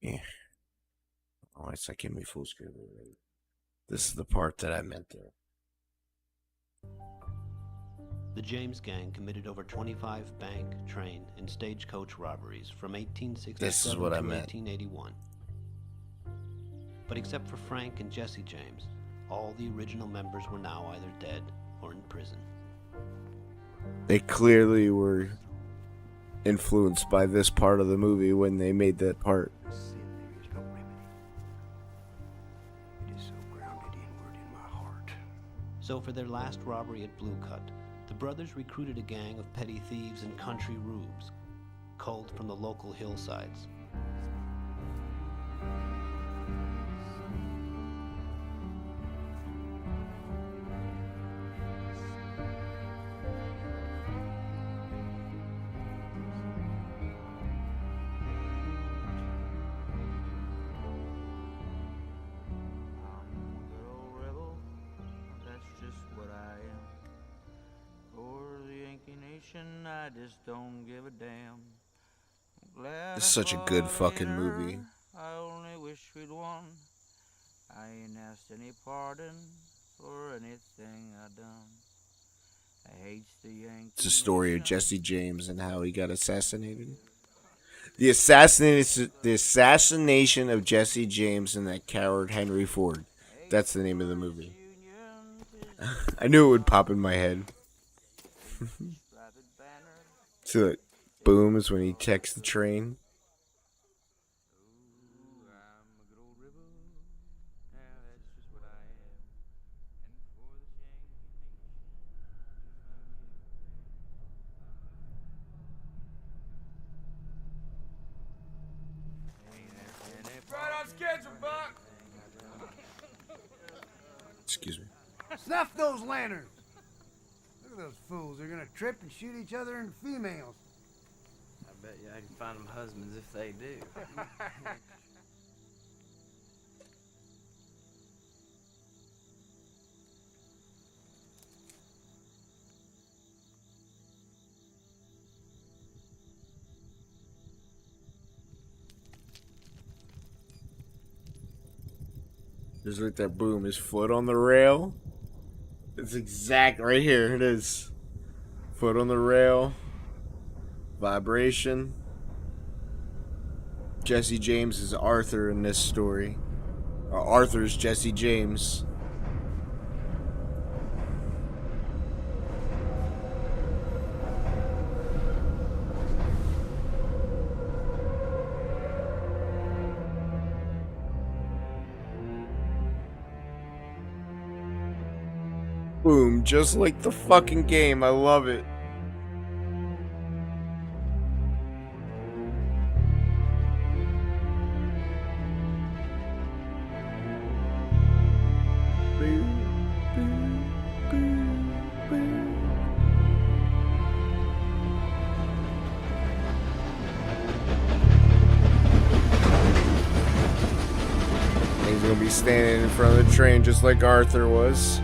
Yeah. Oh, it's like giving me full screen already. This is the part that I meant there. The James gang committed over 25 bank, train, and stagecoach robberies from 1867 This is what to I meant. 1881. But except for Frank and Jesse James, all the original members were now either dead or in prison. They clearly were influenced by this part of the movie when they made that part. Sin, there is no remedy. It is so grounded inward in my heart. So for their last robbery at Blue Cut, the brothers recruited a gang of petty thieves and country rubes, culled from the local hillsides. I just don't give a damn. This is such a good fucking movie. I only wish we'd won. I ain't asked any pardon for anything I done. I hate the Yankees. It's a story of Jesse James and how he got assassinated. The assassination of Jesse James and that coward Henry Ford. That's the name of the movie. I knew it would pop in my head. So that boom is when he texts the train. Right on schedule, Buck. Excuse me. Snuff those lanterns. Look at those fools. They're gonna trip and shoot each other and females. I bet you I can find them husbands if they do. Just like that boom, his foot on the rail. It's exact right here. It is. Foot on the rail. Vibration. Jesse James is Arthur in this story. Arthur's Jesse James. Boom, just like the fucking game. I love it. He's gonna be standing in front of the train just like Arthur was.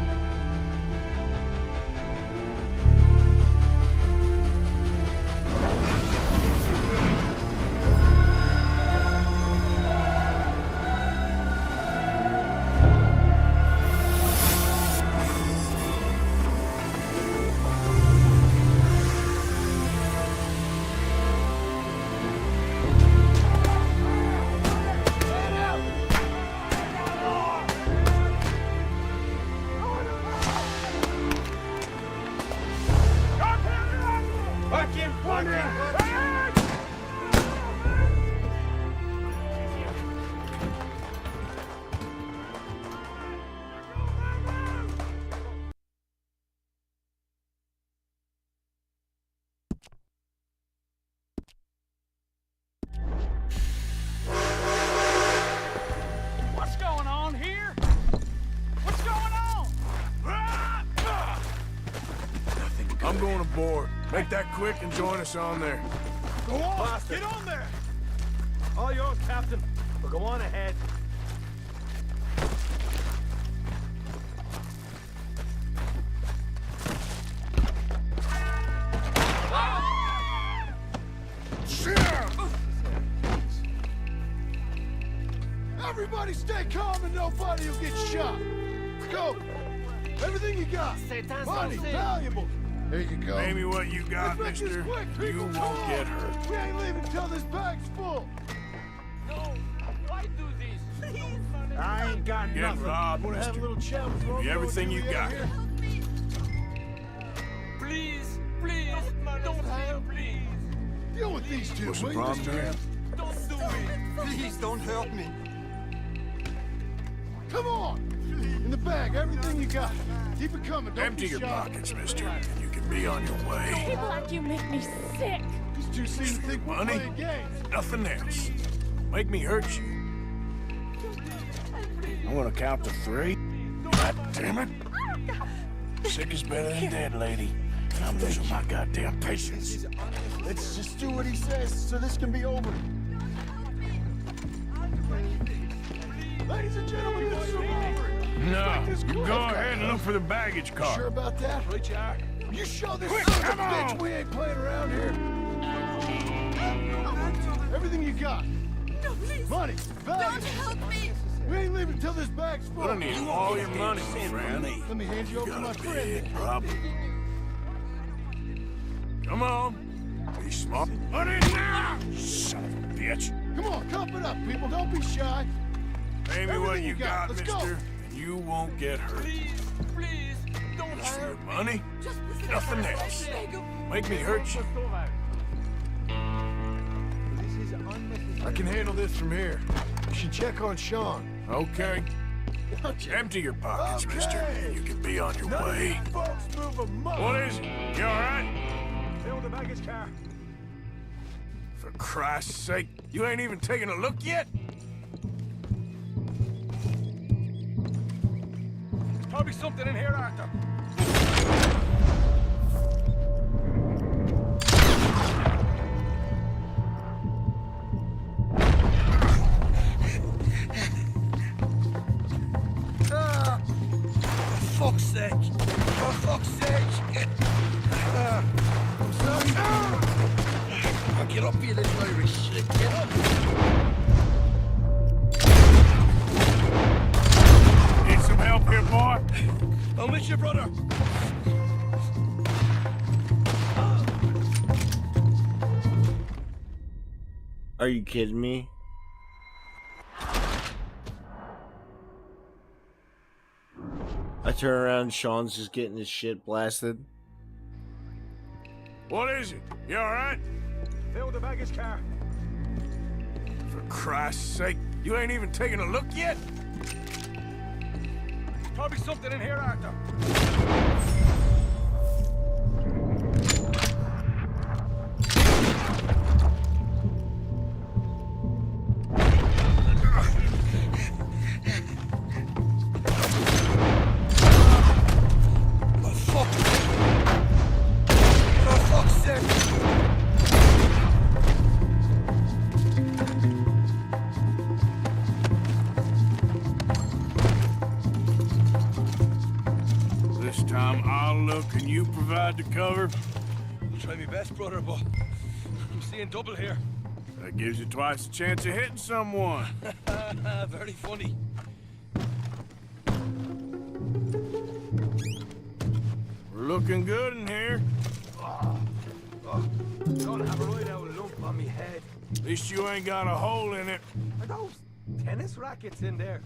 on you! What's going on here? What's going on? I'm going aboard. Make that quick and join us on there. Go on! Get on there! All yours, Captain. But go on ahead. Everybody stay calm and nobody will get shot. Go. Everything you got. Money, valuable. There you go. Maybe what you got, Let's make mister. this quick. You People won't talk. get hurt. We ain't leaving till this bag's full. No, why do this? Please. I ain't got Get nothing. robbed, Wanna have a mister. little chat with Give Romeo me everything and you Juliet got. here? Please, please, don't help, please. Deal with these two, What's the will you, problem, Mr. man? Ham? Don't do it. Please don't hurt me. Come on! In the bag, everything you got. Keep it coming, don't Empty be your shy. pockets, mister, and you can be on your way. People like you make me sick. These two seem to think we're Money? playing games. Nothing else. Make me hurt you. I'm gonna count to 3. God damn it. Sick is better than dead, lady. And I'm losing my goddamn patience. Let's just do what he says so this can be over. Ladies and gentlemen, this is over. No, This you quick. go ahead and look for the baggage car. Sure about that? Right, you are. You show this Quick, son of a come bitch on. we ain't playing around here. Everything you got. No, please. Money, value. Don't help me. We ain't leaving till this bag's full. I don't need all your money, my friend. Let me hand you over to my Got a friend. big problem. Come on. Be smart. Money now! Son of a bitch. Come on, cup it up, people. Don't be shy. Pay me what Everything you you got. got, Let's mister, go. and you won't get hurt. Please, don't As for your hurt me. money, Just nothing else. Make me hurt you. I can handle this from here. You should check on Sean. Okay. Empty your pockets, mister, and you can be on your way. Folks move a muck. What is it? You all right? Fill the baggage car. For Christ's sake, you ain't even taken a look yet? Probably something in here, Arthur. For fuck's sake. For fuck's sake. I'm sorry. Get up, you little Irish shit. Get up. Need some help here, boy? I'm with you, brother. Are you kidding me? I turn around, Sean's just getting his shit blasted. What is it? You all right? Fill the baggage car. For Christ's sake, you ain't even taken a look yet? Probably something in here, Arthur. For fuck's sake. This time I'll look and you provide the cover. I'll try my best, brother, but I'm seeing double here. That gives you twice the chance of hitting someone. Very funny. We're looking good in here. Gonna have a right out lump on me head. At least you ain't got a hole in it. Are those tennis rackets in there?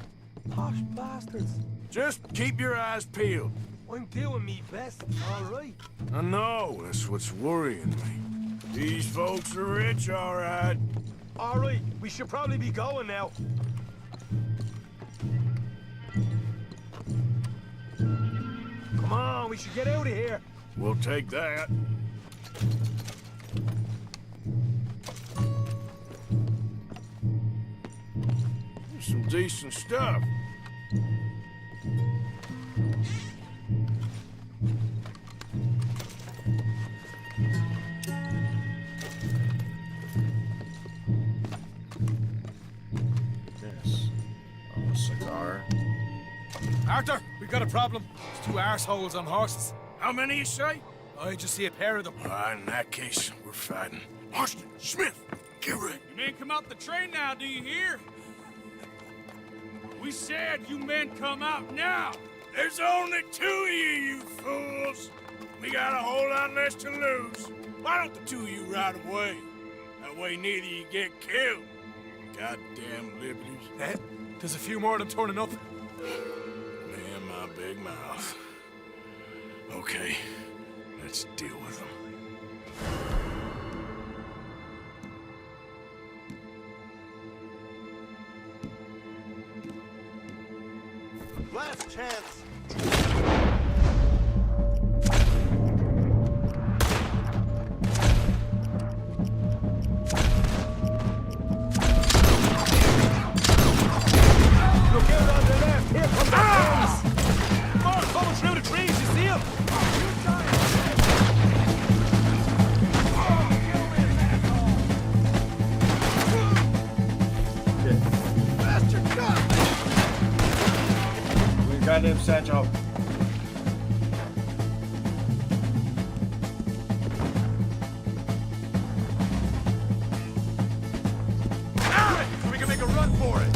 Posh bastards. Just keep your eyes peeled. I'm doing me best, all right. I know, that's what's worrying me. These folks are rich, all right. All right, we should probably be going now. Come on, we should get out of here. We'll take that. Some decent stuff. Yes. Oh, a cigar. Arthur, we got a problem. There's two arseholes on horses. How many you say? I just see a pair of them. In that case, we're fighting. Marston, Smith, get ready. You men come out the train now, do you hear? We said you men come out now. There's only two of you fools. We got a whole lot less to lose. Why don't the two of you ride away? That way neither of you get killed. Goddamn liberties. There's a few more of them turning up. Me and my big mouth. Okay, let's deal with them. Last chance. Look out on the left. Here comes the trees. More coming through the trees. You see him? Bastard gun! We goddamn satchel. So we can make a run for it.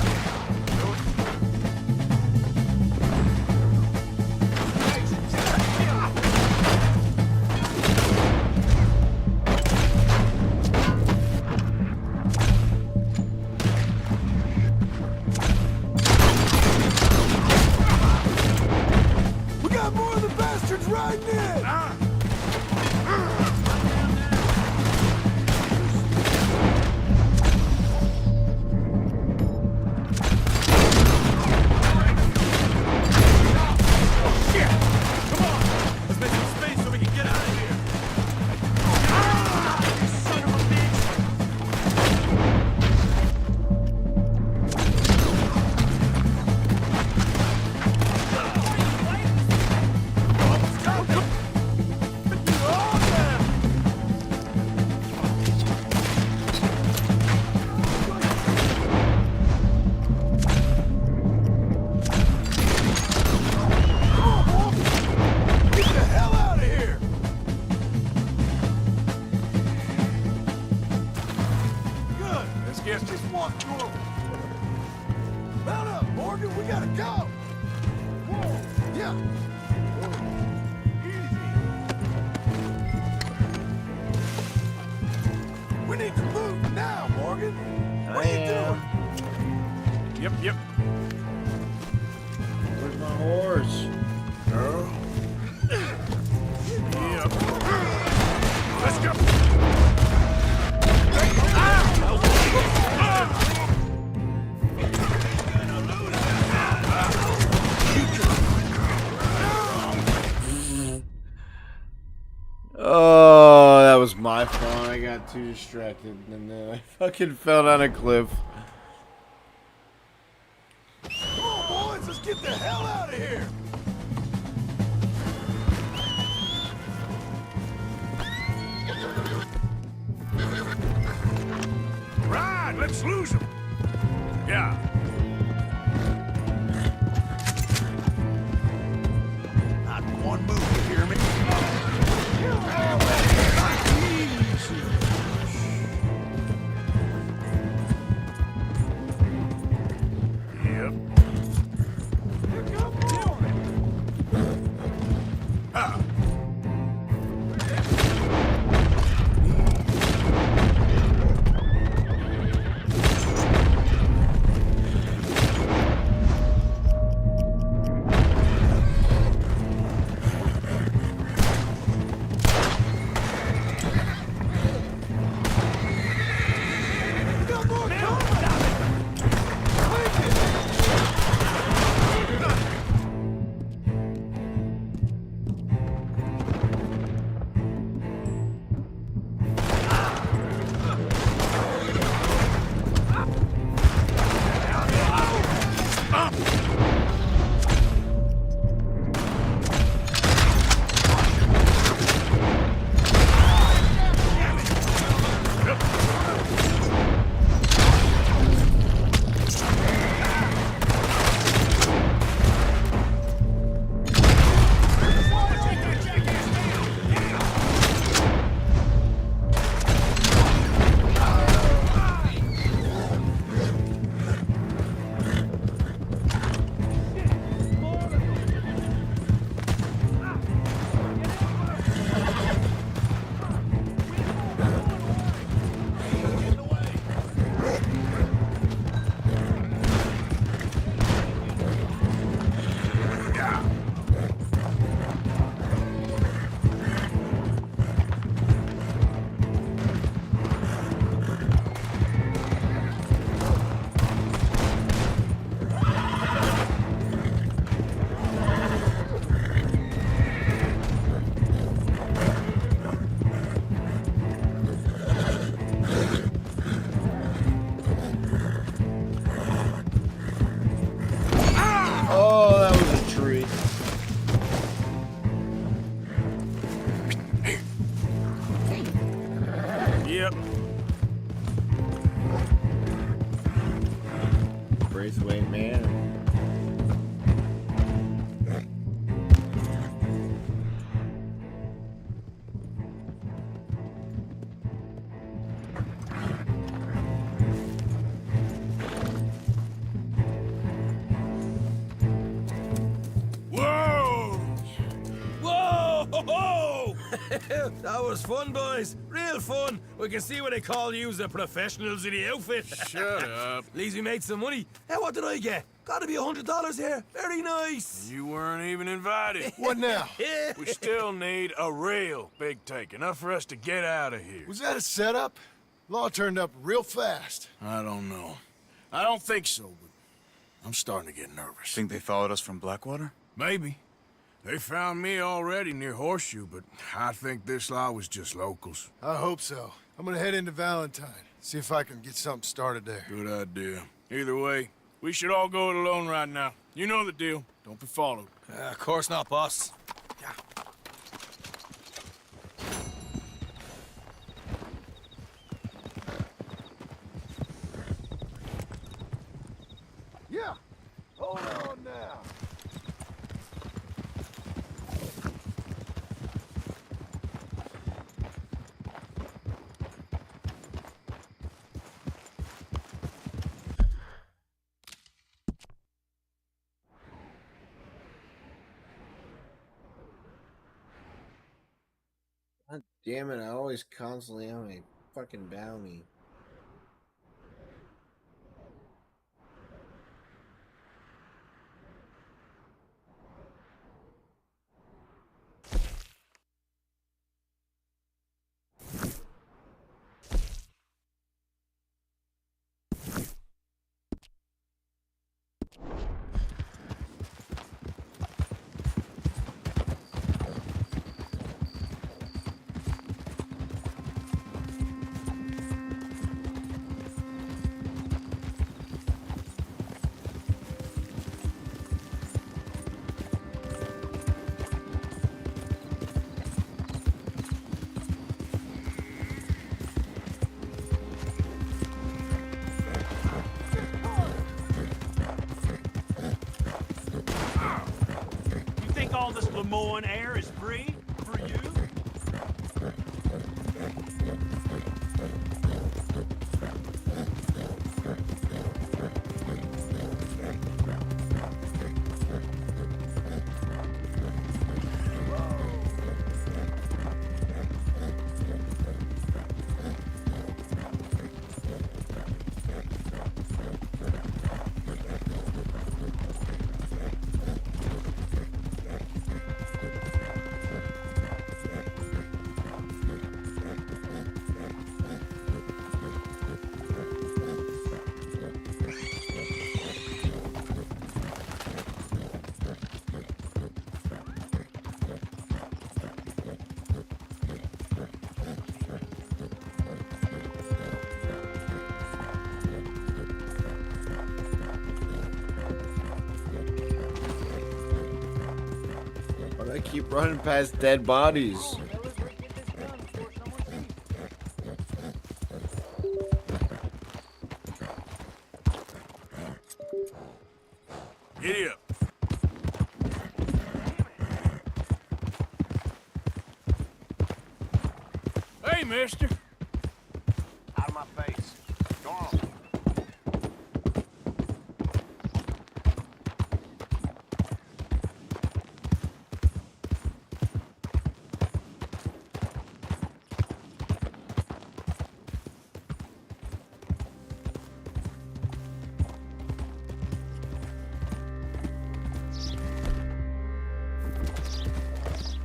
We got more of the bastards riding in! Let's make some space so we can get out of here. You son of a bitch! Get the hell out of here! Good. Let's get Just walk through them. Mount up, Morgan. We gotta go. Whoa. Yeah. Easy. We need to move now, Morgan. What are you doing? Yep. Where's my horse? Girl. Yep. Let's go. Oh, that was my fault. I got too distracted and then I fucking fell down a cliff. Come on, boys. Let's get the hell out of here. Right, let's lose them. Yeah. Not one move, you hear me? Yep. Ah. Yep. Braithwaite man. Whoa! Whoa! Ho, ho! That was fun, boys. Real fun. We can see what they call you the professionals of the outfit. Shut up. At least we made some money. Hey, what did I get? Gotta be $100 here. Very nice. You weren't even invited. What now? We still need a real big take, enough for us to get out of here. Was that a setup? Law turned up real fast. I don't know. I don't think so, but I'm starting to get nervous. Think they followed us from Blackwater? Maybe. They found me already near Horseshoe, but I think this lot was just locals. I hope so. I'm gonna head into Valentine, see if I can get something started there. Good idea. Either way, we should all go it alone right now. You know the deal. Don't be followed. Of course not, boss. Yeah! Hold on now! God damn it, I always constantly on a fucking bounty. You think all this Lemoyne air is free for you? Why do I keep running past dead bodies? Giddy up. Hey, mister. Out of my face. Go on.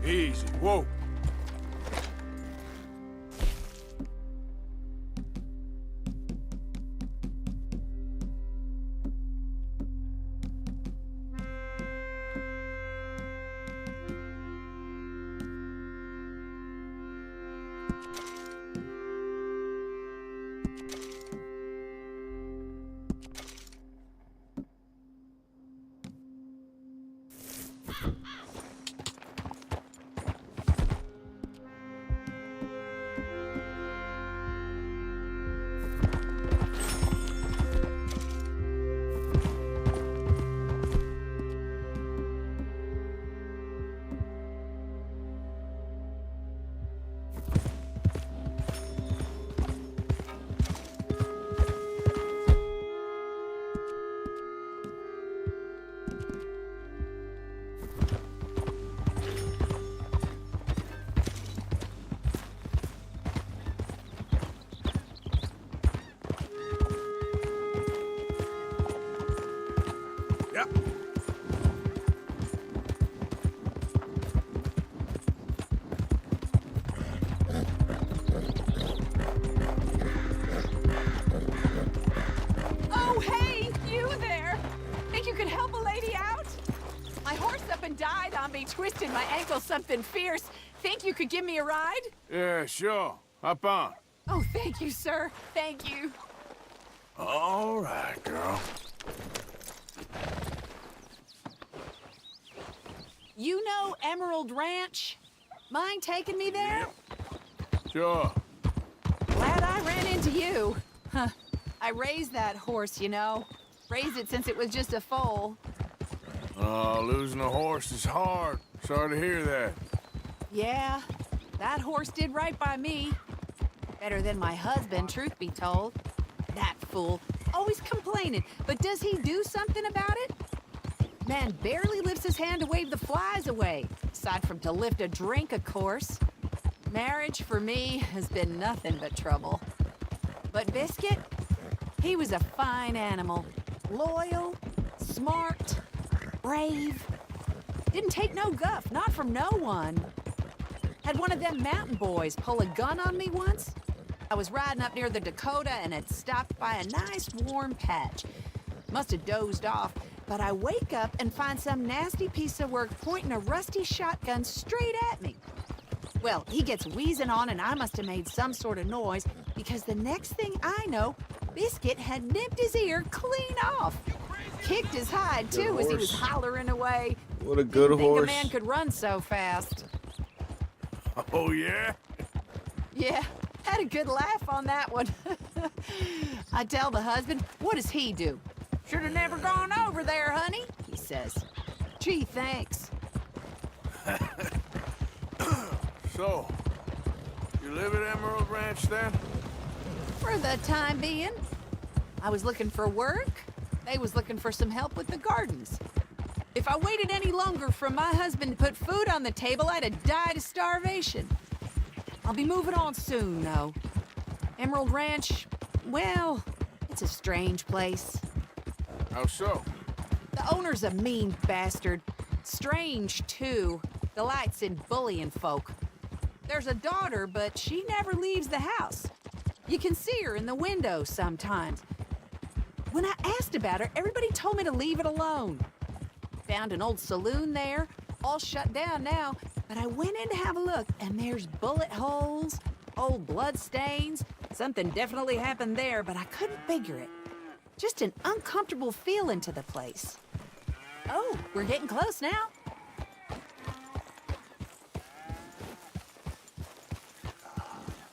Easy. Whoa. died on me, twisted my ankle something fierce. Think you could give me a ride? Yeah, sure. Hop on. Oh, thank you, sir. Thank you. All right, girl. You know Emerald Ranch? Mind taking me there? Sure. Glad I ran into you. Huh. I raised that horse, you know. Raised it since it was just a foal. Oh, losing a horse is hard. Sorry to hear that. Yeah, that horse did right by me. Better than my husband, truth be told. That fool, always complaining, but does he do something about it? Man barely lifts his hand to wave the flies away, aside from to lift a drink, of course. Marriage, for me, has been nothing but trouble. But Biscuit, he was a fine animal. Loyal, smart, brave. Didn't take no guff, not from no one. Had one of them mountain boys pull a gun on me once. I was riding up near the Dakota and had stopped by a nice warm patch. Must have dozed off, but I wake up and find some nasty piece of work pointing a rusty shotgun straight at me. Well, he gets wheezing on and I must have made some sort of noise because the next thing I know, Biscuit had nipped his ear clean off. Kicked his hide, too, as he was hollering away. What a good Didn't horse. think a man could run so fast. Oh, yeah? Yeah, had a good laugh on that one. I tell the husband, what does he do? Should have never gone over there, honey, he says. Gee, thanks. So, you live at Emerald Ranch then? For the time being. I was looking for work. They was looking for some help with the gardens. If I waited any longer for my husband to put food on the table, I'd have died of starvation. I'll be moving on soon, though. Emerald Ranch, well, it's a strange place. How so? The owner's a mean bastard. Strange, too. Delights in bullying folk. There's a daughter, but she never leaves the house. You can see her in the window sometimes. When I asked about her, everybody told me to leave it alone. Found an old saloon there, all shut down now, but I went in to have a look, and there's bullet holes, old blood stains. Something definitely happened there, but I couldn't figure it. Just an uncomfortable feeling to the place. Oh, we're getting close now.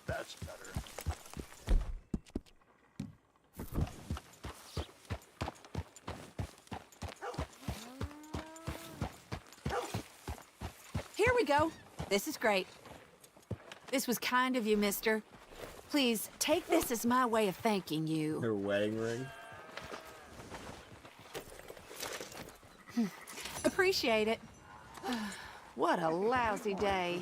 That's better. Here we go. This is great. This was kind of you, mister. Please, take this as my way of thanking you. Her wedding ring. Appreciate it. What a lousy day.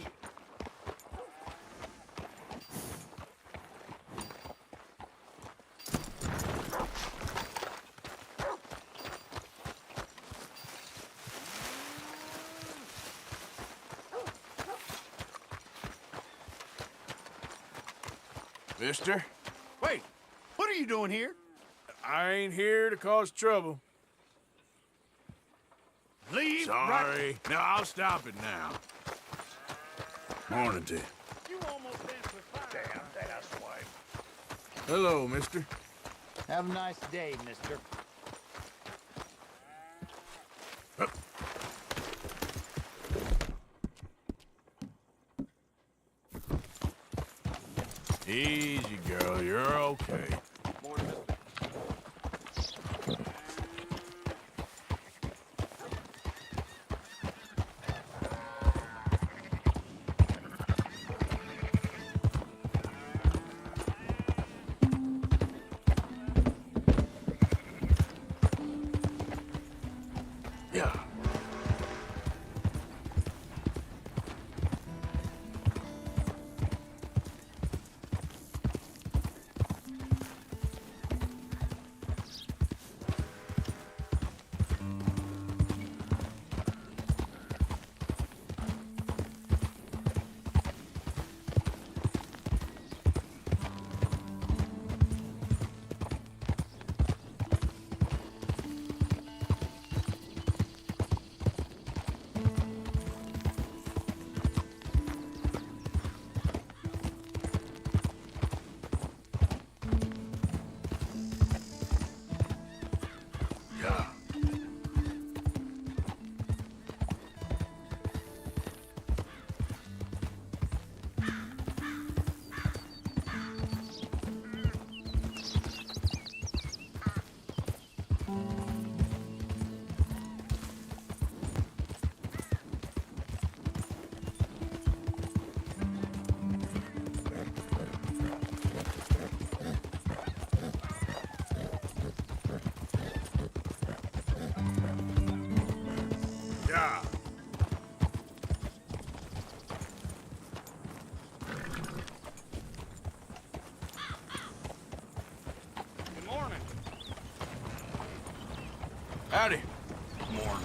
Mister? Wait, what are you doing here? I ain't here to cause trouble. Leave. Sorry. No, I'll stop it now. Morning to you. You almost answered fire. Damn, that's wife. Hello, mister. Have a nice day, mister. Easy, girl. You're okay. Morning, mister. Yeah. Howdy. More.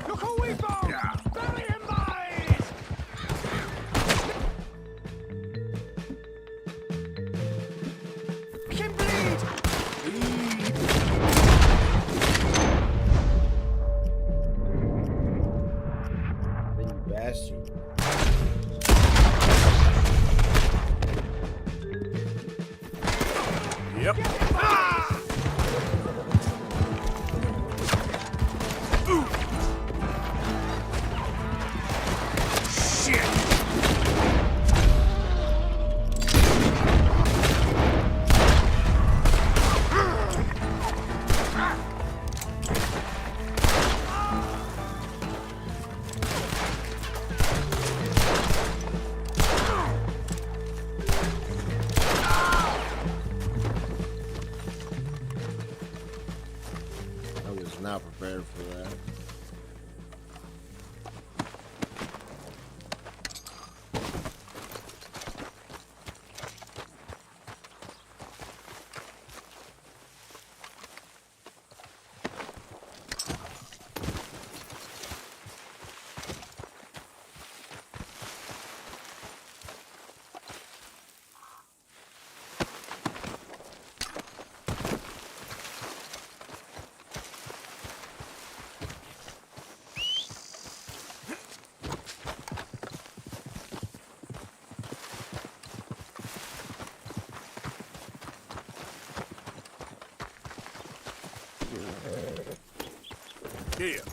Look who we found! Bury him, boys! Can bleed! You bastard. Yep. Ah! Ooh. Shit! I was not prepared for that. Here.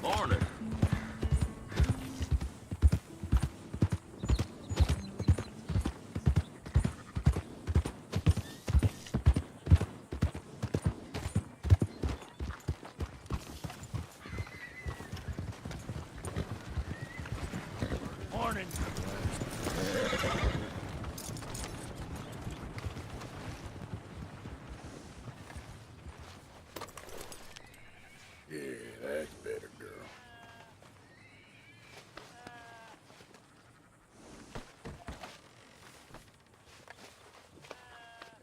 Morning. Morning. Yeah, that's better, girl.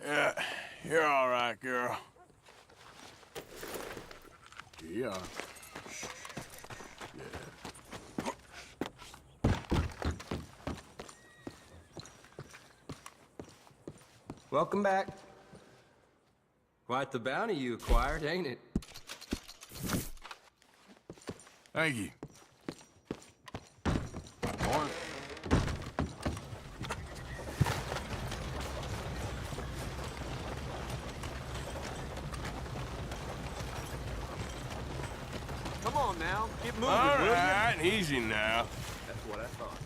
Yeah, you're all right, girl. Yeah. Welcome back. Quite the bounty you acquired, ain't it? Thank you. Morning. Come on now, get moving, All will ya? right, easy now. That's what I thought.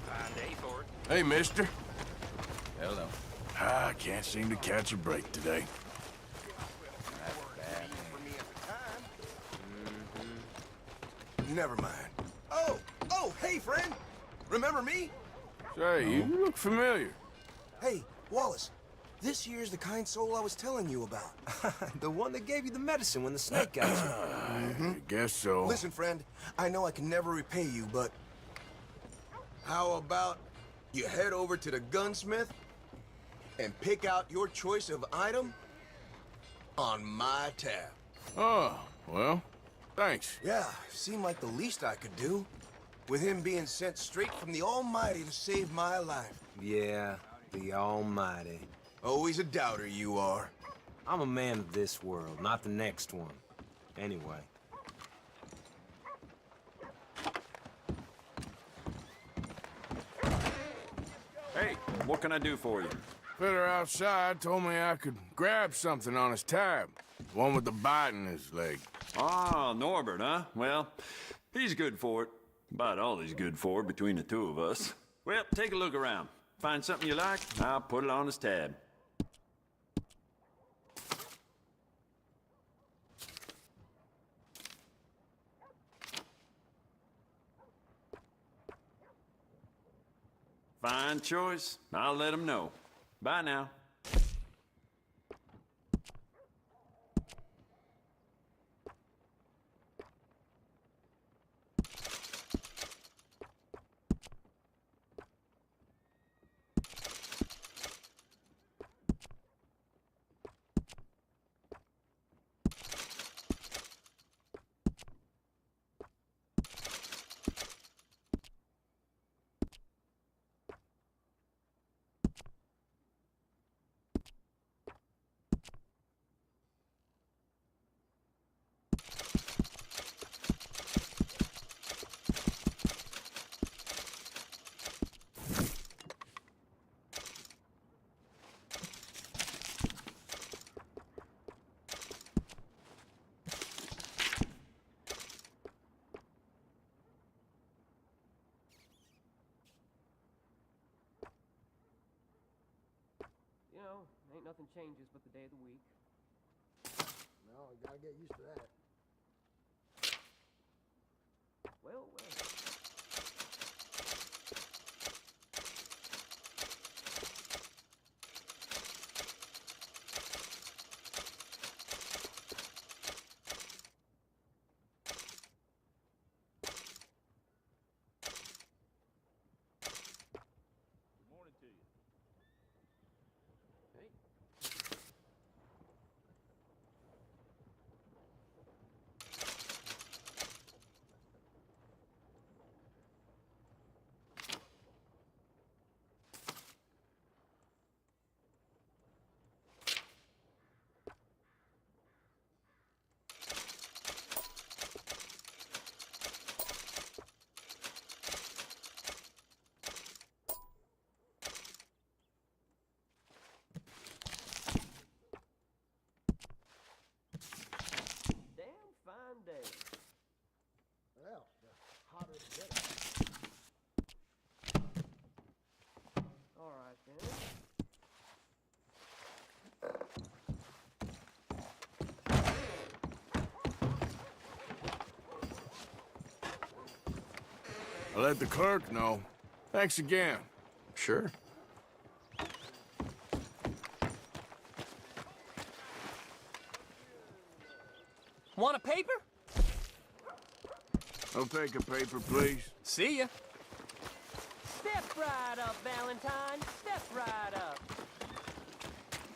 Fine day for it. Hey, mister. Hello. I can't seem to catch a break today. That's bad. Never mind. Oh, hey, friend. Remember me? Say, you look familiar. Hey, Wallace. This here's the kind soul I was telling you about. The one that gave you the medicine when the snake got you. I guess so. Listen, friend, I know I can never repay you, but how about you head over to the gunsmith and pick out your choice of item on my tab? Oh, well, thanks. Yeah, seemed like the least I could do, with him being sent straight from the Almighty to save my life. Yeah, the Almighty. Always a doubter you are. I'm a man of this world, not the next one. Anyway. Hey, what can I do for you? Fitter outside told me I could grab something on his tab. The one with the bite in his leg. Ah, Norbert, huh? Well, he's good for it. About all he's good for between the two of us. Well, take a look around. Find something you like, I'll put it on his tab. Fine choice. I'll let him know. Bye now. You know, ain't nothing changes but the day of the week. No, you gotta get used to that. Well, well. Good morning to you. Hey. Damn fine day. Well, the hotter the better. All right then. I'll let the clerk know. Thanks again. Sure. Want a paper? I'll take a paper, please. See ya. Step right up, Valentine. Step right up.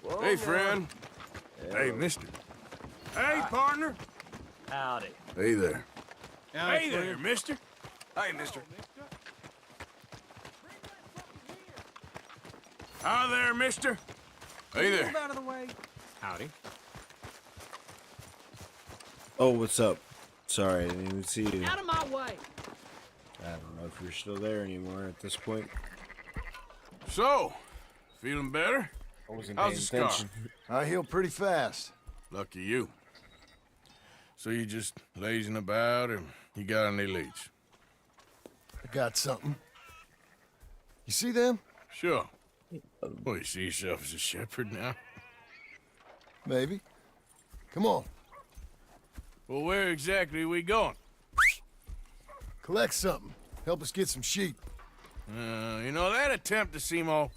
Whoa, Hey, now. friend. Hey, mister. Hey, partner. Howdy. Hey there. Hey there, mister. Hi, mister. Hi there, mister. Hey there. Move out of the way. Howdy. Oh, what's up? Sorry, I didn't even see you. Out of my way. I don't know if you're still there anymore at this point. So, feeling better? I wasn't How's paying the scar? attention. I heal pretty fast. Lucky you. So you just lazing about, or you got any leads? I got something. You see them? Sure. Well, you see yourself as a shepherd now? Maybe. Come on. Well, where exactly are we going? Collect something. Help us get some sheep. You know, that attempt to seem all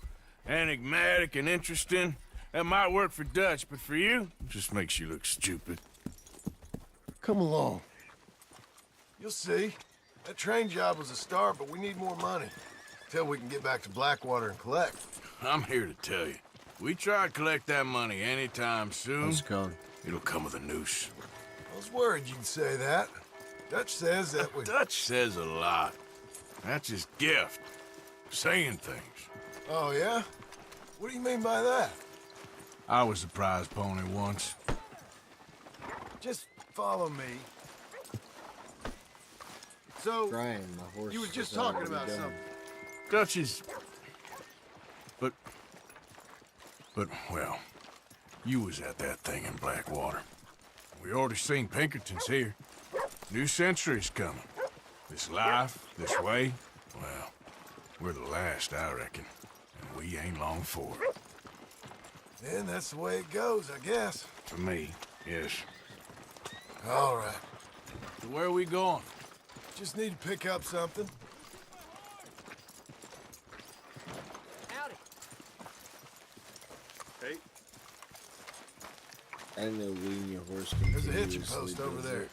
enigmatic and interesting, that might work for Dutch, but for you, it just makes you look stupid. Come along. You'll see. That train job was a start, but we need more money. Till we can get back to Blackwater and collect. I'm here to tell you, we try to collect that money anytime soon, Let's go. it'll come with a noose. I was worried you'd say that. Dutch says that we... Dutch says a lot. That's his gift. Saying things. Oh, yeah? What do you mean by that? I was the prize pony once. Just follow me. So, Brian, my horse. you were just is talking already about done. something. Dutch is... But, well, you was at that thing in Blackwater. We already seen Pinkertons here. New century's coming. This life, this way, well, we're the last, I reckon. And we ain't long for it. Then that's the way it goes, I guess. For me, yes. All right. So where are we going? Just need to pick up something. Howdy. Hey. I didn't know leading your horse can There's a hitching post over there.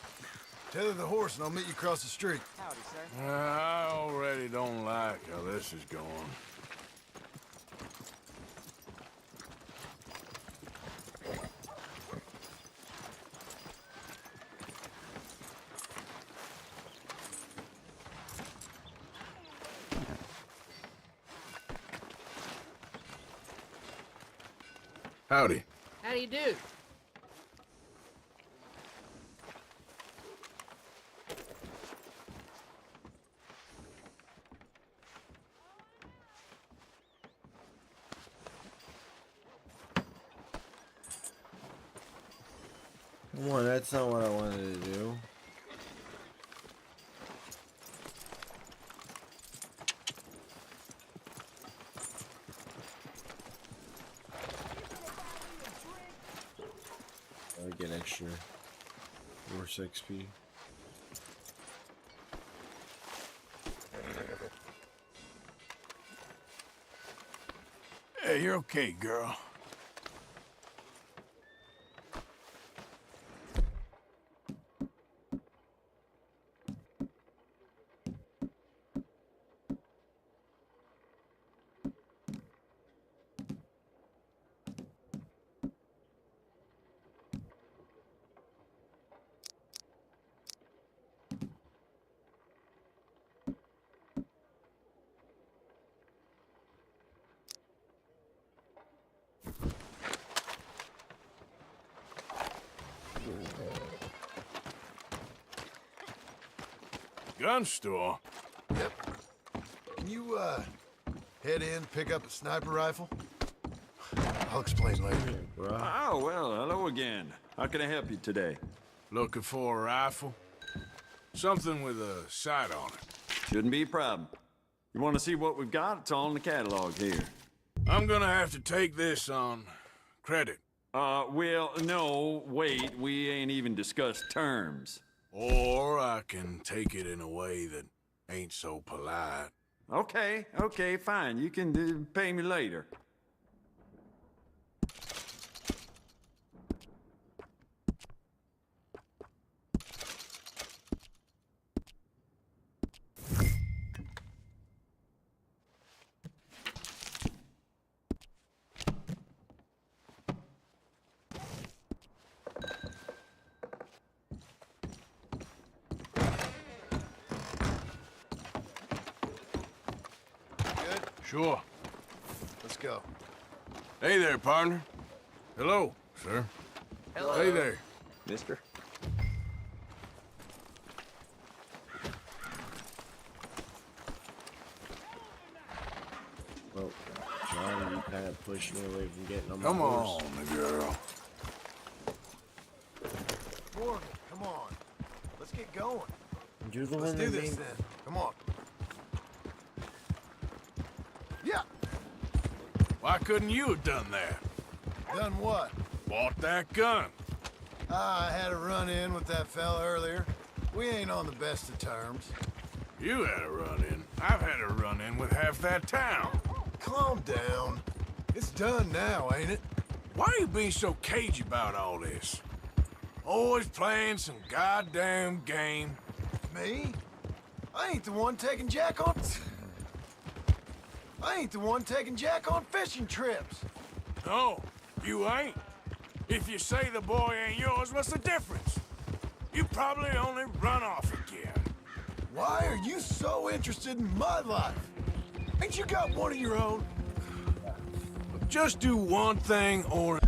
Tether the horse and I'll meet you across the street. Howdy, sir. I already don't like how this is going. Howdy. How do you do? Come on, that's not what I wanted to do. I get extra horse XP. Hey, you're okay, girl. Gun store? Yep. Can you, head in, pick up a sniper rifle? I'll explain later. Oh, well, hello again. How can I help you today? Looking for a rifle? Something with a sight on it. Shouldn't be a problem. You want to see what we've got? It's all in the catalog here. I'm gonna have to take this on credit. Well, no, wait. We ain't even discussed terms. Or I can take it in a way that ain't so polite. Okay, fine. You can pay me later. Sure. Let's go. Hey there, partner. Hello, sir. Hello. Hey there. Mister? Well, John, you kind of pushed me away from getting on my Come horse. on, girl. Morgan, come on. Let's get going. You're the Let's one do that this made... then. Come on. Yeah. Why couldn't you have done that? Done what? Bought that gun. I had a run-in with that fella earlier. We ain't on the best of terms. You had a run-in. I've had a run-in with half that town. Calm down. It's done now, ain't it? Why are you being so cagey about all this? Always playing some goddamn game. Me? I ain't the one taking Jack on... I ain't the one taking Jack on fishing trips. No, you ain't. If you say the boy ain't yours, what's the difference? You probably only run off again. Why are you so interested in my life? Ain't you got one of your own? Just do one thing or...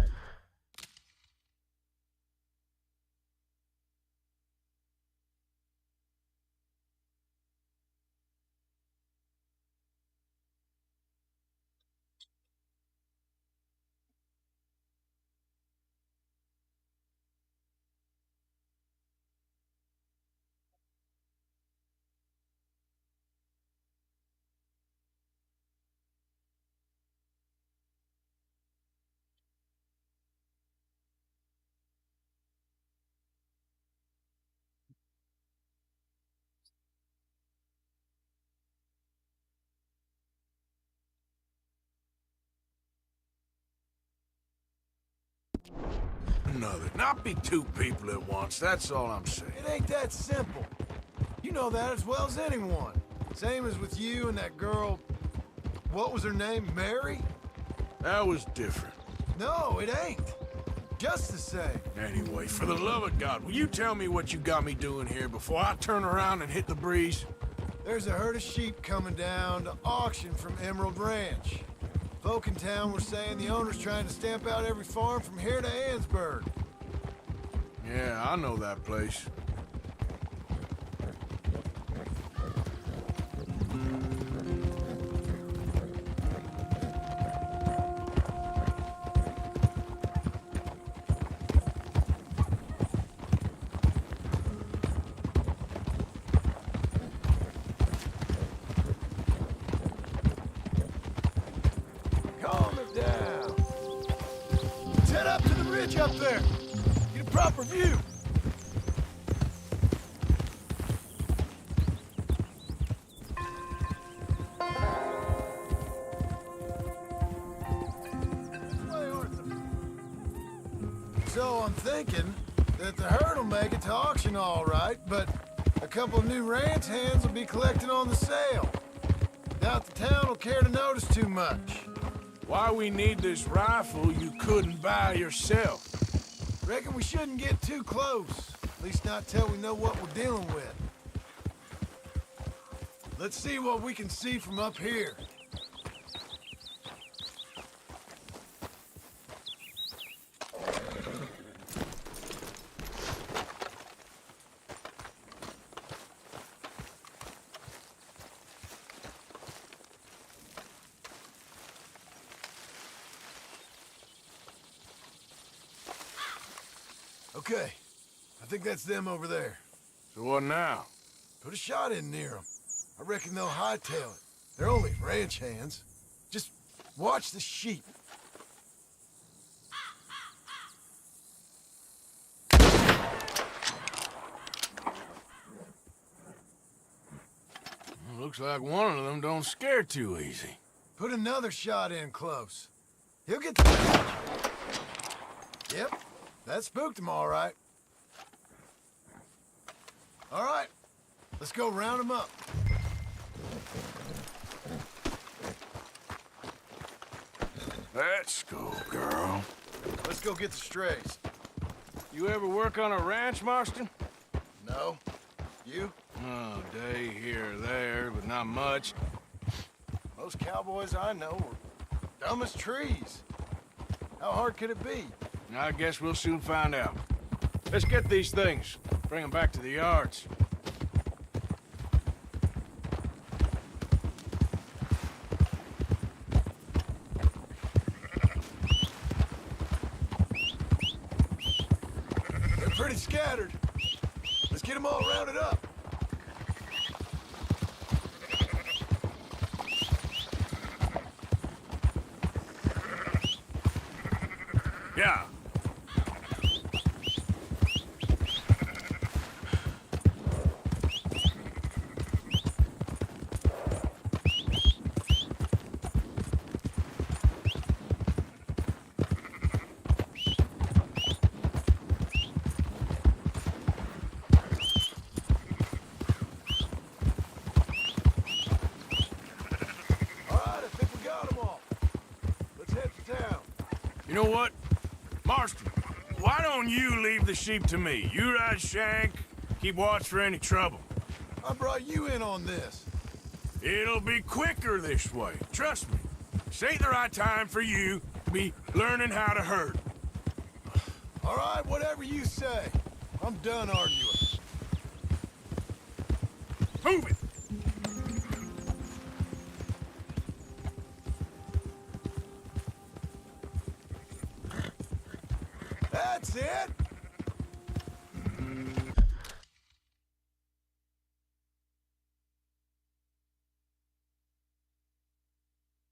Another. Not be two people at once, that's all I'm saying. It ain't that simple. You know that as well as anyone. Same as with you and that girl... What was her name? Mary? That was different. No, it ain't. Just the same. Anyway, for the love of God, will you tell me what you got me doing here before I turn around and hit the breeze? There's a herd of sheep coming down to auction from Emerald Ranch. Folk in town were saying the owner's trying to stamp out every farm from here to Ansburg. Yeah, I know that place. Calm it down. Let's head up to the ridge up there. Get a proper view. So I'm thinking that the herd will make it to auction all right, but a couple of new ranch hands will be collecting on the sale. Doubt the town will care to notice too much. Why we need this rifle you couldn't buy yourself? Reckon we shouldn't get too close. At least not till we know what we're dealing with. Let's see what we can see from up here. Okay, I think that's them over there. So what now? Put a shot in near them. I reckon they'll hightail it. They're only ranch hands. Just watch the sheep. Looks like one of them don't scare too easy. Put another shot in close. He'll get the message. Yep, that spooked him all right. All right, let's go round him up. Let's go, girl. Let's go get the strays. You ever work on a ranch, Marston? No. You? Oh, day here or there, but not much. Most cowboys I know are dumb as trees. How hard could it be? I guess we'll soon find out. Let's get these things. Bring them back to the yards. They're pretty scattered. Let's get them all rounded up. Yeah. know what? Marston, why don't you leave the sheep to me? You ride Shank, keep watch for any trouble. I brought you in on this. It'll be quicker this way, trust me. This ain't the right time for you to be learning how to herd. All right, whatever you say. I'm done arguing. Move it! That's it.